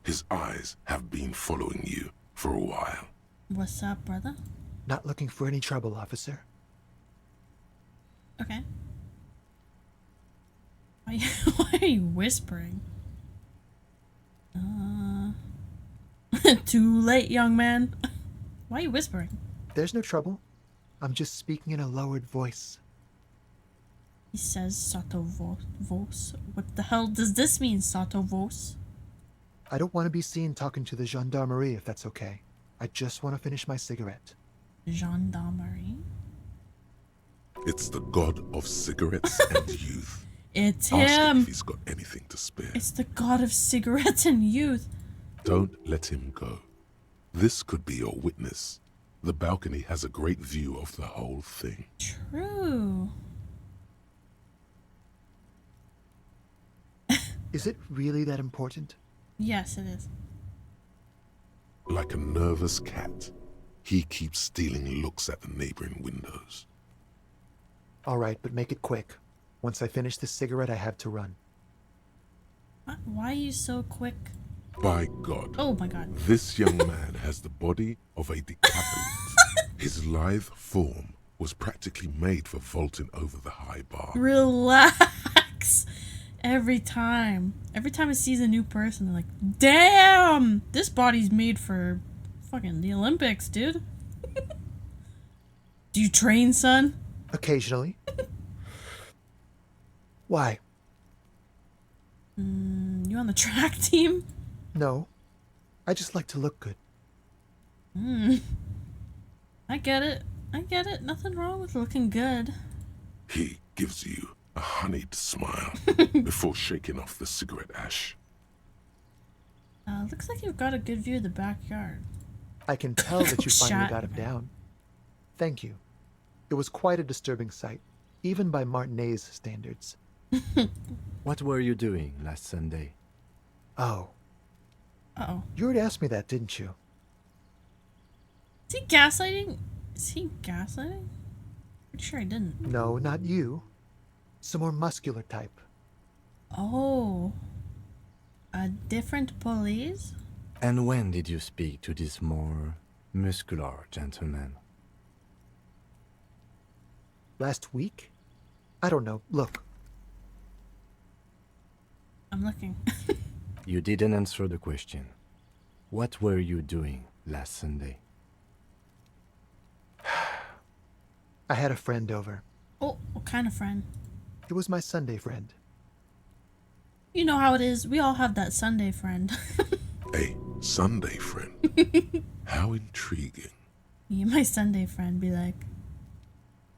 His eyes have been following you for a while. What's up, brother? Not looking for any trouble, officer. Okay. Why are you whispering? Too late, young man. Why are you whispering? There's no trouble. I'm just speaking in a lowered voice. He says Sato Vos. What the hell does this mean, Sato Vos? I don't want to be seen talking to the gendarmerie if that's okay. I just want to finish my cigarette. Gendarmerie? It's the god of cigarettes and youth. It's Ask him him! if he's got anything to spare. It's the god of cigarettes and youth. Don't let him go. This could be your witness. The balcony has a great view of the whole thing. True. Is it really that important? Yes, it is. Like a nervous cat, he keeps stealing looks at the neighboring windows. All right, but make it quick. Once I finish this cigarette, I have to run. Why are you so quick? By God. Oh my God. This young man has the body of a decathlete. His lithe form was practically made for vaulting over the high bar. Relax. Every time I see a new person, they're like, damn, this body's made for fucking the Olympics, dude. Do you train, son? Occasionally. Why? You on the track team? No. I just like to look good. I get it. I get it. Nothing wrong with looking good. He gives you a honeyed smile before shaking off the cigarette ash. Looks like you've got a good view of the backyard. I can tell that you finally Shot. got him down. Thank you. It was quite a disturbing sight, even by Martinet's standards. What were you doing last Sunday? Oh. Uh-oh. You already asked me that, didn't you? Is he gaslighting? Is he gaslighting? Pretty sure I didn't. No, not you. Some more muscular type. Oh. A different police? And when did you speak to this more muscular gentleman? Last week? I don't know. Look. I'm looking. You didn't answer the question. What were you doing last Sunday? I had a friend over. Oh, what kind of friend? It was my Sunday friend. You know how it is. We all have that Sunday friend. A Sunday friend? How intriguing. Me and my Sunday friend be like,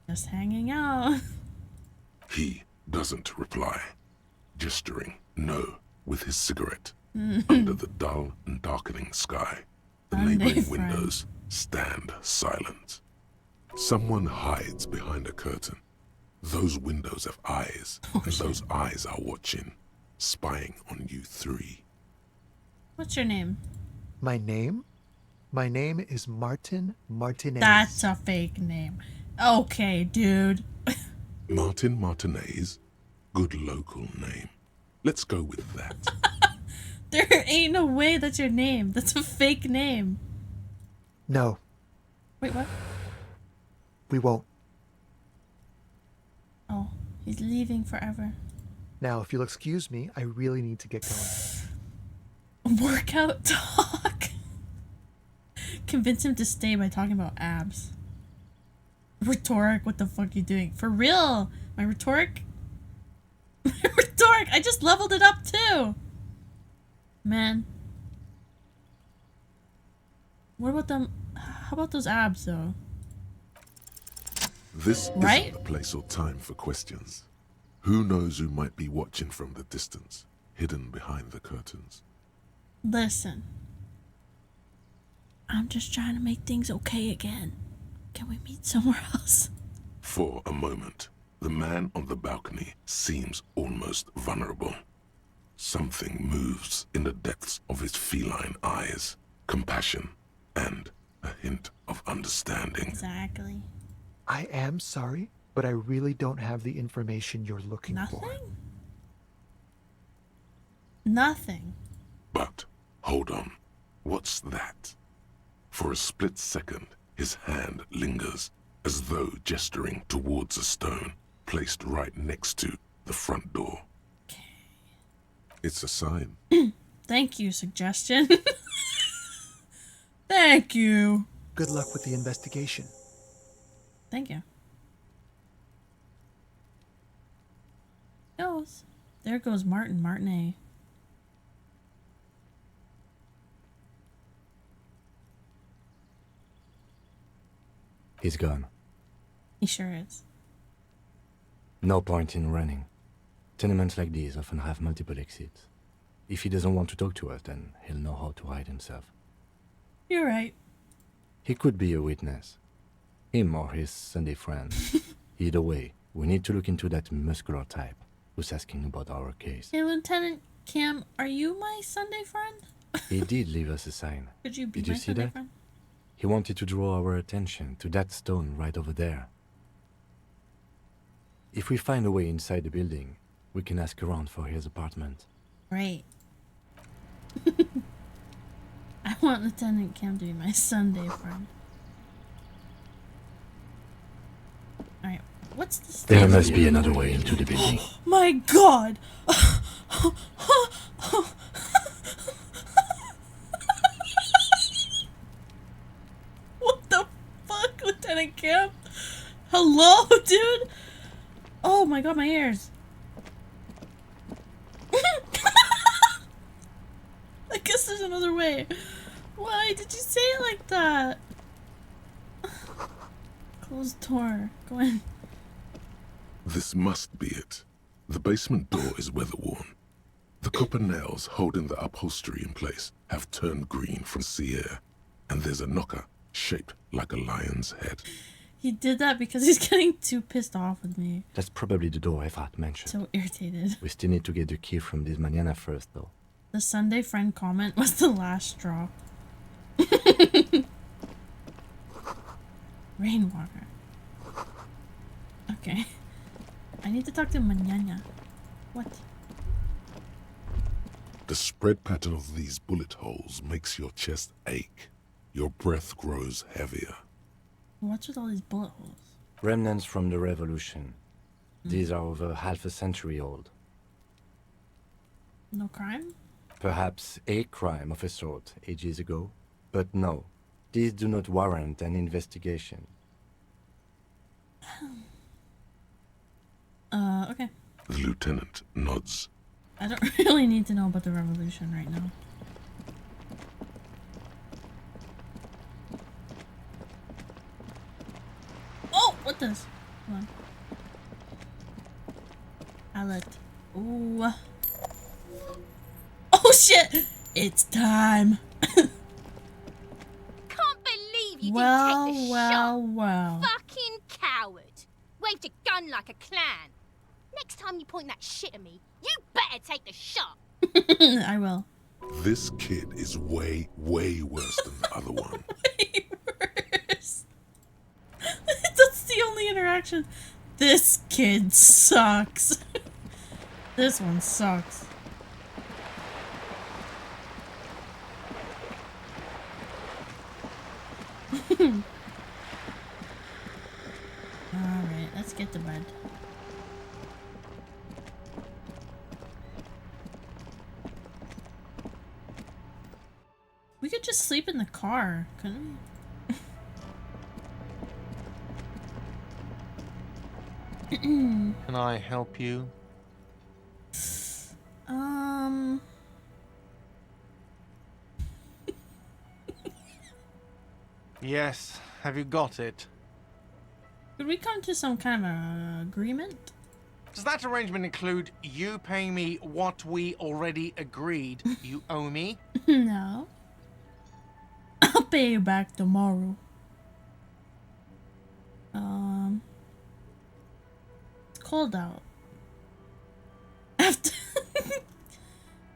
just hanging out. He doesn't reply, gesturing no with his cigarette. Under the dull and darkening sky, the neighboring windows stand silent. Someone hides behind a curtain. Those windows have eyes, and those eyes are watching, spying on you three. What's your name? My name? My name is Martin Martinez. That's a fake name. Okay, dude. Martin Martinez? Good local name. Let's go with that. There ain't no way that's your name. That's a fake name. No. Wait, what? We won't. Oh, he's leaving forever. Now, if you'll excuse me, I really need to get going. Workout talk. Convince him to stay by talking about abs. Rhetoric, what the fuck you doing? For real, my rhetoric? My rhetoric, I just leveled it up too. Man. What about them? How about those abs though? This right? isn't the place or time for questions. Who knows who might be watching from the distance, hidden behind the curtains. Listen. I'm just trying to make things okay again. Can we meet somewhere else? For a moment, the man on the balcony seems almost vulnerable. Something moves in the depths of his feline eyes. Compassion and a hint of understanding. Exactly. I am sorry, but I really don't have the information you're looking for. Nothing. But, hold on. What's that? For a split second, his hand lingers, as though gesturing towards a stone placed right next to the front door. Okay. It's a sign. Thank you, suggestion. Thank you. Good luck with the investigation. Thank you. There goes Martin Martinet. He's gone. He sure is. No point in running. Tenements like these often have multiple exits. If he doesn't want to talk to us, then he'll know how to hide himself. You're right. He could be a witness. Him or his Sunday friend. Either way, we need to look into that muscular type who's asking about our case. Hey, Lieutenant Cam, are you my Sunday friend? He did leave us a sign. Could you be Did my you see Sunday that? friend? He wanted to draw our attention to that stone right over there. If we find a way inside the building, we can ask around for his apartment. Great. I want Lieutenant Cam to be my Sunday friend. Alright, what's this? There must be another way into the building. My god! What the fuck, Lieutenant Cam? Hello, dude? Oh my god, my ears. Why? Why did you say it like that? Closed door. Go in. This must be it. The basement door is weather-worn. The copper nails holding the upholstery in place have turned green from sea air, and there's a knocker shaped like a lion's head. He did that because he's getting too pissed off with me. That's probably the door Efrat mentioned. So irritated. We still need to get the key from this manana first, though. The Sunday friend comment was the last straw. Rainwater. Okay. I need to talk to Manana. What? The spread pattern of these bullet holes makes your chest ache. Your breath grows heavier. What's with all these bullet holes? Remnants from the revolution. These are over half a century old. No crime? Perhaps a crime of a sort ages ago. But no, these do not warrant an investigation. Okay. The lieutenant nods. I don't really need to know about the revolution right now. Oh, what this? Hold on. Pallet. Ooh. Oh shit! It's time. Can't believe you didn't take the shot. Well. Fucking coward. Waved a gun like a clown. Next time you point that shit at me, you better take the shot. I will. This kid is way, way worse than the other one. Way worse. That's the only interaction. This kid sucks. This one sucks. Alright, let's get to bed. We could just sleep in the car, couldn't we? Can I help you? Yes, have you got it? Could we come to some kind of agreement? Does that arrangement include you paying me what we already agreed you owe me? No. I'll pay you back tomorrow. It's cold out. After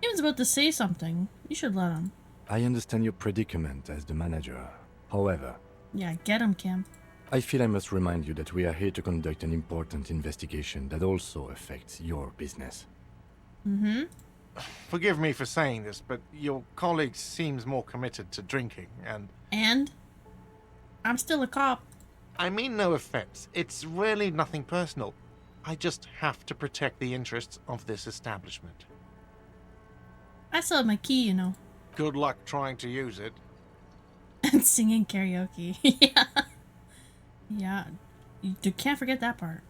he was about to say something. You should let him. I understand your predicament as the manager. However, Yeah, get him, Kim. I feel I must remind you that we are here to conduct an important investigation that also affects your business. Mm-hmm. Forgive me for saying this, but your colleague seems more committed to drinking, and... And? I'm still a cop. I mean no offense. It's really nothing personal. I just have to protect the interests of this establishment. I still have my key, you know. Good luck trying to use it. And singing karaoke. Yeah. Yeah. You can't forget that part.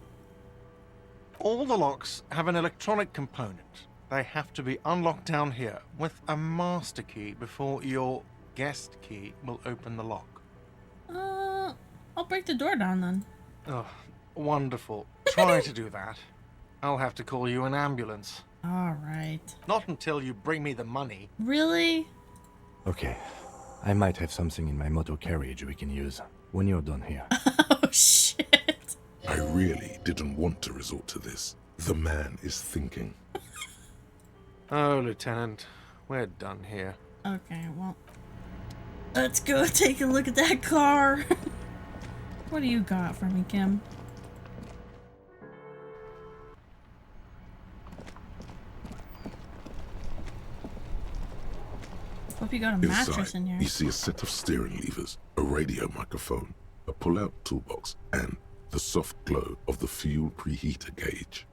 All the locks have an electronic component. They have to be unlocked down here with a master key before your guest key will open the lock. I'll break the door down then. Oh, wonderful. Try to do that. I'll have to call you an ambulance. Alright. Not until you bring me the money. Really? Okay. I might have something in my motor carriage we can use when you're done here. Oh, shit. I really didn't want to resort to this. The man is thinking. Oh, Lieutenant, we're done here. Okay, well, let's go take a look at that car. What do you got for me, Kim? Hope you got a mattress Inside, in here. you see a set of steering levers, a radio microphone, a pull-out toolbox, and the soft glow of the fuel preheater gauge.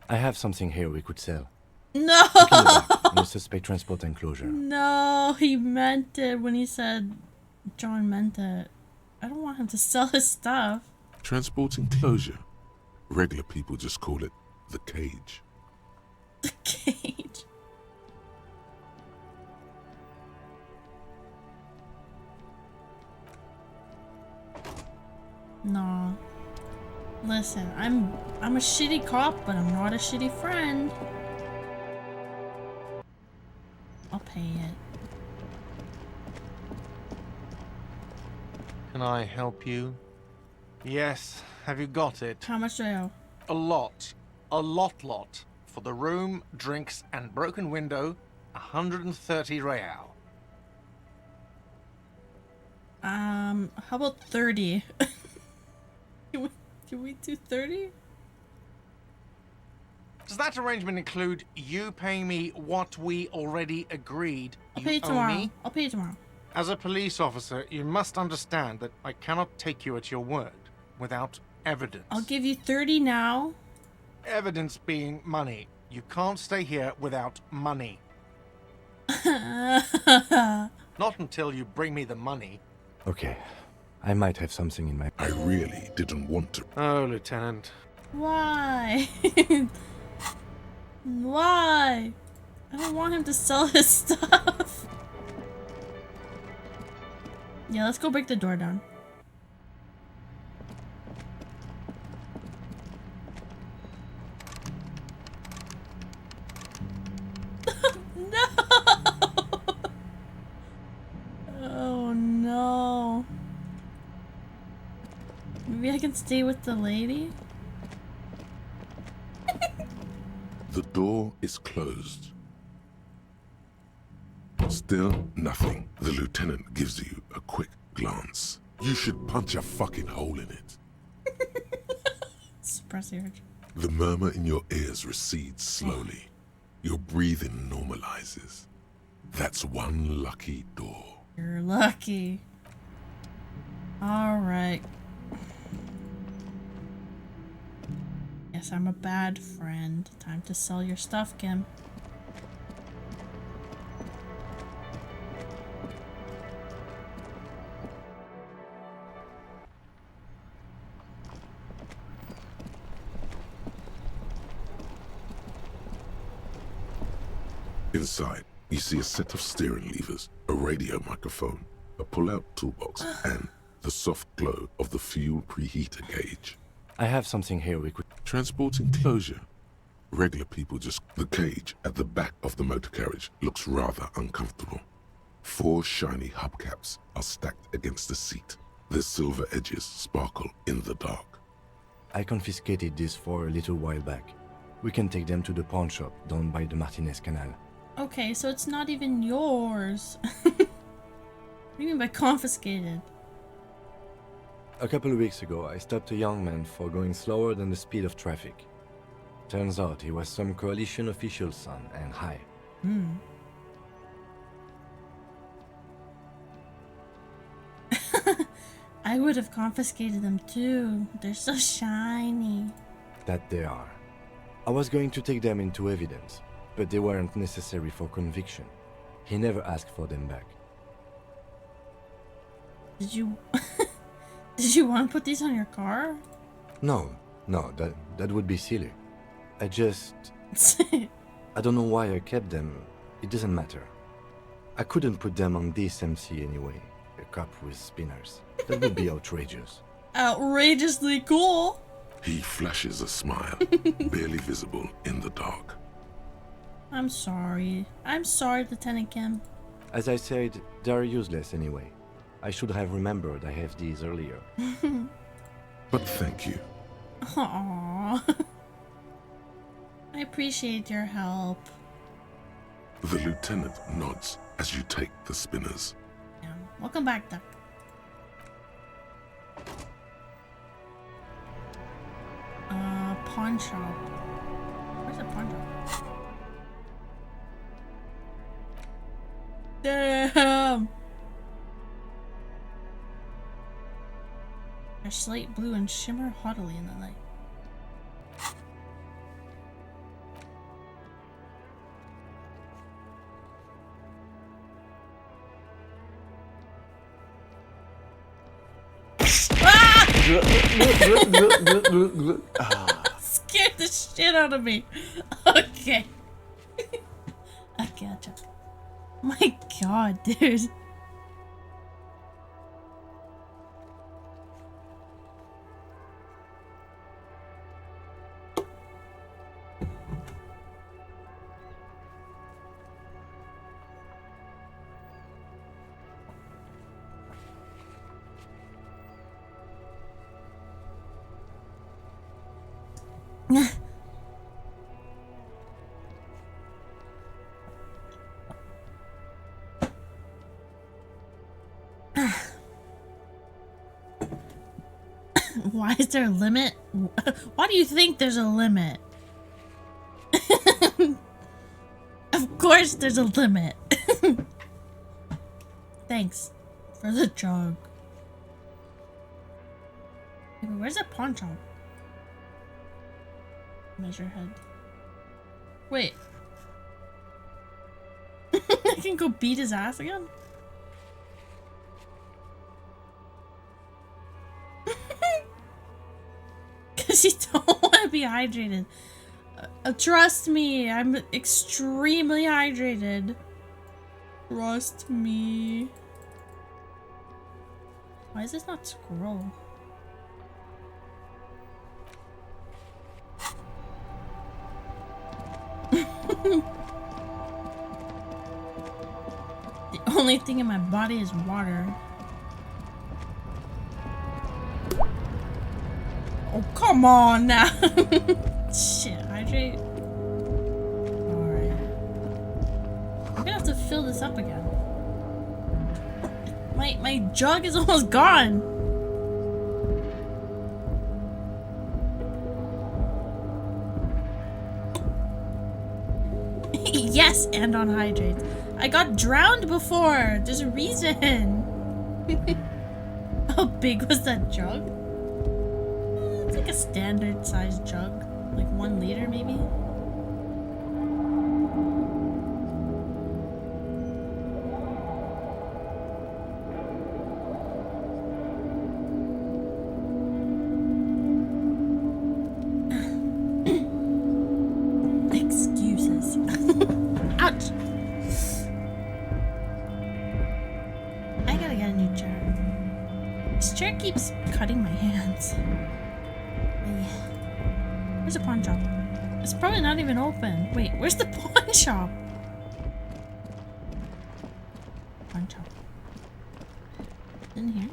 I have something here we could sell. No! Look in the back, in the suspect transport enclosure. No, he meant it when he said John meant it. I don't want him to sell his stuff. Transport enclosure. Regular people just call it the cage. The cage. Listen, I'm a shitty cop, but I'm not a shitty friend. I'll pay it. Can I help you? Yes, have you got it? How much do I owe? A lot. A lot. For the room, drinks, and broken window, 130 real. How about 30? Can we do 30? Does that arrangement include you paying me what we already agreed? I'll pay you tomorrow. I'll pay you tomorrow. As a police officer, you must understand that I cannot take you at your word without evidence. I'll give you 30 now. Evidence being money. You can't stay here without money. Not until you bring me the money. Okay, I might have something in my... I really didn't want to. Oh, Lieutenant. Why? Why? I don't want him to sell his stuff. Yeah, let's go break the door down. No! Oh no. Maybe I can stay with the lady? The door is closed. Still nothing. The lieutenant gives you a quick glance. You should punch a fucking hole in it. Suppress the urge. The murmur in your ears recedes slowly. Your breathing normalizes. That's one lucky door. You're lucky. Alright. Yes, I'm a bad friend. Time to sell your stuff, Kim. Inside, you see a set of steering levers, a radio microphone, a pull-out toolbox, and the soft glow of the fuel preheater gauge. I have something here we could... Transport enclosure. Regular people just... The cage at the back of the motor carriage looks rather uncomfortable. 4 shiny hubcaps are stacked against the seat. Their silver edges sparkle in the dark. I confiscated these for a little while back. We can take them to the pawn shop down by the Martinez Canal. Okay, so it's not even yours. What do you mean by confiscated? A couple of weeks ago, I stopped a young man for going slower than the speed of traffic. Turns out he was some coalition official's son and high. I would have confiscated them too. They're so shiny. That they are. I was going to take them into evidence, but they weren't necessary for conviction. He never asked for them back. Did you... Did you want to put these on your car? No, that would be silly. I just... I don't know why I kept them. It doesn't matter. I couldn't put them on this MC anyway. A cop with spinners. That would be outrageous. Outrageously cool! He flashes a smile, barely visible in the dark. I'm sorry. I'm sorry, Lieutenant Kim. As I said, they are useless anyway. I should have remembered I have these earlier. But thank you. Aww. I appreciate your help. The lieutenant nods as you take the spinners. Yeah. Welcome back, Duck. Pawn shop. Where's the pawn shop? Damn! They're slate blue and shimmer haughtily in the light. Scared the shit out of me. Okay. I gotcha. My god, dude. Why is there a limit? Why do you think there's a limit? Of course there's a limit. Thanks for the jog. Hey, but where's the pawn shop? Measure head. Wait. I can go beat his ass again? Because you don't want to be hydrated. Trust me, I'm extremely hydrated. Trust me. Why is this not scroll? The only thing in my body is water. Oh, come on now. Shit, hydrate. Alright. I'm gonna have to fill this up again. My jug is almost gone. Yes, and on hydrate. I got drowned before. There's a reason. How big was that jug? It's like a standard sized jug. Like 1 liter maybe? Excuses. Ouch! I gotta get a new chair. This chair keeps cutting my hands. Where's the pawn shop? It's probably not even open. Wait, where's the pawn shop? Pawn shop. In here?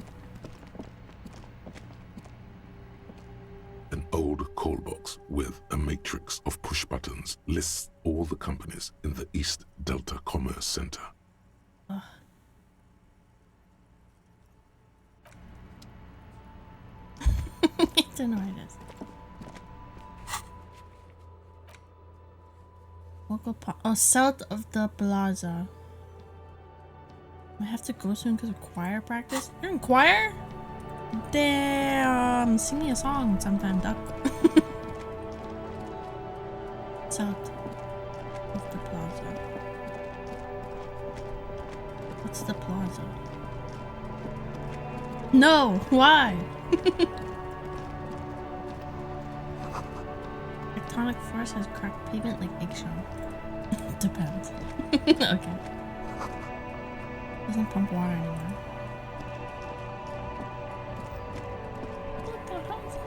An old call box with a matrix of push buttons lists all the companies in the East Delta Commerce Center. Ugh. I don't know where it is. Local south of the plaza. I have to go soon because of choir practice. You're in choir? Damn, sing me a song sometime, duck. South of the plaza. What's the plaza? No, why? Tectonic force has cracked pavement like eggshell. Depends. Okay. Doesn't pump water anymore. What the hell is it?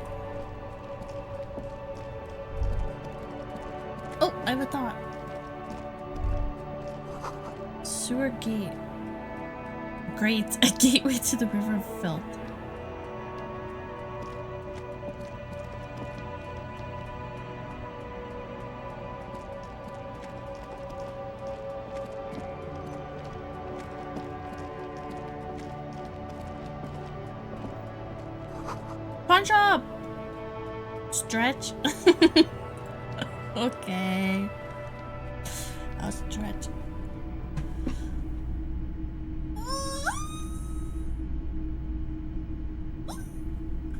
Oh, I have a thought. Sewer gate. Great, a gateway to the river of filth. Punch up! Stretch? Okay. I'll stretch.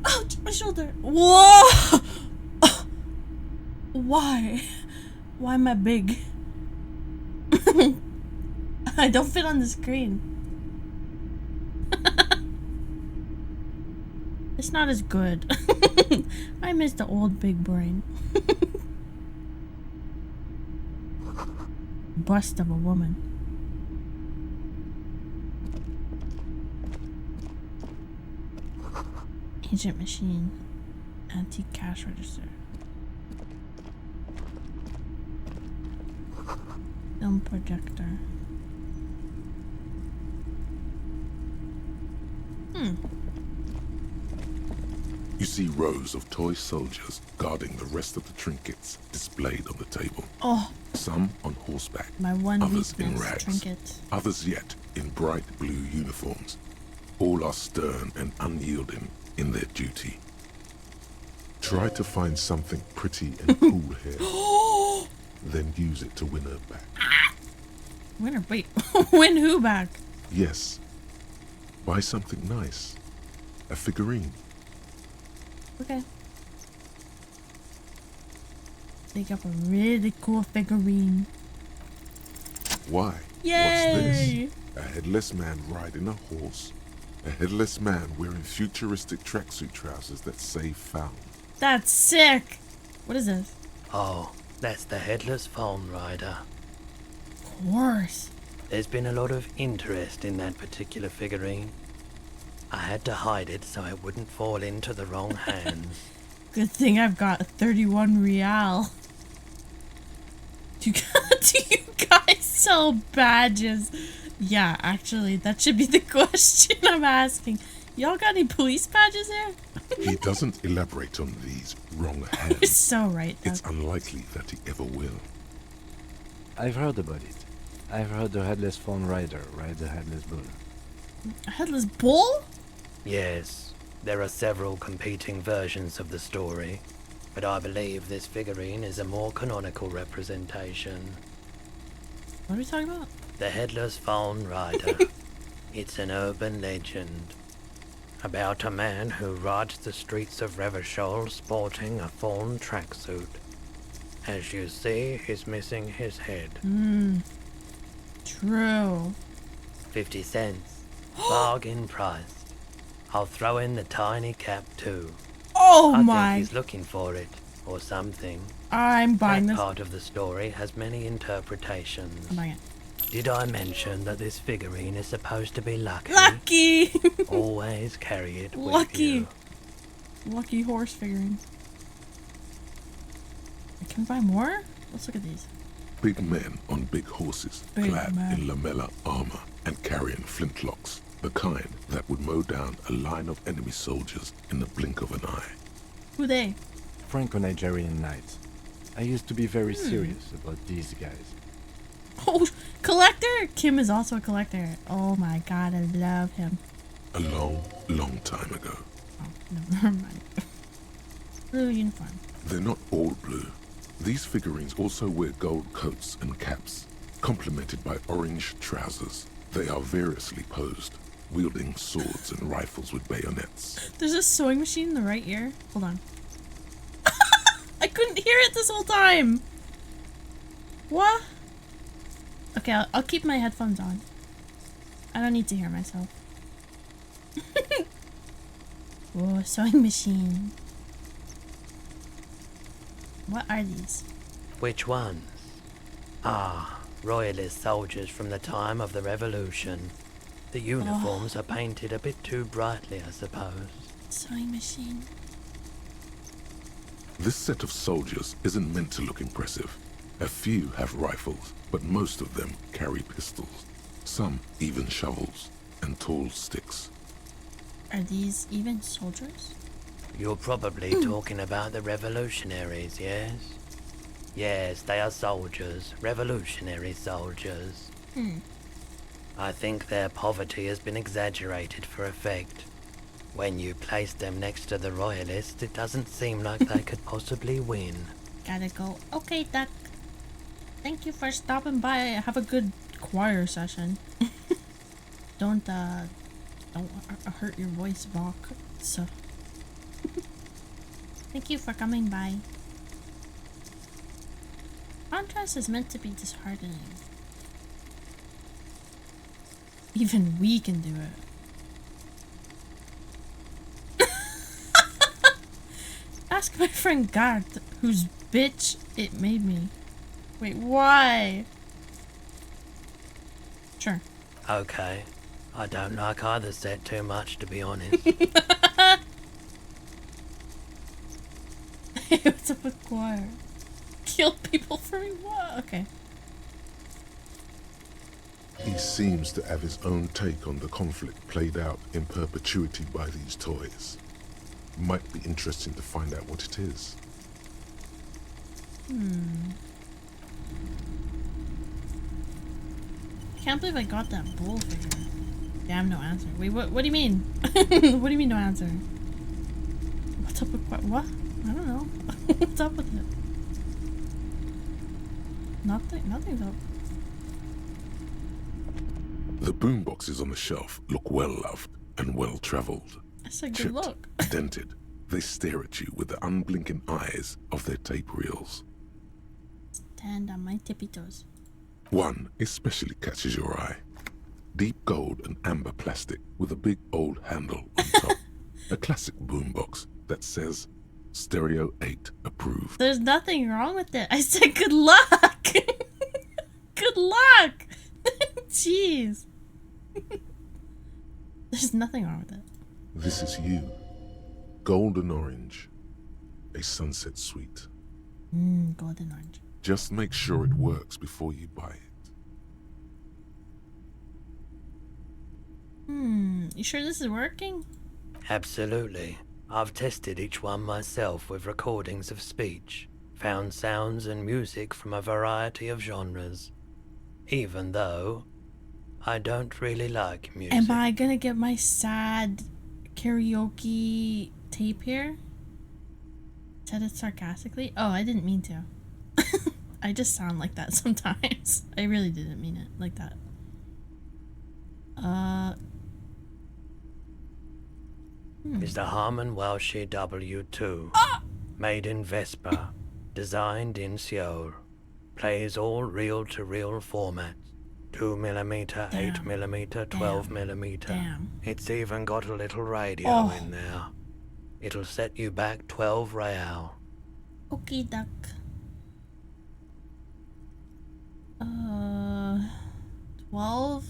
Ouch! My shoulder! Whoa! Why? Why am I big? I don't fit on the screen. It's not as good. I miss the old big brain. Bust of a woman. Agent machine. Antique cash register. Film projector. You see rows of toy soldiers guarding the rest of the trinkets displayed on the table. Oh. Some on horseback, My one others in weakness, rags, trinkets. others yet in bright blue uniforms. All are stern and unyielding in their duty. Try to find something pretty and cool here, then use it to win her back. Win her? Wait, win who back? Yes, buy something nice. A figurine. Okay. Pick up a really cool figurine. Why? Yay! What's this? A headless man riding a horse. A headless man wearing futuristic tracksuit trousers that say found. That's sick! What is this? Oh, that's the headless phone rider. Of course. There's been a lot of interest in that particular figurine. I had to hide it so it wouldn't fall into the wrong hands. Good thing I've got a 31 real. Do you guys sell badges? Yeah, actually, that should be the question I'm asking. Y'all got any police badges here? He doesn't elaborate on these wrong hands. You're so right, Doug. It's unlikely that he ever will. I've heard about it. I've heard the headless phone rider rides a headless bull. A headless bull? Yes, there are several competing versions of the story, but I believe this figurine is a more canonical representation. What are we talking about? The headless phone rider. It's an urban legend about a man who rides the streets of Revachol sporting a fawn tracksuit. As you see, he's missing his head. True. 50 cents. Bargain price. I'll throw in the tiny cap too. Oh I my! think he's looking for it, or something. I'm buying That this. part of the story has many interpretations. I'm buying it. Did I mention that this figurine is supposed to be lucky? Lucky! Always carry it with Lucky. you. Lucky horse figurine. Can we buy more? Let's look at these. Big men on big horses, Big clad men. in lamella armor and carrying flintlocks, the kind that would mow down a line of enemy soldiers in the blink of an eye. Who they? Franco-Nigerian knights. I used to be very serious about these guys. Oh, collector? Kim is also a collector. Oh my god, I love him. A long, long time ago. Oh, no, never mind. Blue uniform. They're not all blue. These figurines also wear gold coats and caps, complemented by orange trousers. They are variously posed, wielding swords and rifles with bayonets. There's a sewing machine in the right ear. Hold on. I couldn't hear it this whole time. What? Okay, I'll keep my headphones on. I don't need to hear myself. Oh, sewing machine. What are these? Which ones? Ah, royalist soldiers from the time of the Revolution. The uniforms are painted a bit too brightly, I suppose. Sewing machine. This set of soldiers isn't meant to look impressive. A few have rifles, but most of them carry pistols. Some even shovels and tall sticks. Are these even soldiers? You're probably talking about the revolutionaries, yes? Yes, they are soldiers. Revolutionary soldiers. I think their poverty has been exaggerated for effect. When you place them next to the royalists, it doesn't seem like they could possibly win. Gotta go. Okay, Duck. Thank you for stopping by. Have a good choir session. Don't hurt your voice, Bach. So. Thank you for coming by. Contrast is meant to be disheartening. Even we can do it. Ask my friend Garth, whose bitch it made me. Wait, why? Sure. Okay. I don't like either set too much, to be honest. Hey, what's up with choir? Kill people for me? What? Okay. He seems to have his own take on the conflict played out in perpetuity by these toys. Might be interesting to find out what it is. Can't believe I got that bull figure. Damn, no answer. Wait, what do you mean? What do you mean no answer? What's up with what? I don't know. What's up with it? Nothing's up. The boomboxes on the shelf look well-loved and well-traveled. That's a good Chipped, look. dented, they stare at you with the unblinking eyes of their tape reels. Stand on my tippy toes. One especially catches your eye. Deep gold and amber plastic with a big old handle on top. A classic boombox that says Stereo 8 approved. There's nothing wrong with it. I said good luck. Good luck. Jeez. There's nothing wrong with it. This is you. Golden orange. A sunset suite. Golden orange. Just make sure it works before you buy it. You sure this is working? Absolutely. I've tested each one myself with recordings of speech, found sounds and music from a variety of genres. Even though I don't really like music. Am I gonna get my sad karaoke tape here? Said it sarcastically? Oh, I didn't mean to. I just sound like that sometimes. I really didn't mean it like that. Is the Harman Welshie W2. Made in Vespa. Designed in Seoul. Plays all reel-to-reel formats. 2mm, 8mm, 12mm. Damn. It's even got a little radio Oh. in there. It'll set you back 12 real. Okay, duck. 12?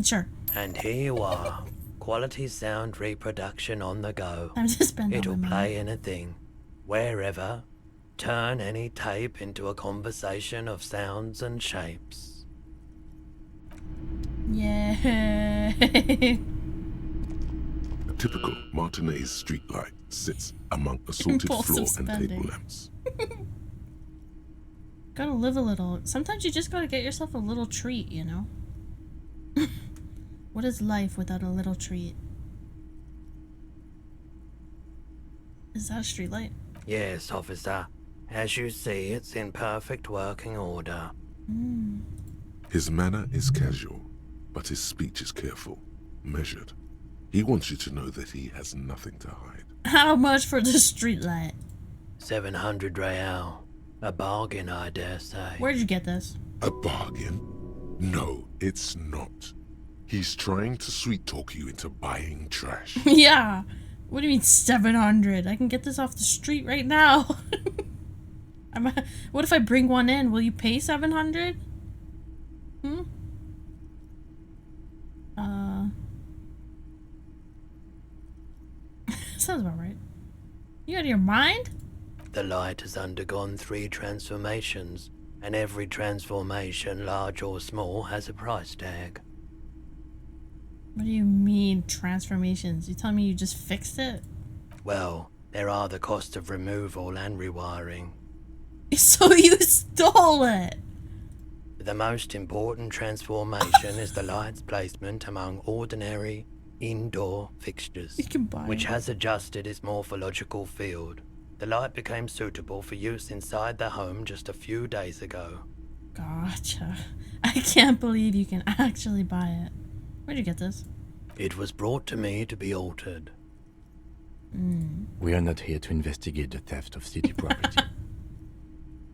Sure. And here you are. Quality sound reproduction on the go. I'm just spending It'll my play anything, wherever. Turn any tape into a conversation of sounds and shapes. Yeah. A typical Martinez streetlight sits among assorted Impulsive floor and table spending. lamps. Gotta live a little. Sometimes you just gotta get yourself a little treat, you know? What is life without a little treat? Is that a streetlight? Yes, officer. As you see, it's in perfect working order. His manner is casual, but his speech is careful, measured. He wants you to know that he has nothing to hide. How much for the streetlight? 700 real. A bargain, I dare say. Where'd you get this? A bargain? No, it's not. He's trying to sweet talk you into buying trash. Yeah. What do you mean 700? I can get this off the street right now. What if I bring one in? Will you pay 700? Sounds about right. You out of your mind? The light has undergone 3 transformations, and every transformation, large or small, has a price tag. What do you mean transformations? You telling me you just fixed it? Well, there are the cost of removal and rewiring. So you stole it! The most important transformation is the light's placement among ordinary indoor fixtures, You can buy which it. has adjusted its morphological field. The light became suitable for use inside the home just a few days ago. Gotcha. I can't believe you can actually buy it. Where'd you get this? It was brought to me to be altered. We are not here to investigate the theft of city property.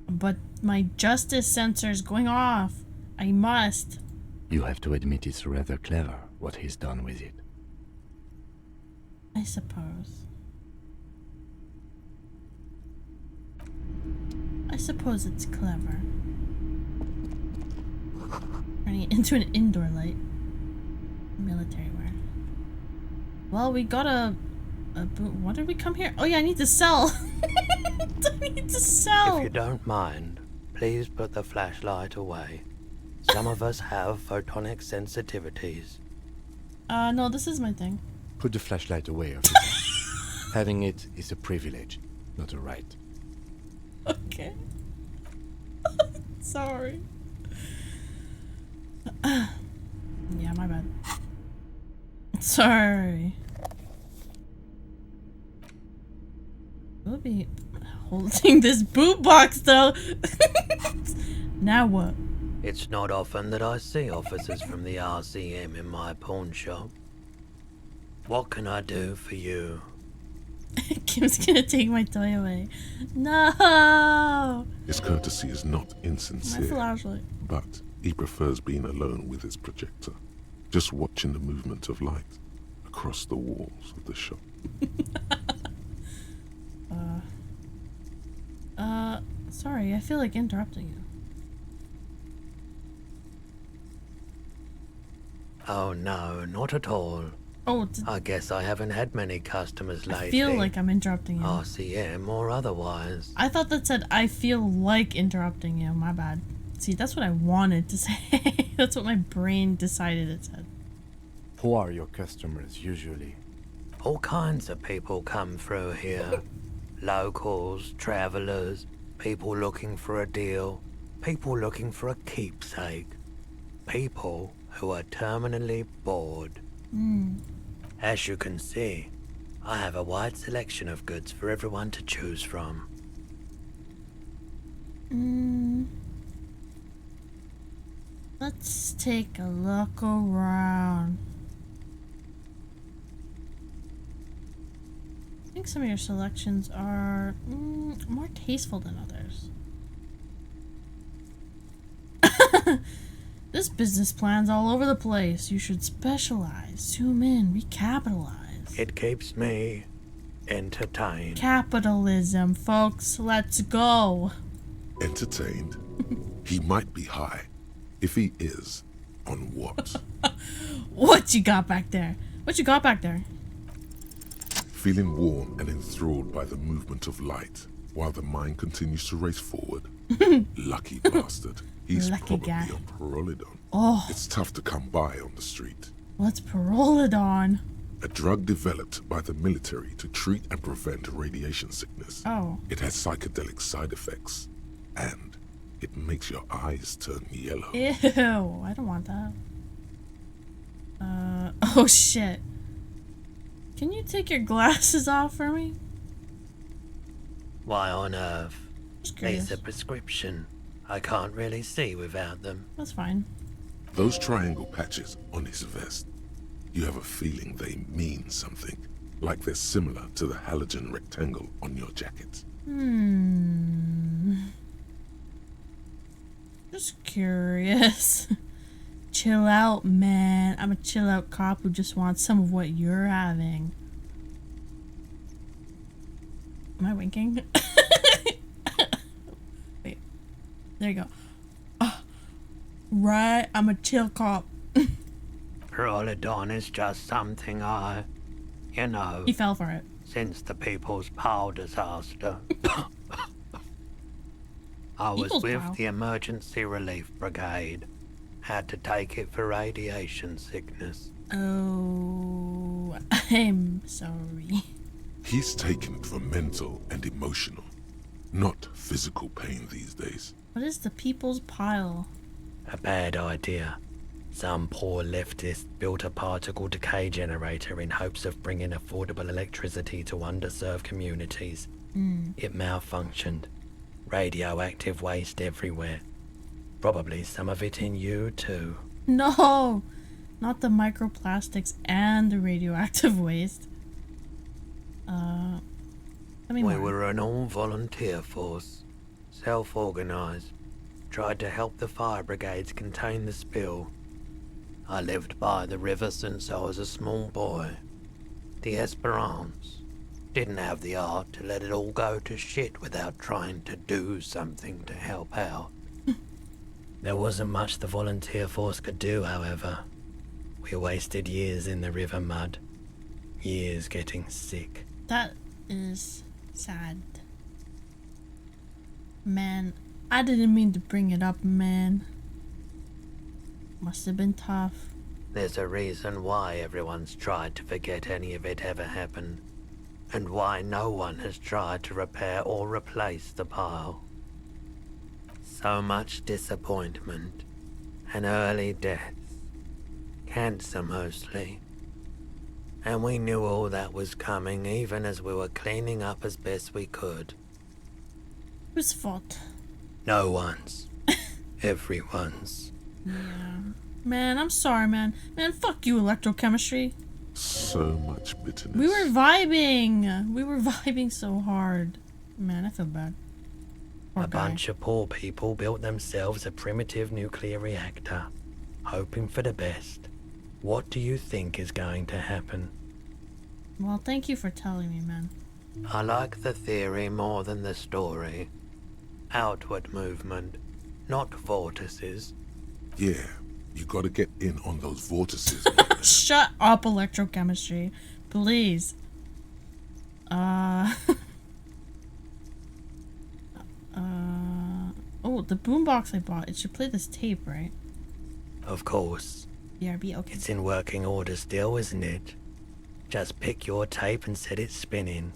But my justice sensor's going off. I must. You have to admit it's rather clever what he's done with it. I suppose. I suppose it's clever. Turning it into an indoor light. Military wear. Well, we got a what did we come here? Oh yeah, I need to sell. I need to sell. If you don't mind, please put the flashlight away. Some of us have photonic sensitivities. No, this is my thing. Put the flashlight away, officer. Having it is a privilege, not a right. Okay. Sorry. Yeah, my bad. Sorry. We'll be holding this boot box though. Now what? It's not often that I see officers from the RCM in my pawn shop. What can I do for you? Kim's gonna take my toy away. No! His courtesy is not My insincere, flashlight. but he prefers being alone with his projector, just watching the movement of light across the walls of the shop. Sorry, I feel like interrupting you. Oh no, not at all. Oh, I guess I haven't had many customers lately. I feel like I'm interrupting you. RCM or otherwise. I thought that said I feel like interrupting you. My bad. See, that's what I wanted to say. That's what my brain decided it said. Who are your customers usually? All kinds of people come through here. Locals, travelers, people looking for a deal, people looking for a keepsake, people who are terminally bored. As you can see, I have a wide selection of goods for everyone to choose from. Let's take a look around. I think some of your selections are more tasteful than others. This business plan's all over the place. You should specialize, zoom in, recapitalize. It keeps me entertained. Capitalism, folks. Let's go. Entertained? He might be high. If he is, on what? What you got back there? What you got back there? Feeling warm and enthralled by the movement of light, while the mind continues to race forward. Lucky bastard. He's Lucky probably guy. on Parolidon. Oh. It's tough to come by on the street. What's Parolidon? A drug developed by the military to treat and prevent radiation sickness. Oh. It has psychedelic side effects, and it makes your eyes turn yellow. Ew, I don't want that. Oh shit. Can you take your glasses off for me? Why on earth? Just curious. It's a prescription. I can't really see without them. That's fine. Those triangle patches on his vest, you have a feeling they mean something, like they're similar to the halogen rectangle on your jacket. Just curious. Chill out, man. I'm a chill out cop who just wants some of what you're having. Am I winking? Wait. There you go. Right, I'm a chill cop. Parolidon is just something I, you know... He fell for it. Since the People's Power disaster. I was People's with Power? the Emergency Relief Brigade. Had to take it for radiation sickness. Oh, I'm sorry. He's taken it for mental and emotional, not physical pain these days. What is the people's pile? A bad idea. Some poor leftist built a particle decay generator in hopes of bringing affordable electricity to underserved communities. It malfunctioned. Radioactive waste everywhere. Probably some of it in you too. No! Not the microplastics and the radioactive waste. Tell me We more. were an all-volunteer force. Self-organized. Tried to help the fire brigades contain the spill. I lived by the river since I was a small boy. The Esperance. Didn't have the art to let it all go to shit without trying to do something to help out. There wasn't much the volunteer force could do, however. We wasted years in the river mud. Years getting sick. That is sad. Man, I didn't mean to bring it up, man. Must have been tough. There's a reason why everyone's tried to forget any of it ever happened. and why no one has tried to repair or replace the pile. So much disappointment and early deaths. Cancer mostly. And we knew all that was coming even as we were cleaning up as best we could. Whose fault? No one's. Everyone's. Yeah. Man, I'm sorry, man. Man, fuck you, electrochemistry. So much bitterness. We were vibing. We were vibing so hard. Man, I feel bad. Poor guy. Bunch of poor people built themselves a primitive nuclear reactor, hoping for the best. What do you think is going to happen? Well, thank you for telling me, man. I like the theory more than the story. Outward movement, not vortices. Yeah, you gotta get in on those vortices. Shut up, electrochemistry. Please. Oh, the boombox I bought. It should play this tape, right? Of course. BRB, okay. It's in working order still, isn't it? Just pick your tape and set it spinning.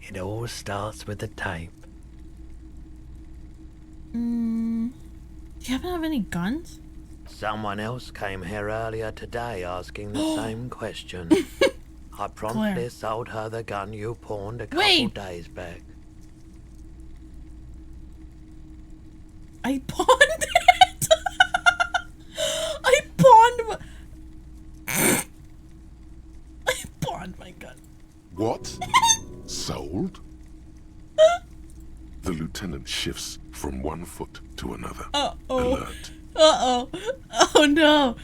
It all starts with the tape. Do you happen to have any guns? Someone else came here earlier today asking the same question. I promptly Claire. sold her the gun you pawned a couple days back. I pawned it! I pawned my gun. What? Sold? The lieutenant shifts from one foot to another. Uh-oh. Alert. Uh-oh. Oh no.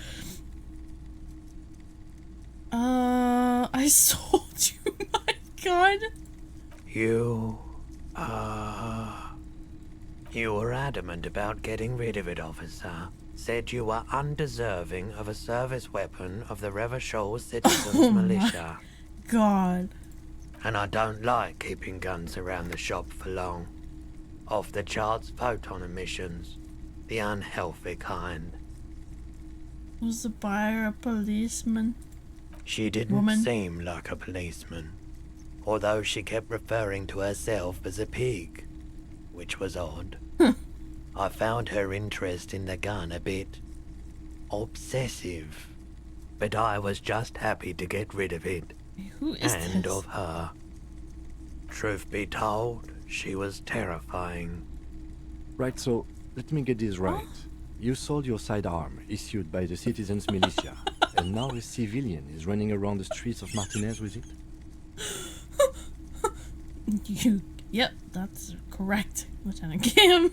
I sold you my gun. You were adamant about getting rid of it, officer. Said you were undeserving of a service weapon of the Revachol Citizens Militia. God. And I don't like keeping guns around the shop for long. Off the charts photon emissions. The unhealthy kind. Was the buyer a policeman? She didn't seem like a policeman. Although she kept referring to herself as a pig. Which was odd. I found her interest in the gun a bit obsessive. But I was just happy to get rid of it. Who is and this? of her. Truth be told, she was terrifying. Right, so let me get this right. You sold your sidearm, issued by the Citizens Militia, and now a civilian is running around the streets of Martinez with it? Yep, that's correct, Lieutenant Kim.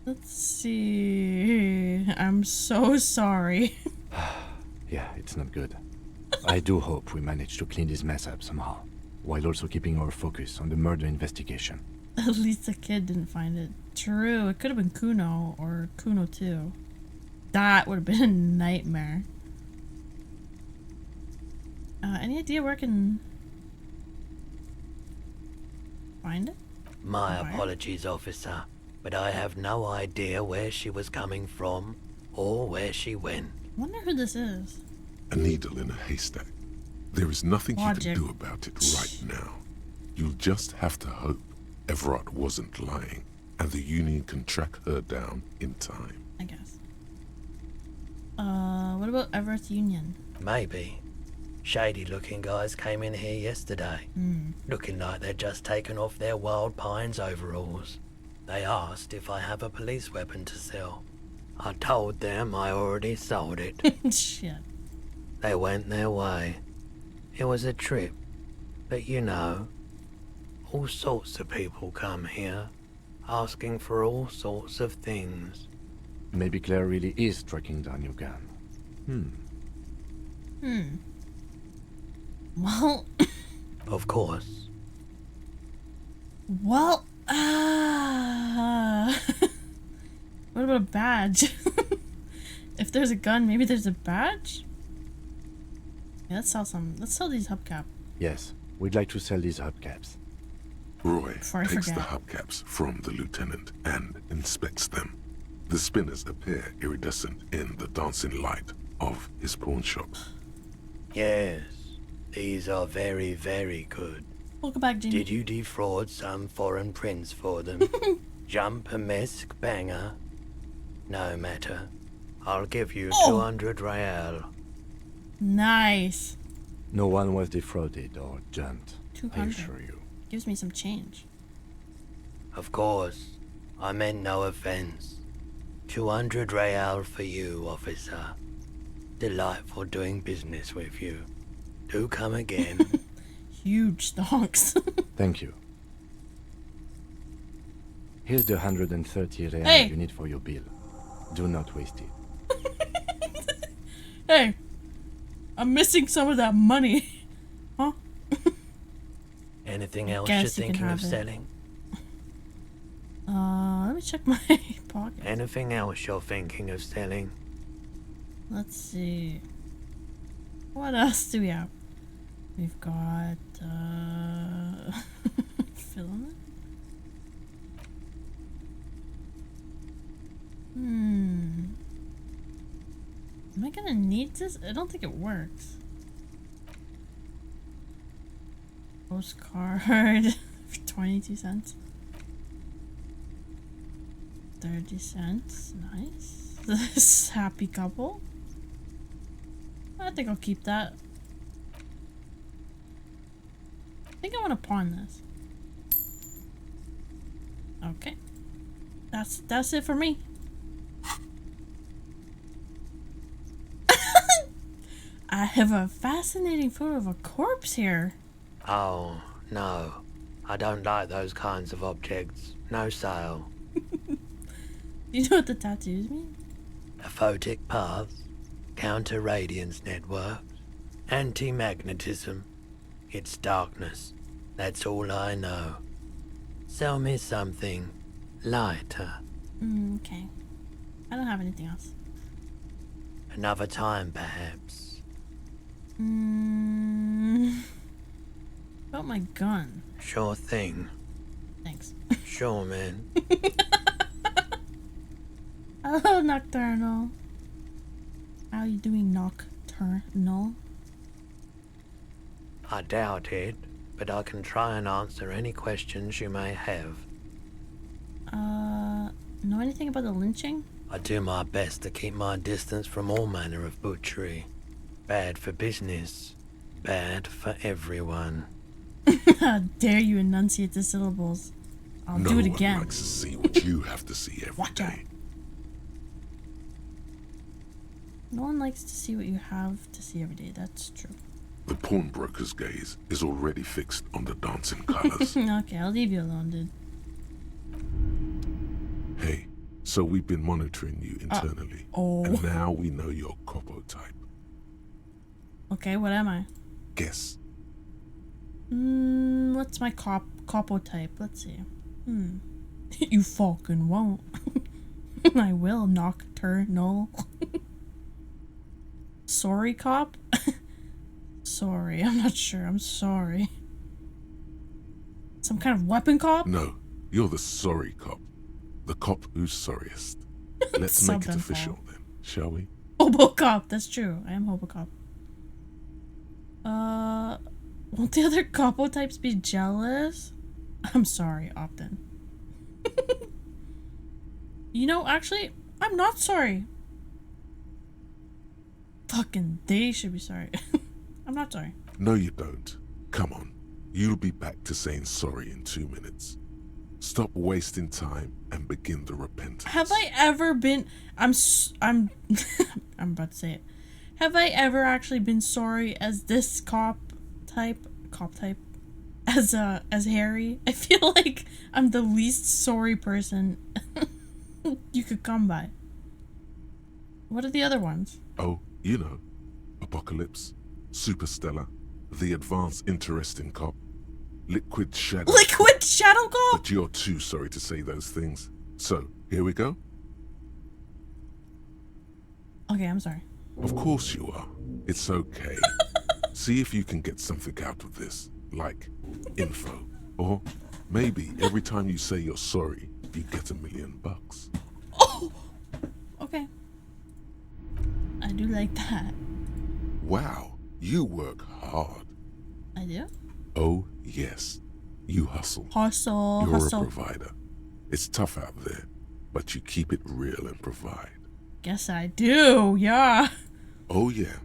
Let's see. I'm so sorry. Yeah, it's not good. I do hope we manage to clean this mess up somehow, while also keeping our focus on the murder investigation. At least the kid didn't find it. True, it could have been Kuno or Kuno 2. That would have been a nightmare. Any idea where I can find it? My apologies, officer, but I have no idea where she was coming from or where she went. I wonder who this is. A needle in a haystack. There is nothing Logic. you can do about it right now. You'll just have to hope Everett wasn't lying, and the Union can track her down in time. I guess. What about Everett Union? Maybe. Shady looking guys came in here yesterday, looking like they'd just taken off their Wild Pines overalls. They asked if I have a police weapon to sell. I told them I already sold it. Shit. They went their way. It was a trip, but you know, all sorts of people come here, asking for all sorts of things. Maybe Claire really is tracking down your gun. Well... Of course. Well, what about a badge? If there's a gun, maybe there's a badge? Yeah, let's sell some. Let's sell these hubcaps. Yes, we'd like to sell these hubcaps. Roy Before I takes the forget. hubcaps from the lieutenant and inspects them. The spinners appear iridescent in the dancing light, of his pawn shop. Yes, these are very, very good. Welcome back, Jimmy. Did you defraud some foreign prince for them? Jump-a-mesque banger? No matter. I'll give you 200 real. Nice. No one was defrauded or jumped. 200. I assure you. Gives me some change. Of course. I meant no offense. 200 real for you, officer. Delightful doing business with you. Do come again. Huge stonks. Thank you. Here's the 130 real Hey. you need for your bill. Do not waste it. Hey, I'm missing some of that money. Huh? Anything else Guess you're you can thinking of have it. selling? Let me check my pocket. Anything else you're thinking of selling? Let's see. What else do we have? We've got filament. Am I gonna need this? I don't think it works. Postcard for 22 cents. 30 cents. Nice. This happy couple. I think I'll keep that. I think I want to pawn this. Okay. That's it for me. I have a fascinating photo of a corpse here. Oh, no. I don't like those kinds of objects. No sale. Do you know what the tattoos mean? Aphotic paths, counter-radiance networks, anti-magnetism. It's darkness. That's all I know. Sell me something lighter. Okay. I don't have anything else. Another time, perhaps. About my gun. Sure thing. Thanks. Sure, man. Hello, Nocturnal. How you doing, Nocturnal? I doubt it, but I can try and answer any questions you may have. Know anything about the lynching? I do my best to keep my distance from all manner of butchery. Bad for business. Bad for everyone. How dare you enunciate the syllables? I'll do it again. No one likes to see what you have to see every Watch out. day. No one likes to see what you have to see every day. That's true. The pawnbroker's gaze is already fixed on the dancing colors. Okay, I'll leave you alone, dude. Hey, so we've been monitoring you internally. And now we know your Copo type. Okay, what am I? Guess. What's my Copo type? Let's see. You fucking won't. I will, Nocturnal. Sorry, cop? Sorry, I'm not sure. I'm sorry. Some kind of weapon cop? No, you're the sorry cop. The cop who's sorriest. Let's make it official then, shall we? Hobo cop, that's true. I am Hobo cop. Won't the other Copo types be jealous? I'm sorry, Optin. You know, actually, I'm not sorry. Fucking, they should be sorry. I'm not sorry. No, you don't. Come on. You'll be back to saying sorry in 2 minutes. Stop wasting time and begin the repentance. Have I ever been... I'm about to say it. Have I ever actually been sorry as this cop type, as Harry? I feel like I'm the least sorry person you could come by. What are the other ones? Oh, you know. Apocalypse, Superstellar, the Advanced Interesting Cop, Liquid Shadow. Liquid Shadow Cop? But you're too sorry to say those things. So, here we go. Okay, I'm sorry. Of course you are. It's okay. See if you can get something out of this, like info. Or maybe every time you say you're sorry, you get $1 million. Oh! Okay. I do like that. Wow, you work hard. I do? Oh, yes. You hustle. Hustle, You're hustle. a provider. It's tough out there, but you keep it real and provide. Guess I do, yeah. Oh, yeah.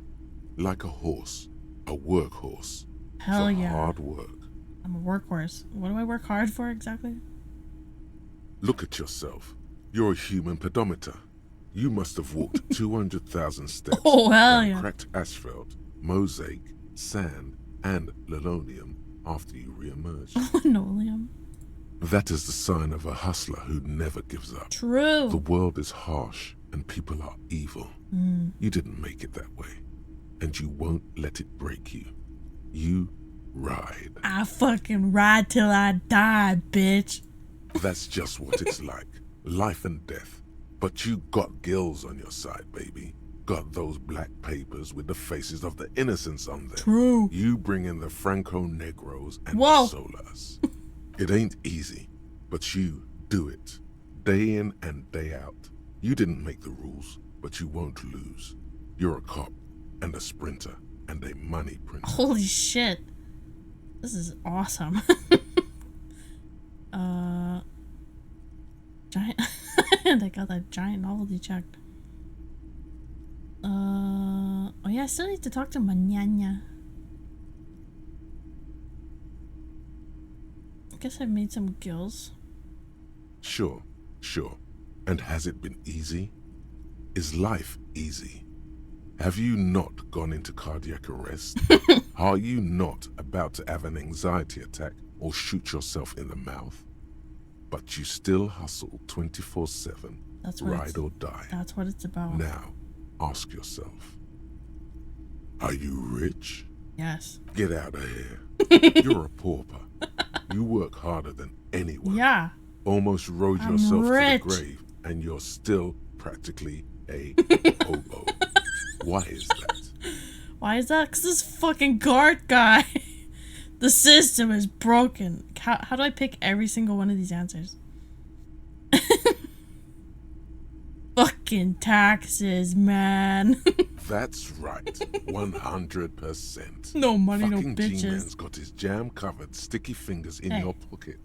Like a horse. A workhorse. Hell for yeah. hard work. I'm a workhorse. What do I work hard for exactly? Look at yourself. You're a human pedometer. You must have walked 200,000 steps Oh, hell down yeah. cracked asphalt, mosaic, sand, and linoleum after you re-emerged. Linoleum. That is the sign of a hustler who never gives up. True. The world is harsh and people are evil. You didn't make it that way, and you won't let it break you. You ride. I fucking ride till I die, bitch. That's just what it's like. Life and death. But you got gills on your side, baby. Got those black papers with the faces of the innocents on them. True. You bring in the Franco-Negros and Whoa. the Solas. It ain't easy, but you do it. Day in and day out. You didn't make the rules, but you won't lose. You're a cop and a sprinter and a money printer. Holy shit. This is awesome. Giant. They got that giant novelty check. Oh yeah, I still need to talk to Mañana. I guess I've made some gills. Sure. And has it been easy? Is life easy? Have you not gone into cardiac arrest? Are you not about to have an anxiety attack or shoot yourself in the mouth? But you still hustle 24/7, ride or die. That's what it's about. Now, ask yourself, are you rich? Yes. Get out of here. You're a pauper. You work harder than anyone. Yeah. Almost rode I'm yourself rich. to the grave, and you're still practically a hobo. Why is that? Why is that? Because this fucking guard guy. The system is broken. How do I pick every single one of these answers? Fucking taxes, man. That's right. 100%. No money, no Fucking bitches. G-Man's got his jam-covered sticky fingers in Hey. your pocket,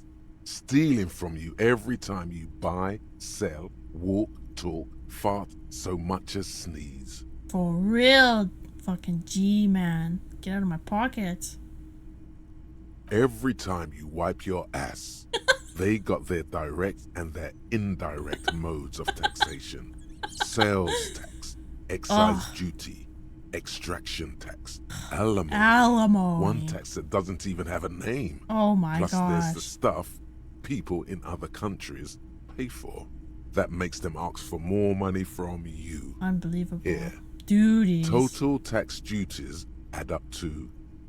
stealing from you every time you buy, sell, walk, talk, fart, so much as sneeze. For real, fucking G, man. Get out of my pockets. Every time you wipe your ass, they got their direct and their indirect modes of taxation. Sales tax, excise duty, extraction tax, alimony. Alimony. One tax that doesn't even have a name. Oh my Plus there's the gosh. stuff people in other countries pay for that makes them ask for more money from you. Unbelievable. Here, Duties. total tax duties add up to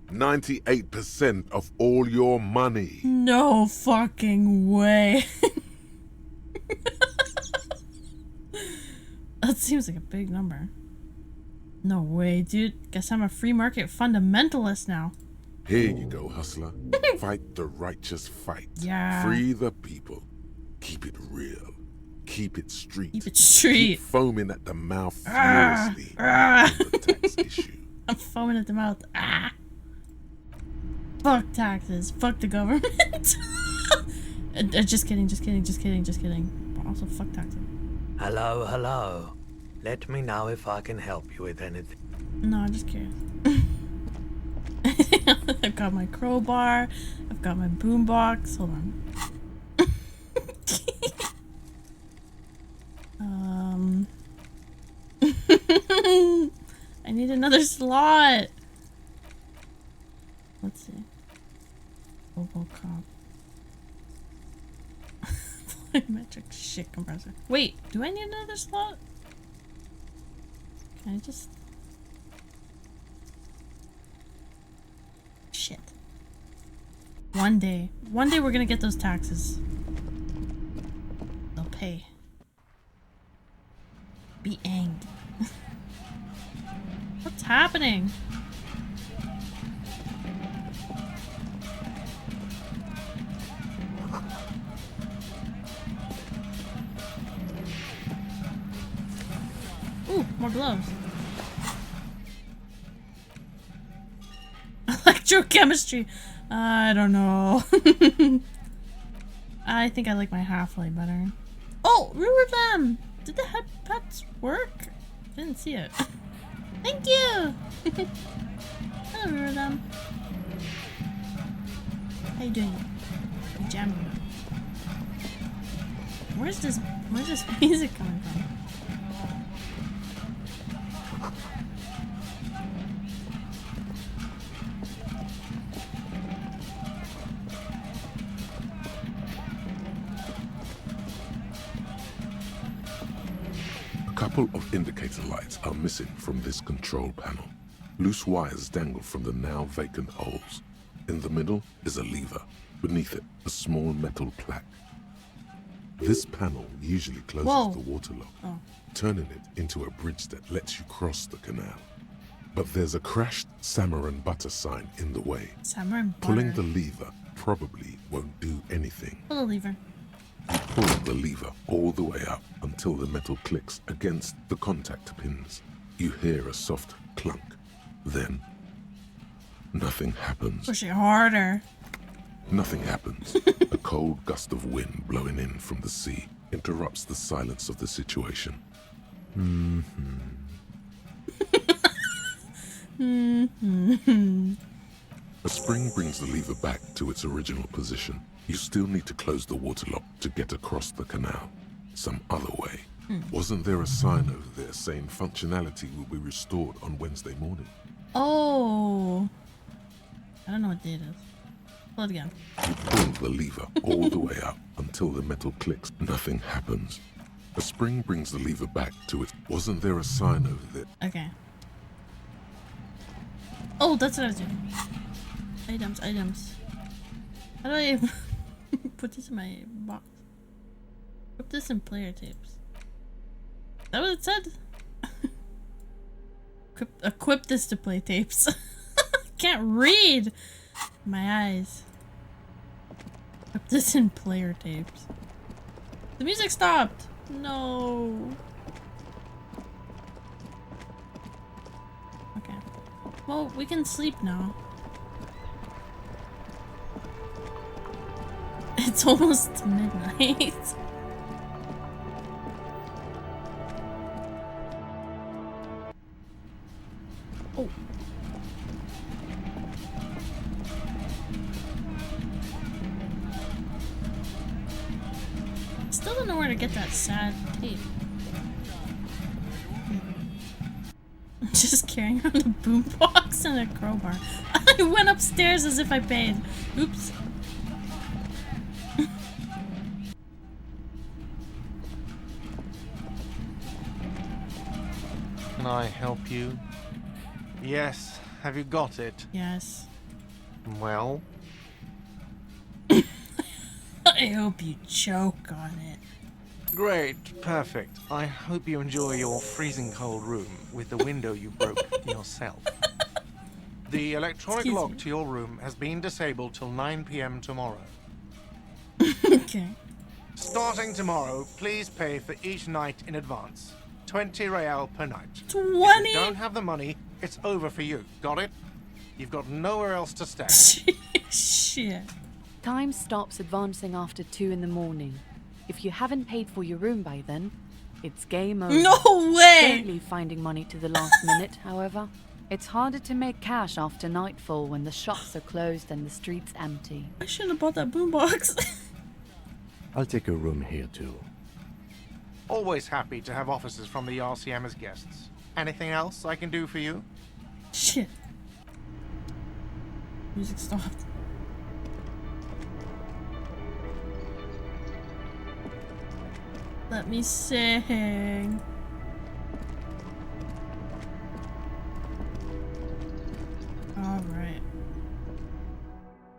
98% of all your money. No fucking way. That seems like a big number. No way, dude. Guess I'm a free market fundamentalist now. Here you go, hustler. Fight the righteous fight. Yeah. Free the people. Keep it real. Keep it street. Keep it street. Keep foaming at the mouth Ah, furiously ah. on the tax issue. I'm foaming at the mouth. Ah. Fuck taxes. Fuck the government. Just kidding. But also, fuck taxes. Hello. Let me know if I can help you with anything. No, I'm just curious. I've got my crowbar. I've got my boombox. Hold on. I need another slot. Let's see. Robocop. Metric shit compressor. Wait, do I need another slot? Can I just... Shit. One day we're gonna get those taxes. They'll pay. Be anged. What's happening? Ooh, more gloves. Electrochemistry. I don't know. I think I like my half-life better. Oh, remember them? Did the head pets work? Didn't see it. Thank you. Hello, remember them. How you doing? You jamming? Where's this music coming from? A couple of indicator lights are missing from this control panel. Loose wires dangle from the now vacant holes. In the middle is a lever. Beneath it, a small metal plaque. This panel usually closes the water lock, turning it into a bridge that lets you cross the canal. But there's a crashed salmon and butter sign in the way. Salmon and butter. Pulling the lever probably won't do anything. Pull the lever. You pull the lever all the way up until the metal clicks against the contact pins. You hear a soft clunk. Then, nothing happens. Push it harder. Nothing happens. A cold gust of wind blowing in from the sea interrupts the silence of the situation. A spring brings the lever back to its original position. You still need to close the water lock to get across the canal. Some other way. Wasn't there a sign over there saying functionality will be restored on Wednesday morning? Oh. I don't know what date is. Pull it again. You pull the lever all the way up until the metal clicks. Nothing happens. A spring brings the lever back to it. Wasn't there a sign over there? Okay. Oh, that's what I was doing. Items. How do I put this in my box? Put this in player tapes. Is that what it said? Equip this to play tapes. Can't read. My eyes. Put this in player tapes. The music stopped. No. Okay. Well, we can sleep now. It's almost midnight. Oh. Still don't know where to get that sad tape. I'm just carrying around a boombox and a crowbar. I went upstairs as if I paid. Oops. Can I help you? Yes. Have you got it? Yes. Well? I hope you choke on it. Great. Perfect. I hope you enjoy your freezing cold room with the window you broke yourself. The electronic lock to your room has been disabled till 9 p.m. tomorrow. Okay. Starting tomorrow, please pay for each night in advance. 20 real per night. 20? If you don't have the money, it's over for you. Got it? You've got nowhere else to stay. Shit. Time stops advancing after 2 in the morning. If you haven't paid for your room by then, it's game over. No way! Don't leave finding money to the last minute, however. It's harder to make cash after nightfall when the shops are closed and the streets empty. I shouldn't have bought that boombox. I'll take a room here too. Always happy to have officers from the RCM as guests. Anything else I can do for you? Shit. Music stopped. Let me sing. Alright.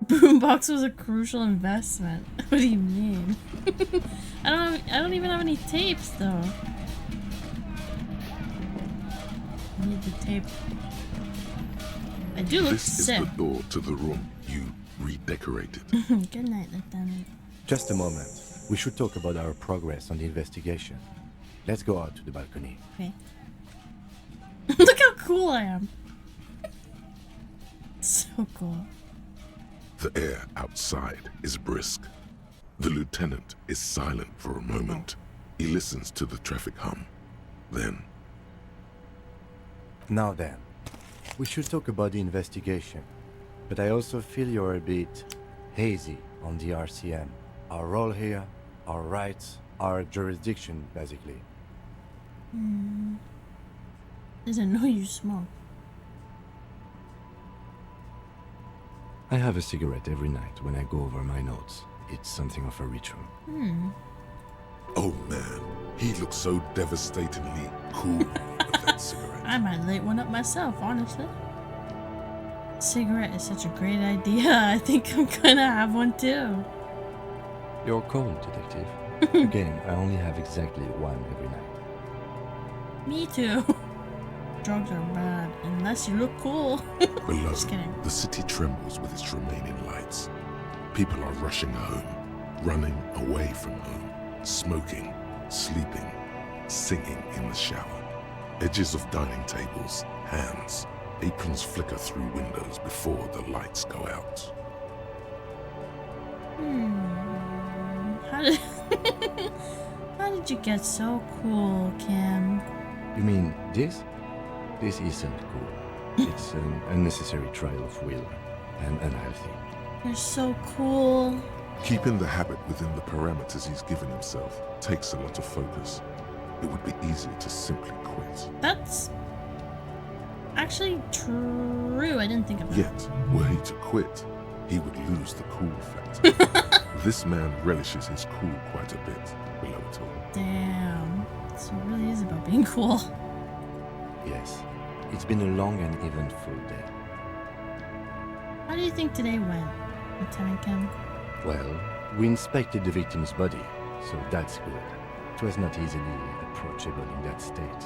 Boombox was a crucial investment. What do you mean? I don't even have any tapes though. I need the tape. I do look This sick. is the door to the room you redecorated. Good night, Lieutenant. Just a moment. We should talk about our progress on the investigation. Let's go out to the balcony. Okay. Look how cool I am. So cool. The air outside is brisk. The lieutenant is silent for a moment. He listens to the traffic hum. Then... Now then, we should talk about the investigation. But I also feel you're a bit hazy on the RCM. Our role here, our rights, our jurisdiction, basically. Didn't know you smoke. I have a cigarette every night when I go over my notes. It's something of a ritual. Oh man, he looks so devastatingly cool with that cigarette. I might light one up myself, honestly. Cigarette is such a great idea. I think I'm gonna have one too. You're cold, detective. Again, I only have exactly one every night. Me too. Drugs are bad, unless you look cool. Below, Just kidding. the city trembles with its remaining lights. People are rushing home, running away from home, smoking, sleeping, singing in the shower. Edges of dining tables, hands, aprons flicker through windows before the lights go out. How did you get so cool, Kim? You mean this? This isn't cool. It's an unnecessary trial of will and unhealthy. You're so cool. Keeping the habit within the parameters he's given himself takes a lot of focus. It would be easy to simply quit. That's actually true. I didn't think of that. Yet, were he to quit, he would lose the cool factor. This man relishes his cool quite a bit below it all. Damn. So it really is about being cool. Yes, it's been a long and eventful day. How do you think today went, Lieutenant Kim? Well, we inspected the victim's body, so that's good. It was not easily approachable in that state.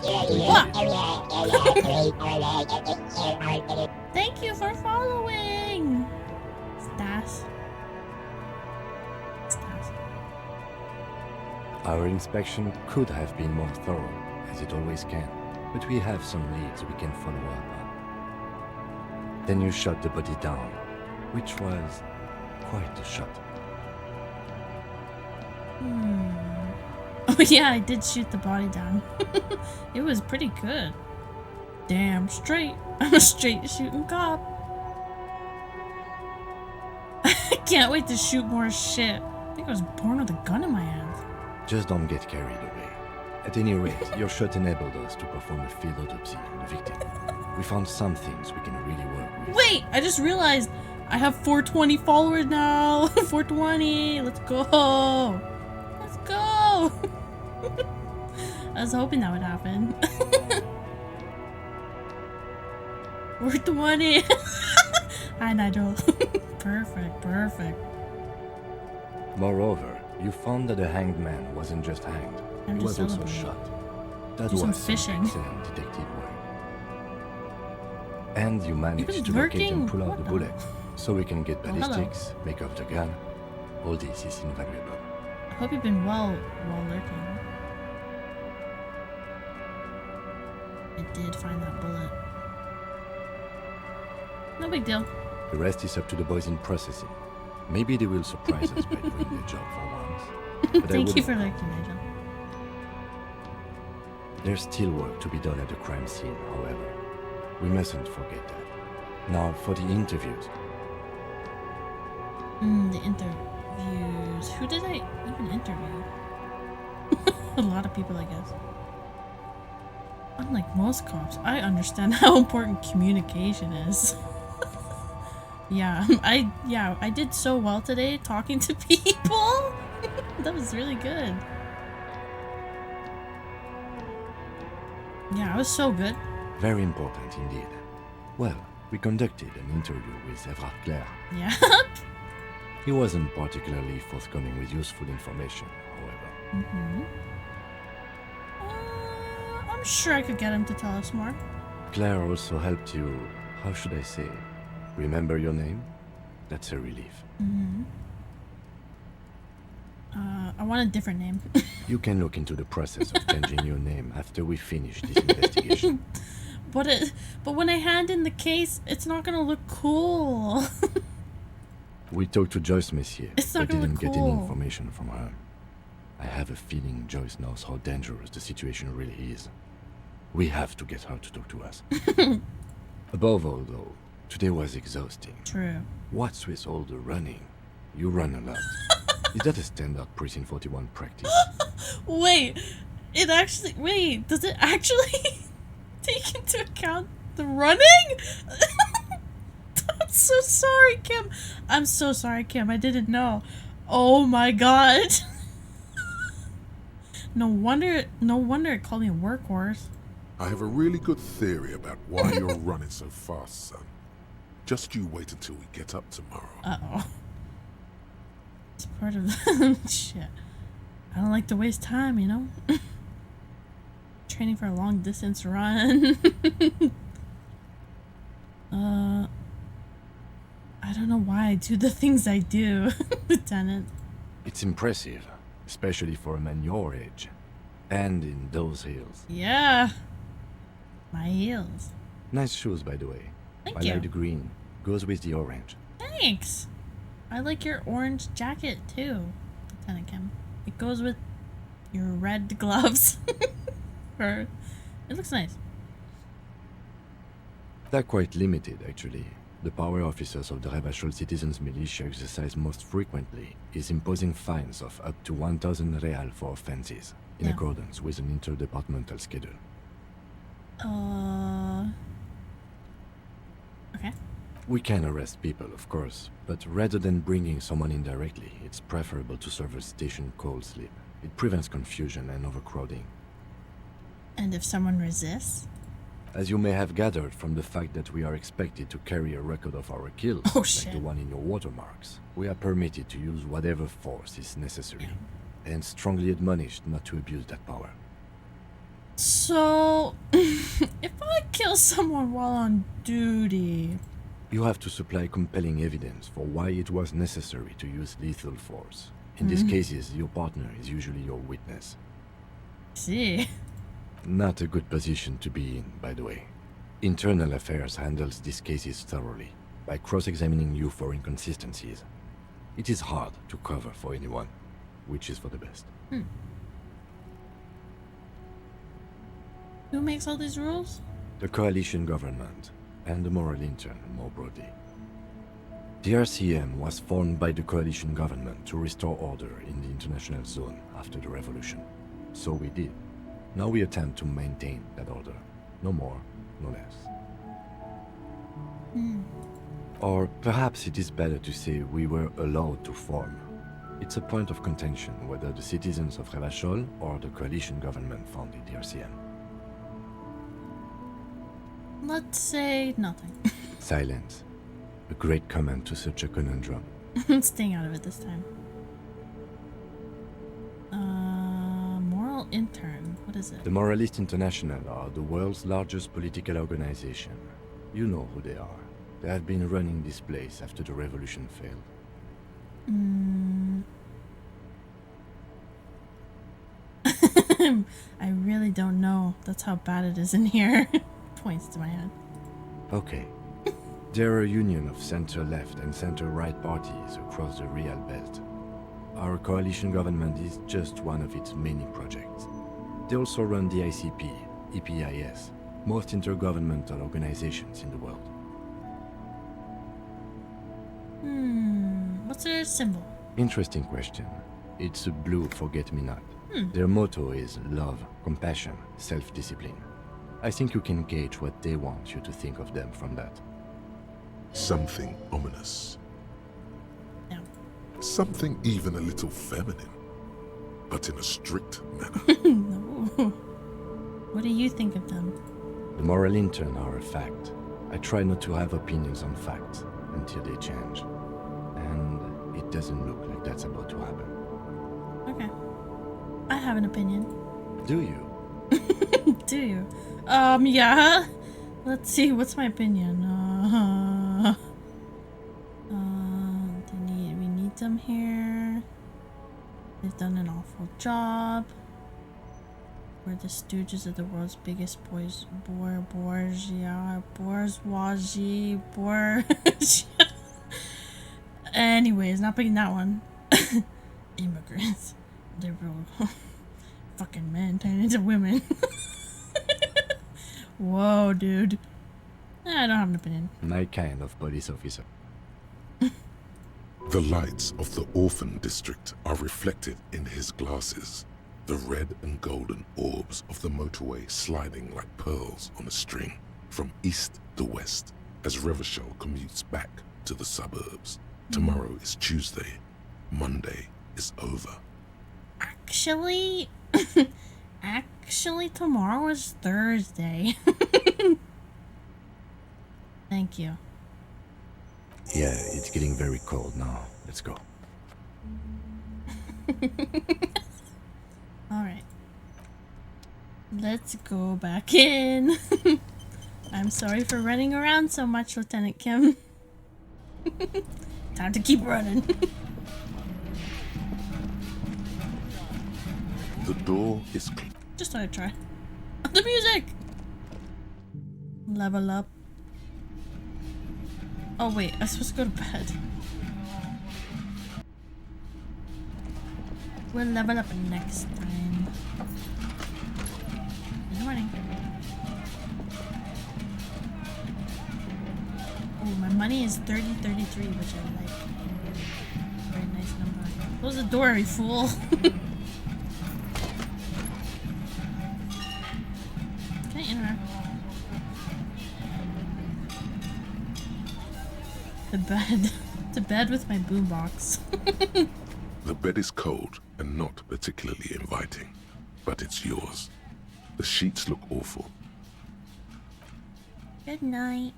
Thank you for following! Stas. Our inspection could have been more thorough, as it always can, but we have some leads we can follow up on. Then you shot the body down, which was quite a shot. Oh yeah, I did shoot the body down. It was pretty good. Damn straight. I'm a straight shooting cop. I can't wait to shoot more shit. I think I was born with a gun in my hand. Just don't get carried away. At any rate, your shot enabled us to perform a field autopsy on the victim. We found some things we can really work with. Wait, I just realized I have 420 followers now. 420. Let's go. Let's go. I was hoping that would happen. 420. Hi, Nigel. Perfect. Moreover, you found that the hanged man wasn't just hanged. I'm He was just also celebrating. shot. That Do some was some fishing. excellent detective work. And you managed been to locate and lurking? pull out What the the- bullet. So we can get Oh, hello. ballistics, make off the gun. All this is invaluable. I hope you've been well lurking. I did find that bullet. No big deal. The rest is up to the boys in processing. Maybe they will surprise us by doing their job for once. But I Thank you wouldn't for mind. lurking, Nigel. There's still work to be done at the crime scene, however. We mustn't forget that. Now, for the interviews. The interviews. Who did I even interview? A lot of people, I guess. Unlike most cops, I understand how important communication is. I did so well today talking to people. That was really good. Yeah, I was so good. Very important indeed. Well, we conducted an interview with Everard Clare. Yeah. He wasn't particularly forthcoming with useful information, however. I'm sure I could get him to tell us more. Claire also helped you, how should I say, remember your name? That's a relief. I want a different name. You can look into the process of changing your name after we finish this investigation. but when I hand in the case, it's not gonna look cool. We talked to Joyce, Monsieur, It's not but gonna didn't look get any cool. information from her. I have a feeling Joyce knows how dangerous the situation really is. We have to get her to talk to us. Above all, though, today was exhausting. True. What's with all the running? You run a lot. Is that a standard Precinct 41 practice? Wait, does it actually take into account the running? I'm so sorry, Kim. I'm so sorry, Kim. I didn't know. Oh my god. No wonder it called me a workhorse. I have a really good theory about why you're running so fast, son. Just you wait until we get up tomorrow. Uh-oh. It's part of the shit. I don't like to waste time, you know? Training for a long distance run. I don't know why I do the things I do, Lieutenant. It's impressive, especially for a man your age. And in those heels. Yeah. My heels. Nice shoes, by the way. Thank I you. like the green. Goes with the orange. Thanks. I like your orange jacket too, Lieutenant Kim. It goes with your red gloves. It looks nice. They're quite limited, actually. The power officers of the Revachol Citizens Militia exercise most frequently is imposing fines of up to 1,000 real for offenses, in Yeah. accordance with an interdepartmental schedule. Okay. We can arrest people, of course, but rather than bringing someone in directly, it's preferable to serve a station cold sleep. It prevents confusion and overcrowding. And if someone resists? As you may have gathered from the fact that we are expected to carry a record of our kills, Oh, like shit. the one in your watermarks, we are permitted to use whatever force is necessary, and strongly admonished not to abuse that power. So, if I kill someone while on duty... You have to supply compelling evidence for why it was necessary to use lethal force. In these Mhm. cases, your partner is usually your witness. See. Not a good position to be in, by the way. Internal Affairs handles these cases thoroughly, by cross-examining you for inconsistencies. It is hard to cover for anyone, which is for the best. Who makes all these rules? The coalition government, and the moral intern more broadly. The RCM was formed by the coalition government to restore order in the international zone after the revolution. So we did. Now we attempt to maintain that order. No more, no less. Or perhaps it is better to say we were allowed to form. It's a point of contention whether the citizens of Revachol or the coalition government founded the RCM. Let's say nothing. Silence. A great comment to such a conundrum. Staying out of it this time. Moral intern. What is it? The Moralist International are the world's largest political organization. You know who they are. They have been running this place after the revolution failed. I really don't know. That's how bad it is in here. Points to my head. Okay. They're a union of center-left and center-right parties across the Real Belt. Our coalition government is just one of its many projects. They also run the ICP, EPIS, most intergovernmental organizations in the world. What's their symbol? Interesting question. It's a blue forget-me-not. Hmm. Their motto is love, compassion, self-discipline. I think you can gauge what they want you to think of them from that. Something ominous. Yeah. Something even a little feminine, but in a strict manner. No. What do you think of them? The moral intern are a fact. I try not to have opinions on facts until they change. And it doesn't look like that's about to happen. Okay. I have an opinion. Do you? Do you? Yeah. Let's see, what's my opinion? We need them here. They've done an awful job. We're the stooges of the world's biggest bourgeoisie. Anyways, not picking that one. Immigrants. Liberal. Fucking men turning into women. Whoa, dude. I don't have an opinion. My kind of police officer. The lights of the orphan district are reflected in his glasses. The red and golden orbs of the motorway sliding like pearls on a string from east to west as Revachol commutes back to the suburbs. Tomorrow is Tuesday. Monday is over. Actually, tomorrow is Thursday. Thank you. Yeah, it's getting very cold now. Let's go. Alright. Let's go back in. I'm sorry for running around so much, Lieutenant Kim. Time to keep running. The door is closed. Just thought I'd try. The music! Level up. Oh wait, I'm supposed to go to bed. We'll level up next time. Good morning. Oh, my money is 3033, which I like. Very nice number. Close the door, you fool. Can I interact? The bed. To bed with my boombox. The bed is cold and not particularly inviting, but it's yours. The sheets look awful. Good night.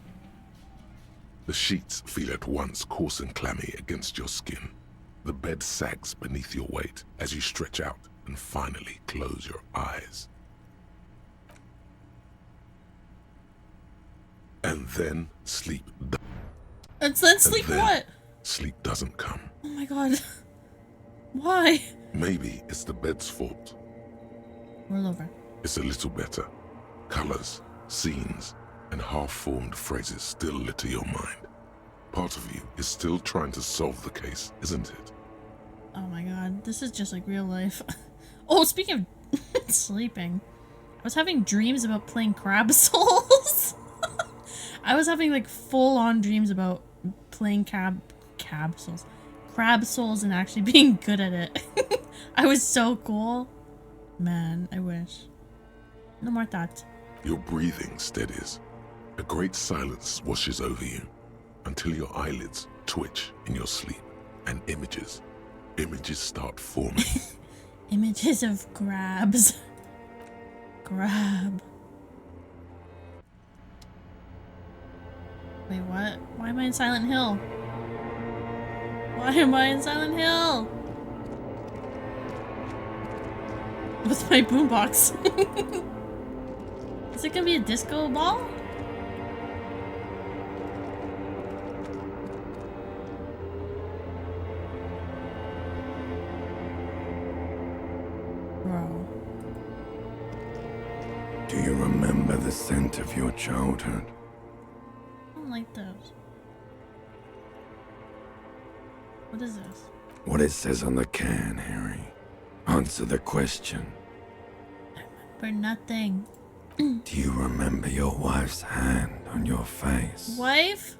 The sheets feel at once coarse and clammy against your skin. The bed sags beneath your weight as you stretch out and finally close your eyes. And then sleep. And then sleep what? Sleep doesn't come. Oh my god. Why? Maybe it's the bed's fault. Roll over. It's a little better. Colors, scenes, and half-formed phrases still litter your mind. Part of you is still trying to solve the case, isn't it? Oh my god, this is just like real life. Oh, speaking of sleeping, I was having dreams about playing Crab Souls. I was having like full-on dreams about playing Crab Souls and actually being good at it. I was so cool. Man, I wish. No more thoughts. Your breathing steadies. A great silence washes over you until your eyelids twitch in your sleep and images start forming. Images of crabs. Crab. Wait, what? Why am I in Silent Hill? Why am I in Silent Hill? With my boombox. Is it gonna be a disco ball? Bro. Do you remember the scent of your childhood? I don't like those. What is this? What it says on the can, Harry. Answer the question. For nothing. Do you remember your wife's hand on your face? Wife?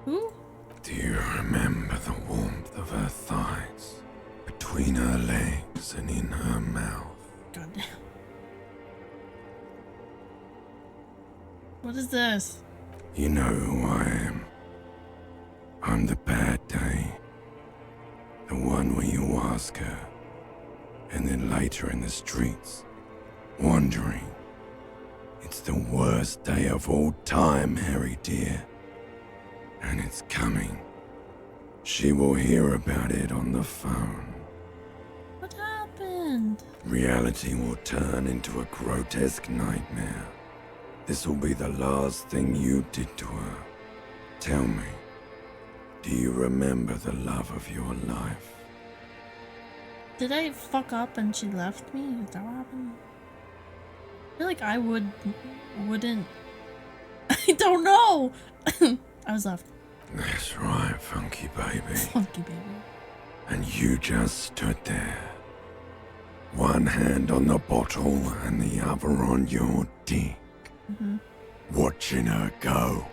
Who? Do you remember the warmth of her thighs between her legs and in her mouth? Goddamn. What is this? You know who I am. I'm the bad day. The one where you ask her, and then later in the streets, wandering. It's the worst day of all time, Harry dear. And it's coming. She will hear about it on the phone. What happened? Reality will turn into a grotesque nightmare. This will be the last thing you did to her. Tell me, do you remember the love of your life? Did I fuck up and she left me? Is that what happened? I feel like I wouldn't. I don't know. I was left. That's right, Funky Baby. Funky Baby. And you just stood there. One hand on the bottle and the other on your dick. Watching her go.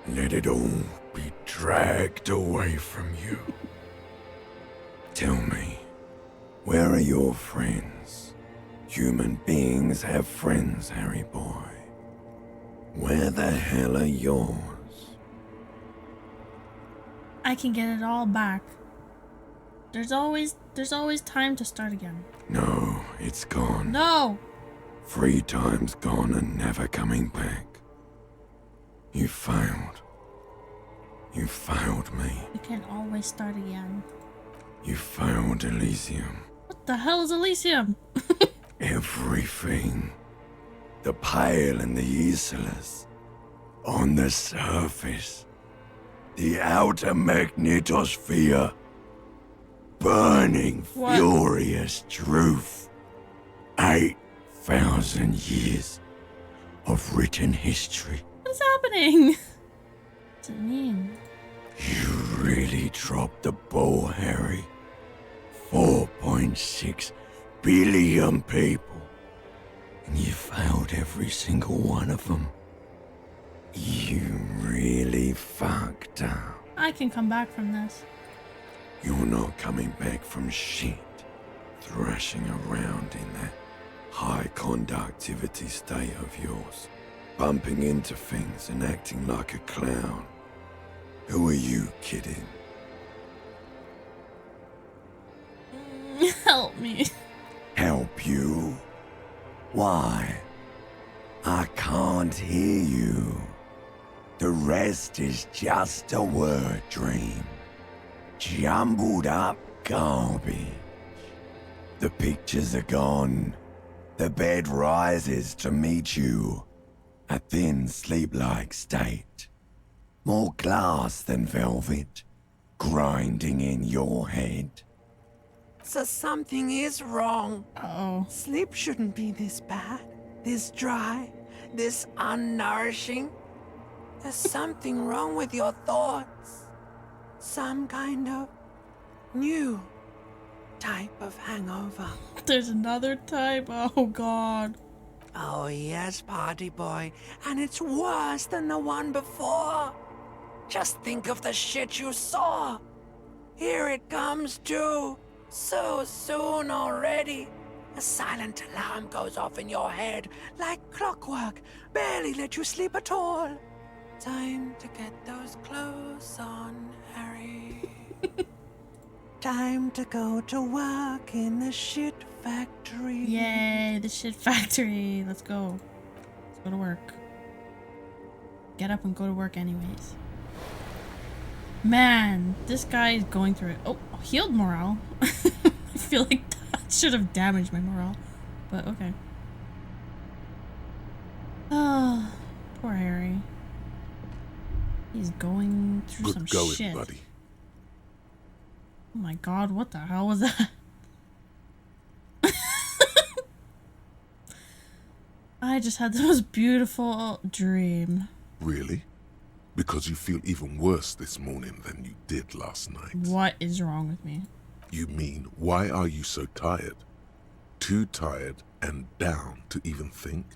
Let it all be dragged away from you. Tell me, where are your friends? Human beings have friends, Harry boy. Where the hell are yours? I can get it all back. There's always time to start again. No, it's gone. No! 3 times gone and never coming back. You failed. You failed me. We can always start again. You failed Elysium. What the hell is Elysium? Everything. The Pale and the Islas. On the surface. The outer magnetosphere. Burning, furious truth. 8,000 years of written history. What's happening? What's it mean? You really dropped the ball, Harry. 4.6 billion people. And you failed every single one of them. You really fucked up. I can come back from this. You're not coming back from shit. Thrashing around in that high conductivity state of yours. Bumping into things and acting like a clown. Who are you kidding? Help me. Help you? Why? I can't hear you. The rest is just a word dream. Jumbled up garbage. The pictures are gone. The bed rises to meet you. A thin sleep-like state. More glass than velvet. Grinding in your head. So something is wrong. Oh. Sleep shouldn't be this bad, this dry, this unnourishing. There's something wrong with your thoughts. Some kind of new type of hangover. There's another type? Oh god. Oh yes, party boy. And it's worse than the one before. Just think of the shit you saw. Here it comes too. So soon already. A silent alarm goes off in your head like clockwork. Barely let you sleep at all. Time to get those clothes on, Harry. Time to go to work in the shit factory. Yay, the shit factory. Let's go. Let's go to work. Get up and go to work anyways. Man, this guy is going through it. Oh, healed morale. I feel like that should have damaged my morale. But okay. Oh, poor Harry. He's going through some shit. Buddy. Oh my god, what the hell was that? I just had the most beautiful dream. Really? Because you feel even worse this morning than you did last night. What is wrong with me? You mean, why are you so tired? Too tired and down to even think?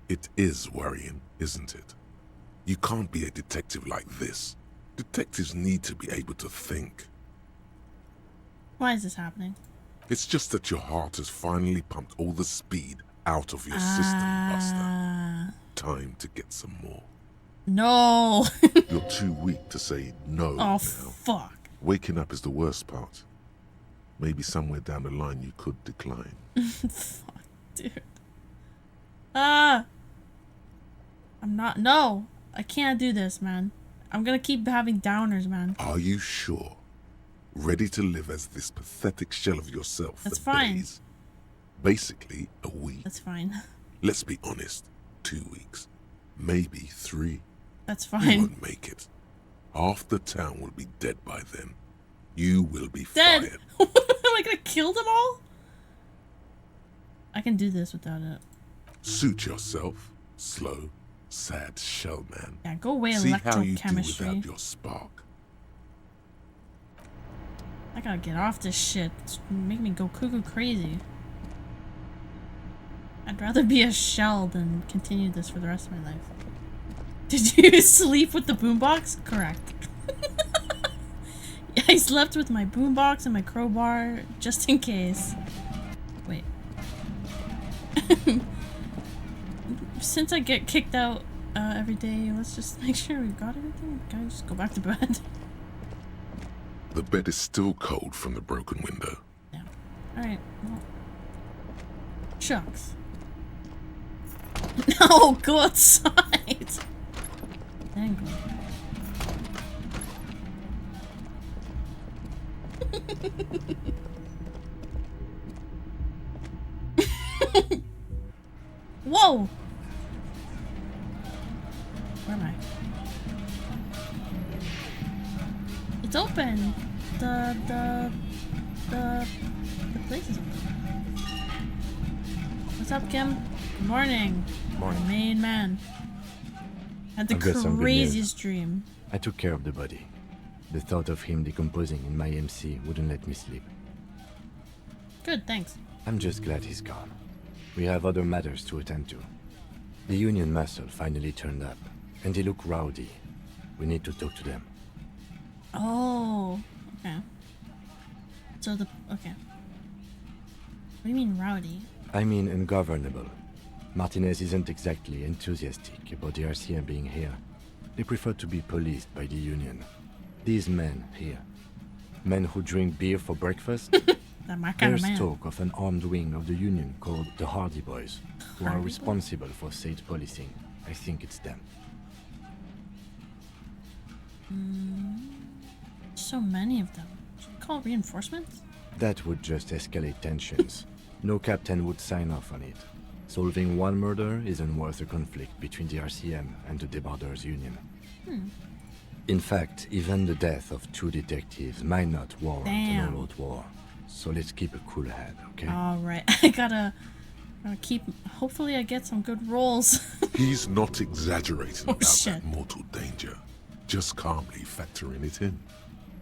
It is worrying, isn't it? You can't be a detective like this. Detectives need to be able to think. Why is this happening? It's just that your heart has finally pumped all the speed out of your system, Buster. Time to get some more. No! You're too weak to say no Oh, now. fuck. Waking up is the worst part. Maybe somewhere down the line you could decline. Fuck, dude. I'm not. No! I can't do this, man. I'm gonna keep having downers, man. Are you sure? Ready to live as this pathetic shell of yourself That's for fine. days? Basically, a week. That's fine. Let's be honest. 2 weeks. Maybe 3. That's You fine. won't make it. Half the town will be dead by then. You will be Dead! fired. What I gonna kill them all? I can do this without it. Suit yourself, slow, sad shell man. Yeah, go away, See how you do electrochemistry. without your spark. I gotta get off this shit. It's making me go cuckoo crazy. I'd rather be a shell than continue this for the rest of my life. Did you sleep with the boombox? Correct. Yeah, I slept with my boombox and my crowbar just in case. Wait. Since I get kicked out every day, let's just make sure we've got everything. Can I just go back to bed? The bed is still cold from the broken window. Yeah. Alright, well. Shucks. No, go outside! Angle. Whoa! Where am I? It's open! The place is open. What's up, Kim? Good morning. Morning. My main man. Had the I've got some good craziest news. dream. I took care of the body. The thought of him decomposing in my MC wouldn't let me sleep. Good, thanks. I'm just glad he's gone. We have other matters to attend to. The Union muscle finally turned up, and they look rowdy. We need to talk to them. Oh, okay. So okay. What do you mean rowdy? I mean ungovernable. Martinez isn't exactly enthusiastic about the RCM being here. They prefer to be policed by the Union. These men here, men who drink beer for breakfast, That my kind of there's man. talk of an armed wing of the Union called the Hardy Boys, who are Hardy responsible for state policing. I think it's them. So many of them. Should we call reinforcements? That would just escalate tensions. No captain would sign off on it. Solving one murder isn't worth a conflict between the RCM and the Debarders Union. In fact, even the death of 2 detectives might not warrant Damn. an all-out war. So let's keep a cool head, okay? Alright, I gotta keep. Hopefully, I get some good rolls. He's not exaggerating about shit. that mortal danger. Just calmly factoring it in.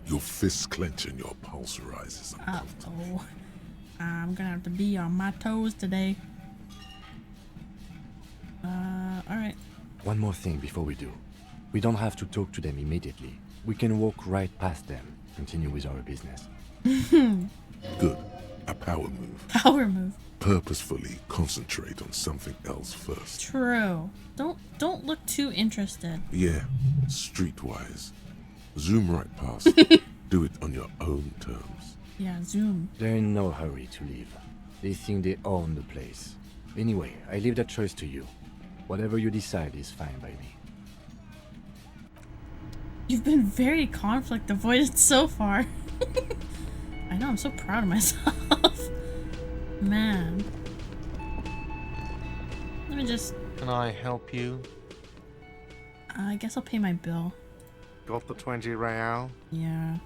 Your fists clench and your pulse rises. Oh. I'm gonna have to be on my toes today. Alright. One more thing before we do. We don't have to talk to them immediately. We can walk right past them, continue with our business. Good. A power move. Power move. Purposefully concentrate on something else first. True. Don't look too interested. Yeah, streetwise. Zoom right past. Do it on your own terms. Yeah, zoom. They're in no hurry to leave. They think they own the place. Anyway, I leave that choice to you. Whatever you decide is fine by me. You've been very conflict avoidant so far. I know, I'm so proud of myself. Man. Let me just... Can I help you? I guess I'll pay my bill. Got the 20 real? Yeah.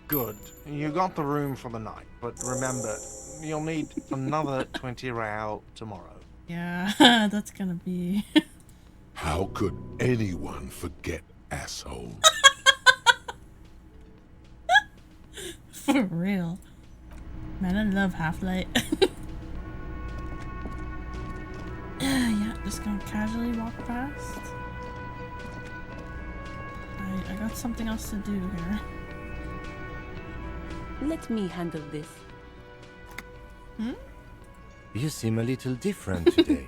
Good. You got the room for the night, but remember, you'll need another 20 real tomorrow. Yeah, that's gonna be... How could anyone forget, asshole? For real. Man, I love Half-Light. Yeah, just gonna casually walk past. I got something else to do here. Let me handle this. You seem a little different today.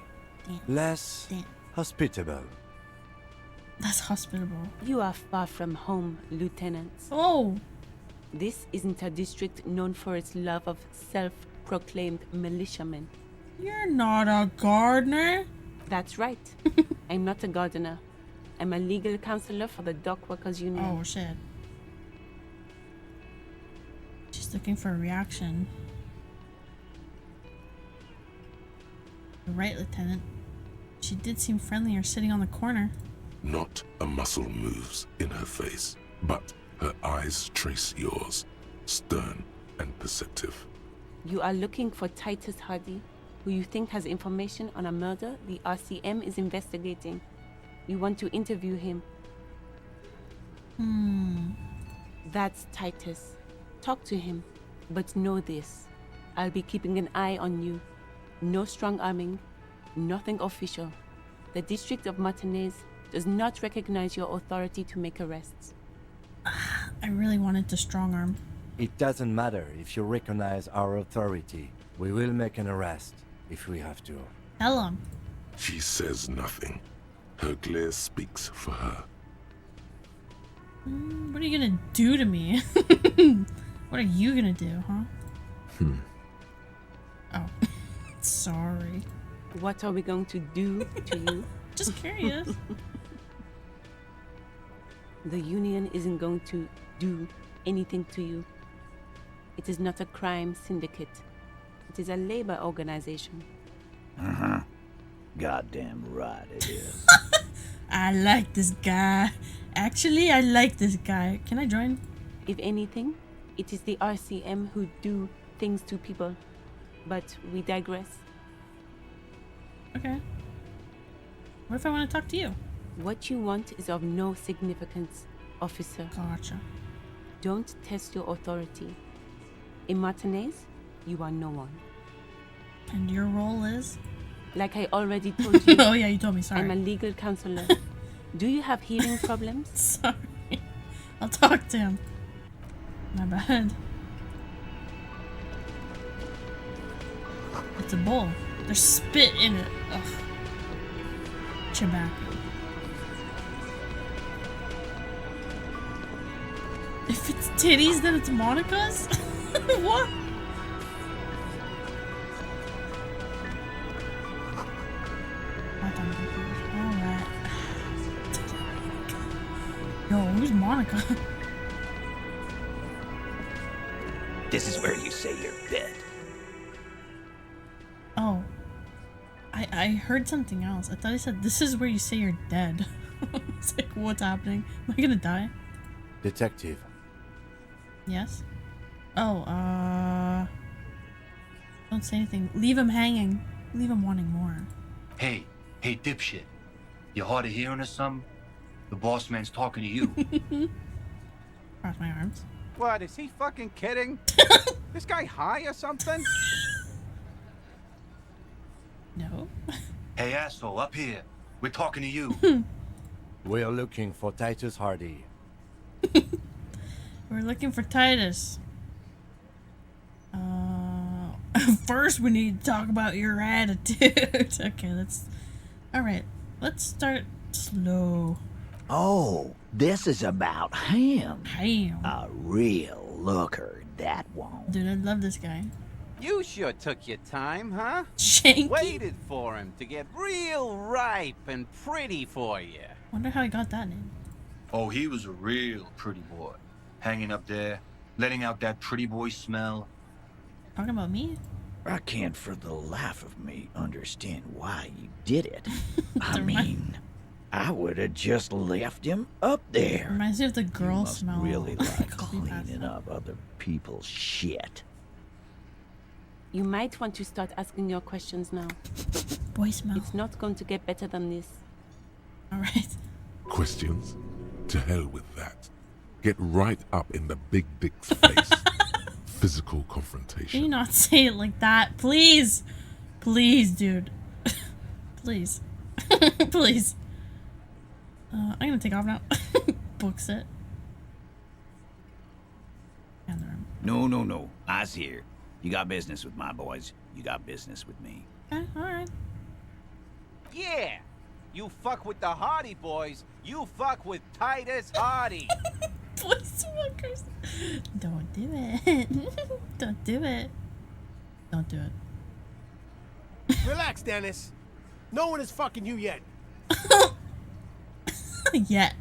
Less hospitable. That's hospitable. You are far from home, Lieutenant. Oh! This isn't a district known for its love of self-proclaimed militiamen. You're not a gardener. That's right. I'm not a gardener. I'm a legal counselor for the Dock Workers Union. Oh, shit. She's looking for a reaction. You're right, Lieutenant. She did seem friendlier sitting on the corner. Not a muscle moves in her face, but her eyes trace yours, stern and perceptive. You are looking for Titus Hardy, who you think has information on a murder the RCM is investigating. You want to interview him. That's Titus. Talk to him. But know this. I'll be keeping an eye on you. No strong arming. Nothing official. The District of Martinez does not recognize your authority to make arrests. I really wanted to strong arm. It doesn't matter if you recognize our authority. We will make an arrest if we have to. Tell him. She says nothing. Her glare speaks for her. What are you gonna do to me? What are you gonna do, huh? Oh, sorry. What are we going to do to you? Just curious. The union isn't going to do anything to you. It is not a crime syndicate. It is a labor organization. Goddamn right it is. I like this guy. Actually, I like this guy. Can I join? If anything, it is the RCM who do things to people. But we digress. Okay. What if I want to talk to you? What you want is of no significance, officer. Gotcha. Don't test your authority. In Martinez, you are no one. And your role is? Like I already told you. Oh yeah, you told me, sorry. I'm a legal counselor. Do you have hearing problems? Sorry. I'll talk to him. My bad. It's a bowl. There's spit in it. Ugh. Tobacco. If it's titties, then it's Monica's? What? Alright. Yo, who's Monica? This is where you say you're dead. Oh. I heard something else. I thought he said, this is where you say you're dead. It's like, what's happening? Am I gonna die? Detective. Yes? Oh, don't say anything. Leave him hanging. Leave him wanting more. Hey, dipshit. You hard of hearing or something? The boss man's talking to you. Cross my arms. What, is he fucking kidding? This guy high or something? No. Hey, asshole, up here. We're talking to you. We are looking for Titus Hardy. We're looking for Titus. First we need to talk about your attitude. Okay, alright, let's start slow. Oh, this is about him. Him. A real looker, that one. Dude, I love this guy. You sure took your time, huh? Shanky. Waited for him to get real ripe and pretty for you. Wonder how he got that name. Oh, he was a real pretty boy. Hanging up there, letting out that pretty boy smell. Talking about me? I can't for the life of me understand why you did it. I mean, I would have just left him up there. Reminds me of the girl You must smell. really like cleaning up other people's shit. You might want to start asking your questions now. Boy smell. It's not going to get better than this. Alright. Questions? To hell with that. Get right up in the big dick's face. Physical confrontation. Can you not say it like that? Please. Please, dude. Please. Please. I'm gonna take off now. Books it. No. I's here. You got business with my boys. You got business with me. Okay, alright. Yeah! You fuck with the Hardy boys, you fuck with Titus Hardy. Boy smokers. Don't do it. Don't do it. Don't do it. Relax, Dennis. No one is fucking you yet. Yet.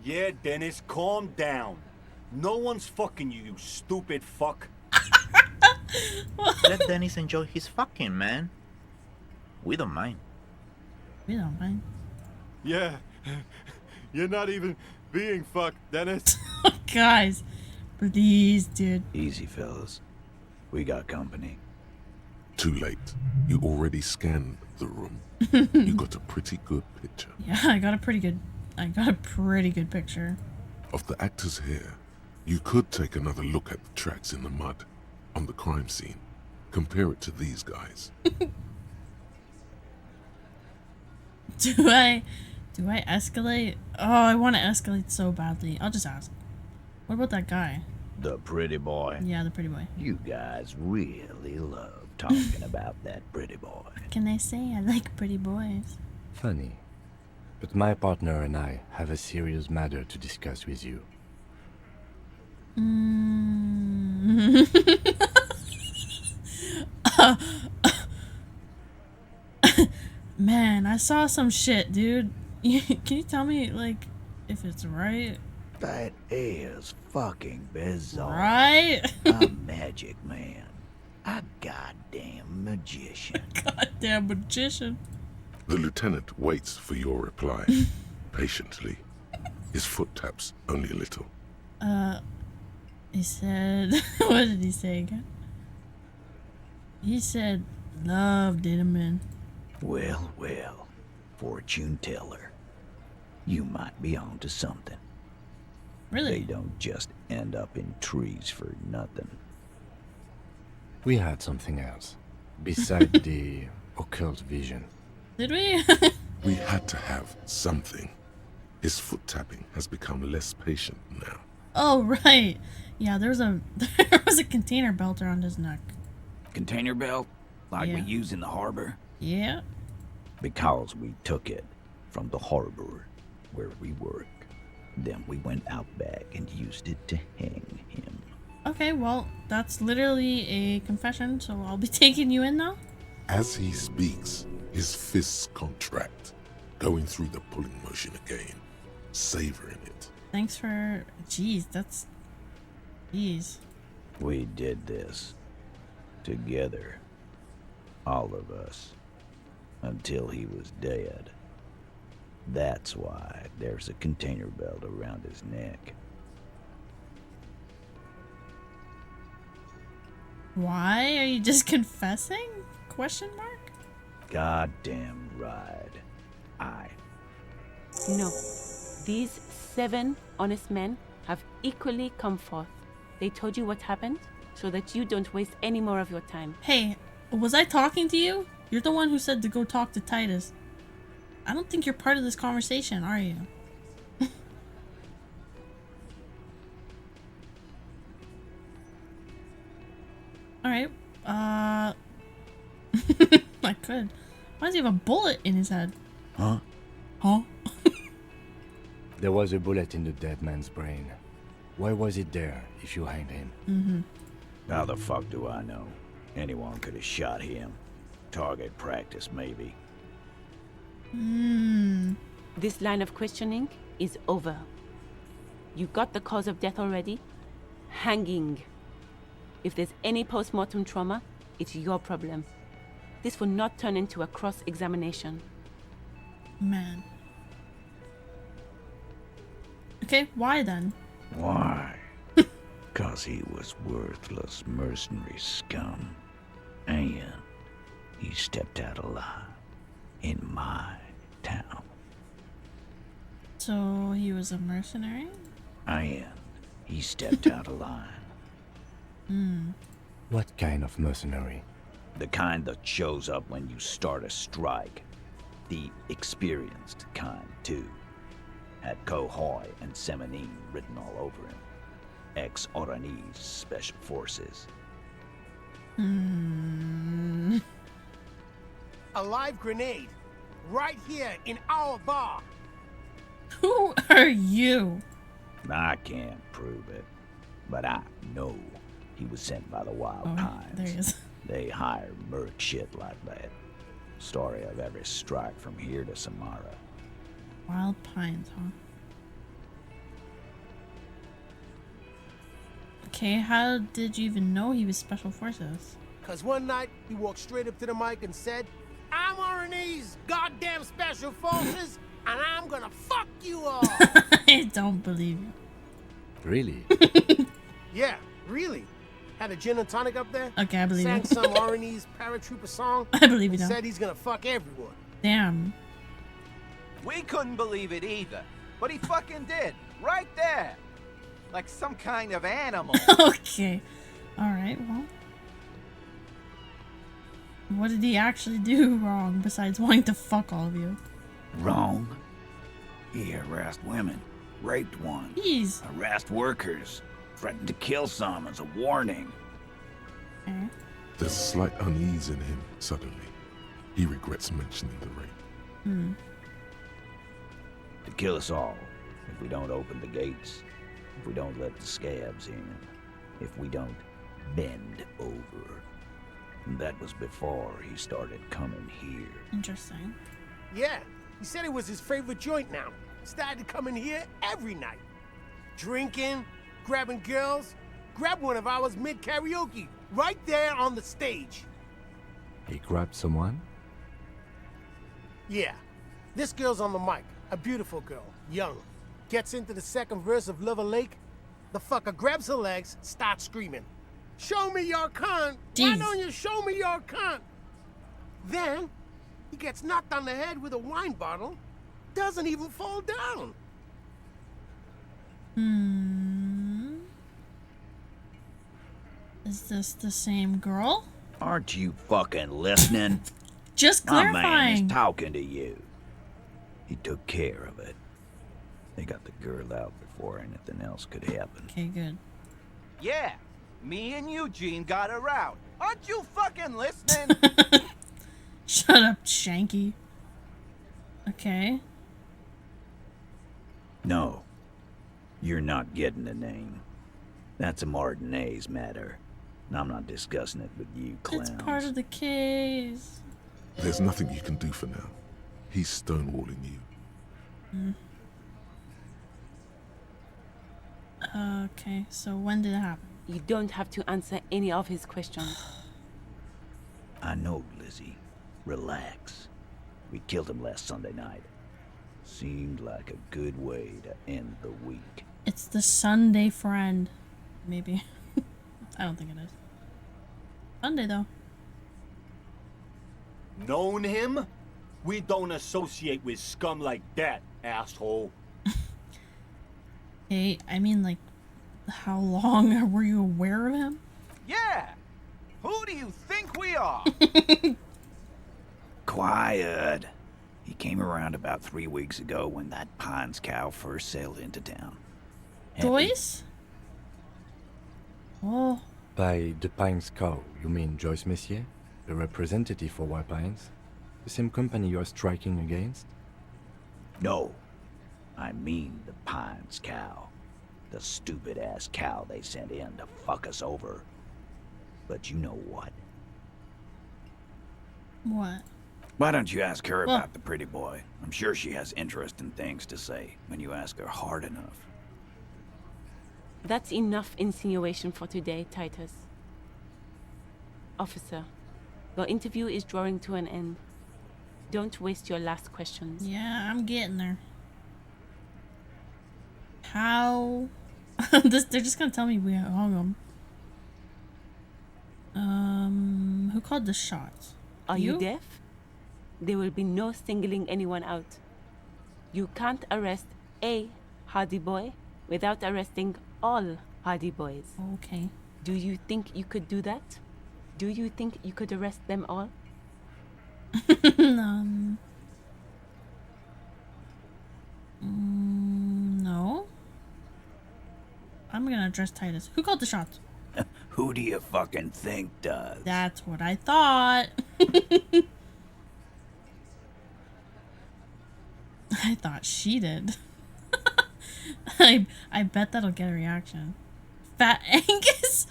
Yeah, Dennis, calm down. No one's fucking you, you stupid fuck. Let Dennis enjoy his fucking, man. We don't mind. We don't mind. Yeah. You're not even being fucked, Dennis. Guys. Please, dude. Easy, fellas. We got company. Too late. You already scanned the room. You got a pretty good picture. Yeah, I got a pretty good picture. Of the actors here, you could take another look at the tracks in the mud on the crime scene. Compare it to these guys. Do I escalate? Oh, I want to escalate so badly. I'll just ask. What about that guy? The pretty boy. Yeah, the pretty boy. You guys really love talking about that pretty boy. What can I say? I like pretty boys. Funny. But my partner and I have a serious matter to discuss with you. Man, I saw some shit, dude. Can you tell me, like, if it's right? That is fucking bizarre. Right? A magic man. A goddamn magician. Goddamn magician. The lieutenant waits for your reply. Patiently. His foot taps only a little. He said... What did he say again? He said, love did him in. Well, well, fortune teller. You might be onto something. Really? They don't just end up in trees for nothing. We had something else. Besides the occult vision. Did we? We had to have something. His foot tapping has become less patient now. Oh, right. Yeah, there was a container belt around his neck. Container belt? Like Yeah. we use in the harbor? Yeah. Because we took it from the harbor where we work. Then we went out back and used it to hang him. Okay, well, that's literally a confession, so I'll be taking you in now. As he speaks, his fists contract, going through the pulling motion again, savoring it. Thanks for... Jeez, that's... Jeez. We did this together. All of us. Until he was dead. That's why there's a container belt around his neck. Why? Are you just confessing? Question mark? Goddamn right. No. These 7 honest men have equally come forth. They told you what happened so that you don't waste any more of your time. Hey, was I talking to you? You're the one who said to go talk to Titus. I don't think you're part of this conversation, are you? Alright, I could. Why does he have a bullet in his head? Huh? Huh? There was a bullet in the dead man's brain. Why was it there if you hanged him? Mm-hmm. How the fuck do I know? Anyone could have shot him. Target practice, maybe. This line of questioning is over. You got the cause of death already? Hanging. If there's any post-mortem trauma, it's your problem. This will not turn into a cross-examination. Man. Okay, why then? Why? 'Cause he was worthless mercenary scum. And he stepped out alive in my town. So he was a mercenary? And he stepped out of line. What kind of mercenary? The kind that shows up when you start a strike. The experienced kind, too. Had Kohoy and Semenine written all over him. Ex-Oranese Special Forces. A live grenade. Right here in our bar. Who are you? I can't prove it, but I know he was sent by the Wild Pines. There he is. They hire merc shit like that. Story of every strike from here to Samara. Wild Pines, huh? Okay, how did you even know he was Special Forces? Cause one night he walked straight up to the mic and said, I'm Oranese goddamn Special Forces, and I'm gonna fuck you all. I don't believe you. Really? Yeah, really. Had a gin and tonic up there. Okay, I believe sang you. some R&E's paratrooper song. I believe you and now. said he's gonna fuck everyone. Damn. We couldn't believe it either, but he fucking did, right there. Like some kind of animal. Okay. Alright, well. What did he actually do wrong besides wanting to fuck all of you? Wrong? He harassed women, raped one, Jeez. harassed workers, threatened to kill some as a warning. There's slight unease in him suddenly. He regrets mentioning the rape. To kill us all, if we don't open the gates, if we don't let the scabs in, if we don't bend over. And that was before he started coming here. Interesting. Yeah, he said it was his favorite joint now. Started to come in here every night. Drinking, grabbing girls. Grabbed one of ours mid-karaoke, right there on the stage. He grabbed someone? Yeah, this girl's on the mic. A beautiful girl, young. Gets into the second verse of Lover Lake. The fucker grabs her legs, starts screaming. Show me your cunt! Why don't you show me your cunt? Then, he gets knocked on the head with a wine bottle. Doesn't even fall down. Is this the same girl? Aren't you fucking listening? Just My man clarifying. is talking to you. He took care of it. They got the girl out before anything else could happen. Okay, good. Yeah, me and Eugene got her out. Aren't you fucking listening? Shut up, Shanky. Okay. No, you're not getting the name. That's a Martinez matter. And I'm not discussing it with you clowns. It's part of the case. There's nothing you can do for now. He's stonewalling you. Okay, so when did it happen? You don't have to answer any of his questions. I know, Lizzie. Relax. We killed him last Sunday night. Seemed like a good way to end the week. It's the Sunday friend. Maybe. I don't think it is. Sunday, though. Known him? We don't associate with scum like that, asshole. Hey, I mean, like, how long were you aware of him? Yeah. Who do you think we are? Quiet. He came around about 3 weeks ago when that Pines cow first sailed into town. Joyce? Oh. By the Pines cow, you mean Joyce Messier? The representative for White Pines? The same company you are striking against? No. I mean the Pines cow. The stupid-ass cow they sent in to fuck us over. But you know what? What? Why don't you ask her Well- about the pretty boy? I'm sure she has interesting things to say when you ask her hard enough. That's enough insinuation for today, Titus. Officer, your interview is drawing to an end. Don't waste your last questions. Yeah, I'm getting there. How? They're just gonna tell me we hung him. Who called the shots? Are you deaf? There will be no singling anyone out. You can't arrest a Hardy Boy without arresting all Hardy Boys. Okay. Do you think you could do that? Do you think you could arrest them all? No. I'm gonna address Titus. Who called the shots? Who do you fucking think does? That's what I thought. I thought she did. I bet that'll get a reaction. Fat Angus?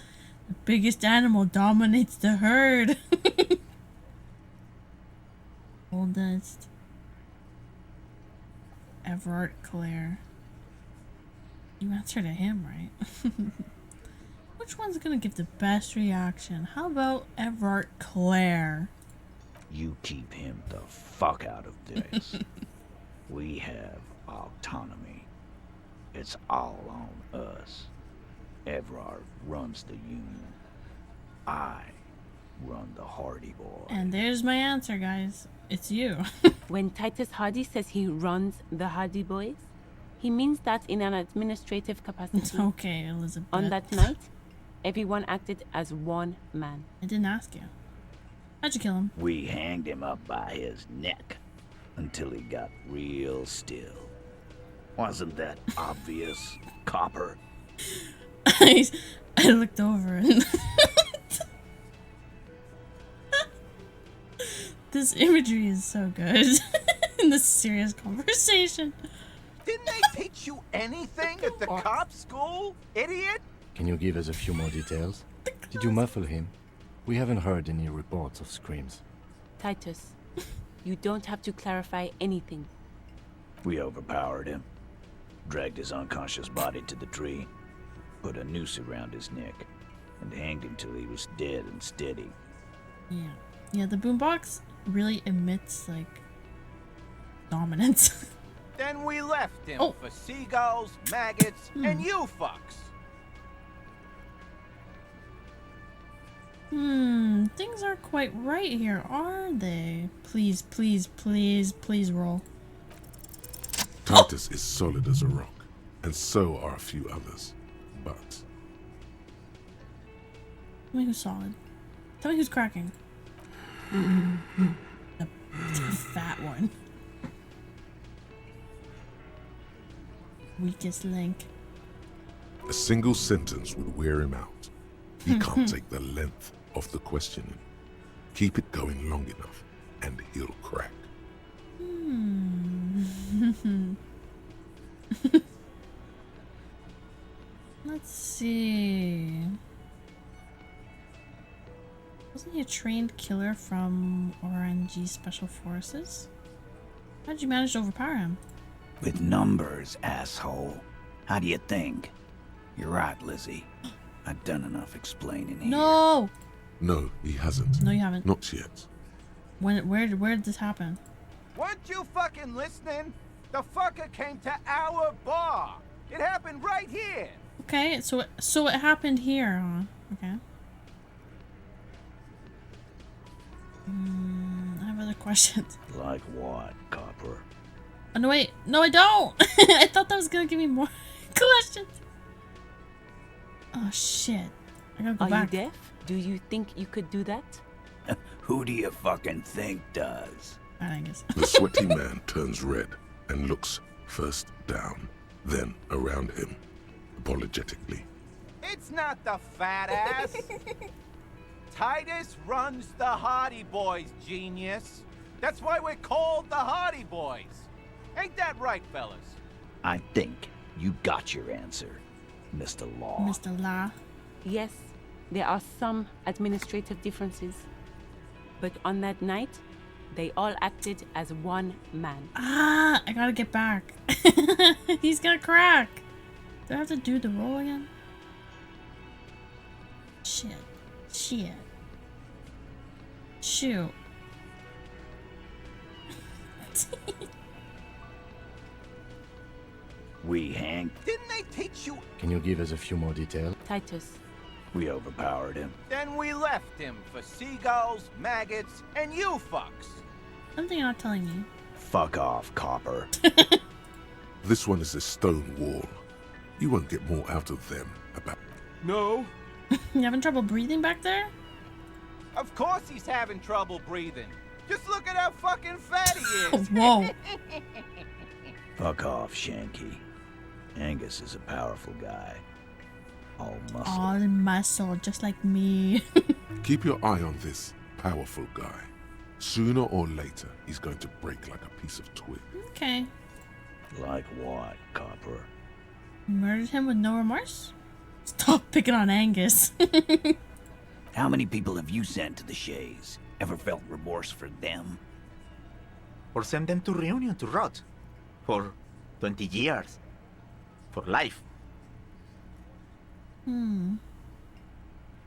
The biggest animal dominates the herd. Oldest. Everett Claire. You answered to him, right? Which one's gonna give the best reaction? How about Everett Claire? You keep him the fuck out of this. We have autonomy. It's all on us. Evrard runs the Union. I run the Hardy Boy. And there's my answer, guys. It's you. When Titus Hardy says he runs the Hardy Boys, he means that in an administrative capacity. Okay, Elizabeth. On that night, everyone acted as one man. I didn't ask you. How'd you kill him? We hanged him up by his neck until he got real still. Wasn't that obvious, Copper? I looked over and this imagery is so good in this serious conversation. Didn't they teach you anything at the cop school, idiot? Can you give us a few more details? Did you muffle him? We haven't heard any reports of screams. Titus, you don't have to clarify anything. We overpowered him, dragged his unconscious body to the tree, put a noose around his neck, and hanged him till he was dead and steady. Yeah. Yeah, the boombox really emits, like, dominance. Then we left him Oh. for seagulls, maggots, and you fucks. Things aren't quite right here, are they? Please, please, please, please roll. Titus is solid as a rock, and so are a few others. But Tell me who's solid. Tell me who's cracking. The fat one. Weakest link. a single sentence would wear him out. He can't take the length of the questioning. Keep it going long enough, and he'll crack. Let's see. Wasn't he a trained killer from RNG Special Forces? How did you manage to overpower him? With numbers, asshole. How do you think? You're right, Lizzie. I've done enough explaining here. No! No, he hasn't. No, you haven't. Not yet. Where did this happen? Weren't you fucking listening? The fucker came to our bar. It happened right here. Okay, so it happened here, huh? Okay. I have other questions. Like what, Copper? Oh, no, wait. No, I don't! I thought that was gonna give me more questions. Oh, shit. I gotta go Are back. you deaf? Do you think you could do that? Who do you fucking think does? I guess. The sweaty man turns red and looks first down, then around him, apologetically. It's not the fat ass. Titus runs the Hardy Boys, genius. That's why we're called the Hardy Boys. Ain't that right, fellas? I think you got your answer, Mr. Law. Mr. Law. Yes, there are some administrative differences. But on that night, they all acted as one man. Ah, I gotta get back. He's gonna crack. Do I have to do the roll again? Shit. Shit. Shoot. We hanged. Didn't they teach you? Can you give us a few more details? Titus. We overpowered him. Then we left him for seagulls, maggots, and you fucks. Something you're not telling me. Fuck off, Copper. This one is a stone wall. You won't get more out of them about. No. You having trouble breathing back there? Of course he's having trouble breathing. Just look at how fucking fat he is. Whoa. Fuck off, Shanky. Angus is a powerful guy. All muscle. All muscle, just like me. Keep your eye on this powerful guy. Sooner or later, he's going to break like a piece of twig. Okay. Like what, Copper? Murdered him with no remorse? Stop picking on Angus. How many people have you sent to the Shays? Ever felt remorse for them? Or send them to Reunion to rot. For 20 years. For life.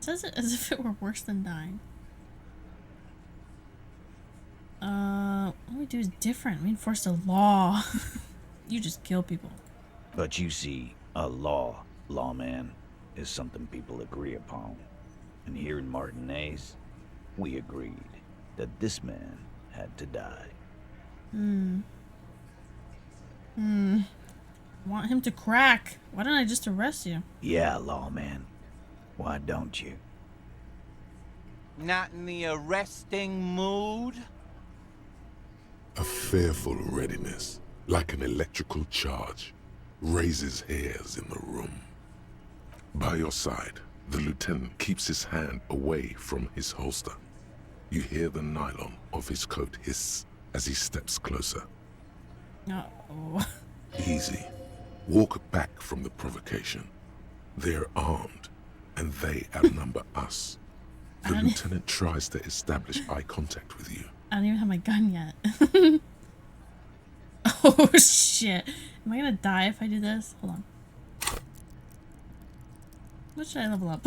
Says it as if it were worse than dying. What we do is different. We enforce the law. You just kill people. But you see, a lawman. is something people agree upon. And here in Martinez, we agreed that this man had to die. Want him to crack. Why don't I just arrest you? Yeah, lawman. Why don't you? Not in the arresting mood? A fearful readiness, like an electrical charge, raises hairs in the room. By your side, the lieutenant keeps his hand away from his holster. You hear the nylon of his coat hiss as he steps closer. Uh-oh. Easy. Walk back from the provocation. They're armed, and they outnumber us. The lieutenant tries to establish eye contact with you. I don't even have my gun yet. Oh shit. Am I gonna die if I do this? Hold on. What should I level up?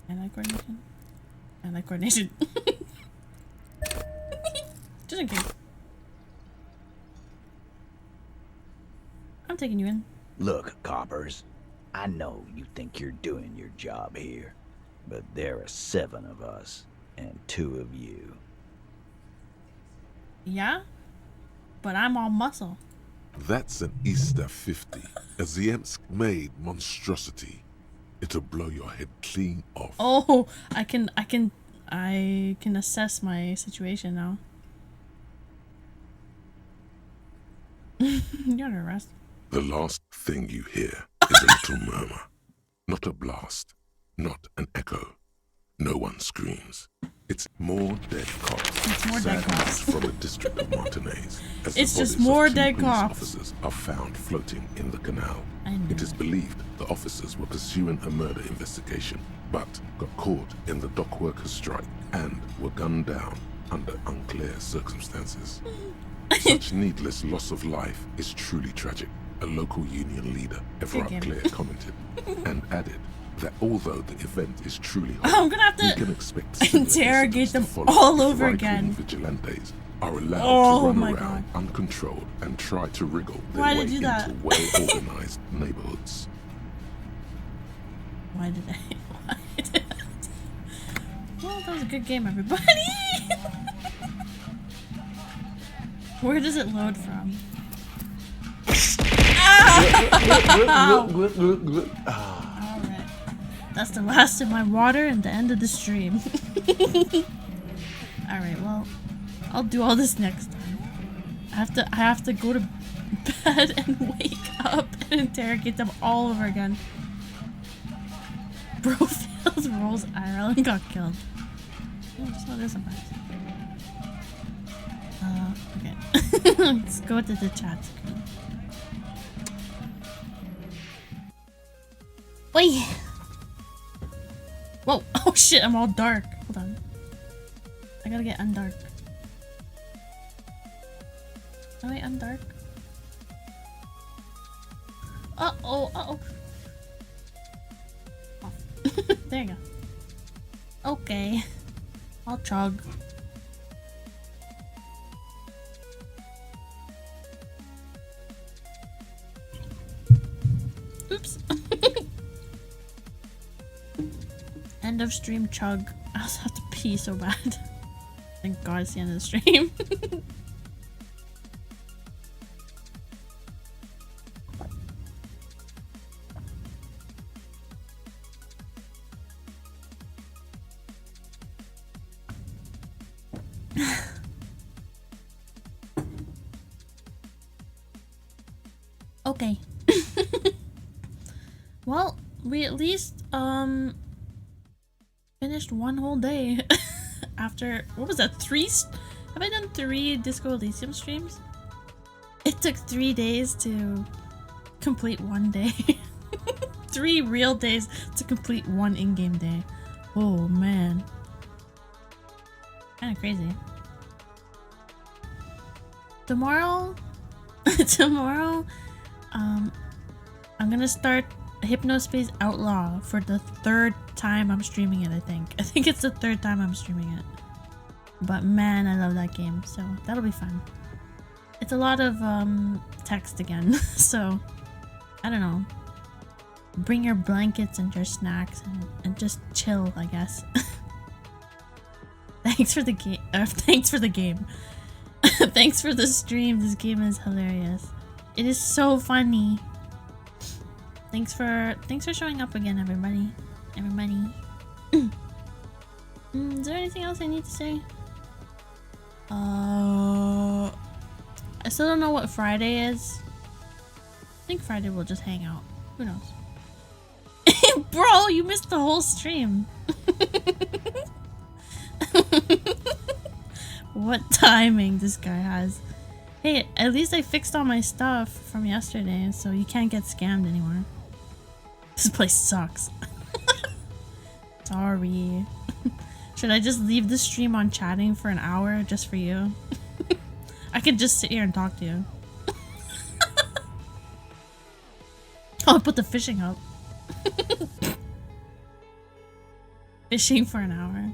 Anti-coordination? Anti-coordination. Just in case. I'm taking you in. Look, coppers, I know you think you're doing your job here, but there are 7 of us and 2 of you. Yeah? But I'm all muscle. That's an Easter 50, a Ziemsk-made monstrosity. It'll blow your head clean off. Oh, I can assess my situation now. You're under arrest. The last thing you hear is a little murmur. Not a blast. Not an echo. No one screams. It's more dead cops. It's more dead cops. From the district of Martinez. As It's the just bodies more of 2 dead police cops. officers are found floating in the canal. I know. It is believed the officers were pursuing a murder investigation, but got caught in the dock workers' strike and were gunned down under unclear circumstances. Such needless loss of life is truly tragic, a local union leader, Everard Clare, commented, and added that although the event is truly horrible, I'm gonna have to we can expect similar interrogate incidents to them follow all if over right-wing again. Vigilantes are allowed Oh to run my around uncontrolled and try to wriggle their Why way did you do that? into well-organized neighborhoods. Why did I? Why did I? Well, that was a good game, everybody. Where does it load from? Alright. That's the last of my water and the end of the stream. Alright, well, I'll do all this next time. I have to go to bed and wake up and interrogate them all over again. Bro fails rolls IRL and got killed. Oh, just how it is sometimes. Okay. Let's go to the chat screen. Wait! Whoa! Oh shit, I'm all dark. Hold on. I gotta get undark. How do I undark? Uh-oh, uh-oh. Off. There you go. Okay. I'll chug. Oops. End of stream chug. I also have to pee so bad. Thank God it's the end of the stream. Okay. Well, we at least finished one whole day after, what was that, have I done 3 Disco Elysium streams? It took 3 days to complete 1 day. 3 real days to complete 1 in-game day. Oh man. Kinda crazy. Tomorrow, I'm gonna start Hypnospace Outlaw for the 3rd time I'm streaming it, I think it's the 3rd time I'm streaming it. But man, I love that game, so that'll be fun. it's a lot of text again. So I don't know. Bring your blankets and your snacks and just chill, I guess. Thanks for the game. Thanks for the game. Thanks for the stream. This game is hilarious. It is so funny. Thanks for showing up again, everybody. Is there anything else I need to say? I still don't know what Friday is. I think Friday we'll just hang out. Who knows? Bro, you missed the whole stream. What timing this guy has. Hey, at least I fixed all my stuff from yesterday, so you can't get scammed anymore. This place sucks. Sorry. Should I just leave the stream on chatting for an hour just for you? I could just sit here and talk to you. I'll put the fishing up. Fishing for an hour.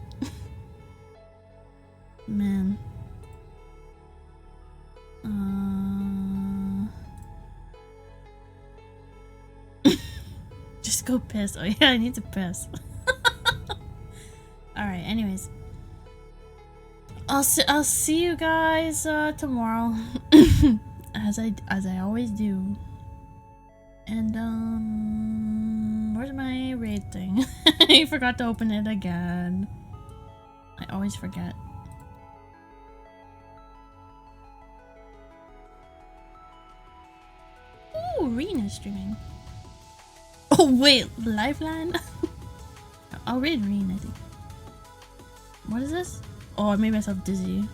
Man. Just go piss. Oh yeah, I need to piss. Alright, anyways. I'll see you guys tomorrow. as I always do. And where's my raid thing? I forgot to open it again. I always forget. Ooh, Rena's streaming. Oh wait, Lifeline? I'll read Reen, I think. What is this? Oh, I made myself dizzy.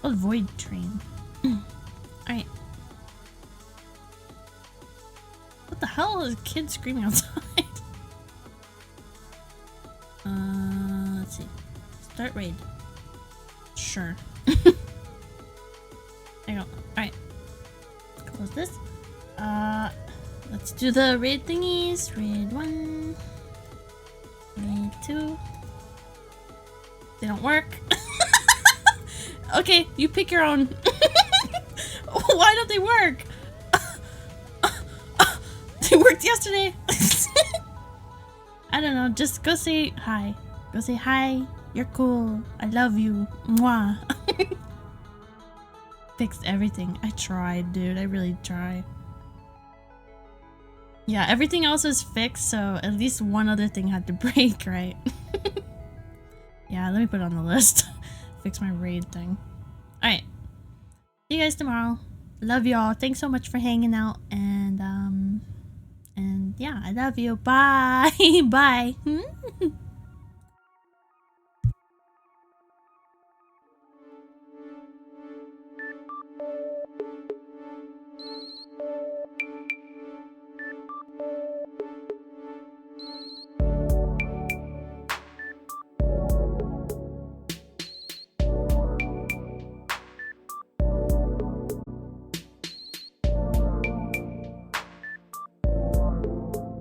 Oh, Void Train. Alright. What the hell is a kid screaming outside? Let's see. Start raid. Sure. There you go. Alright. Close this. Let's do the raid thingies. Raid 1. Raid 2. They don't work. Okay, you pick your own. Why don't they work? They worked yesterday. I don't know, just go say hi. Go say hi. You're cool. I love you. Mwah. Fixed everything. I tried, dude. I really tried. Yeah, everything else is fixed, so at least one other thing had to break, right? Yeah, let me put it on the list. Fix my raid thing. Alright. See you guys tomorrow. Love y'all. Thanks so much for hanging out. And yeah, I love you. Bye. Bye.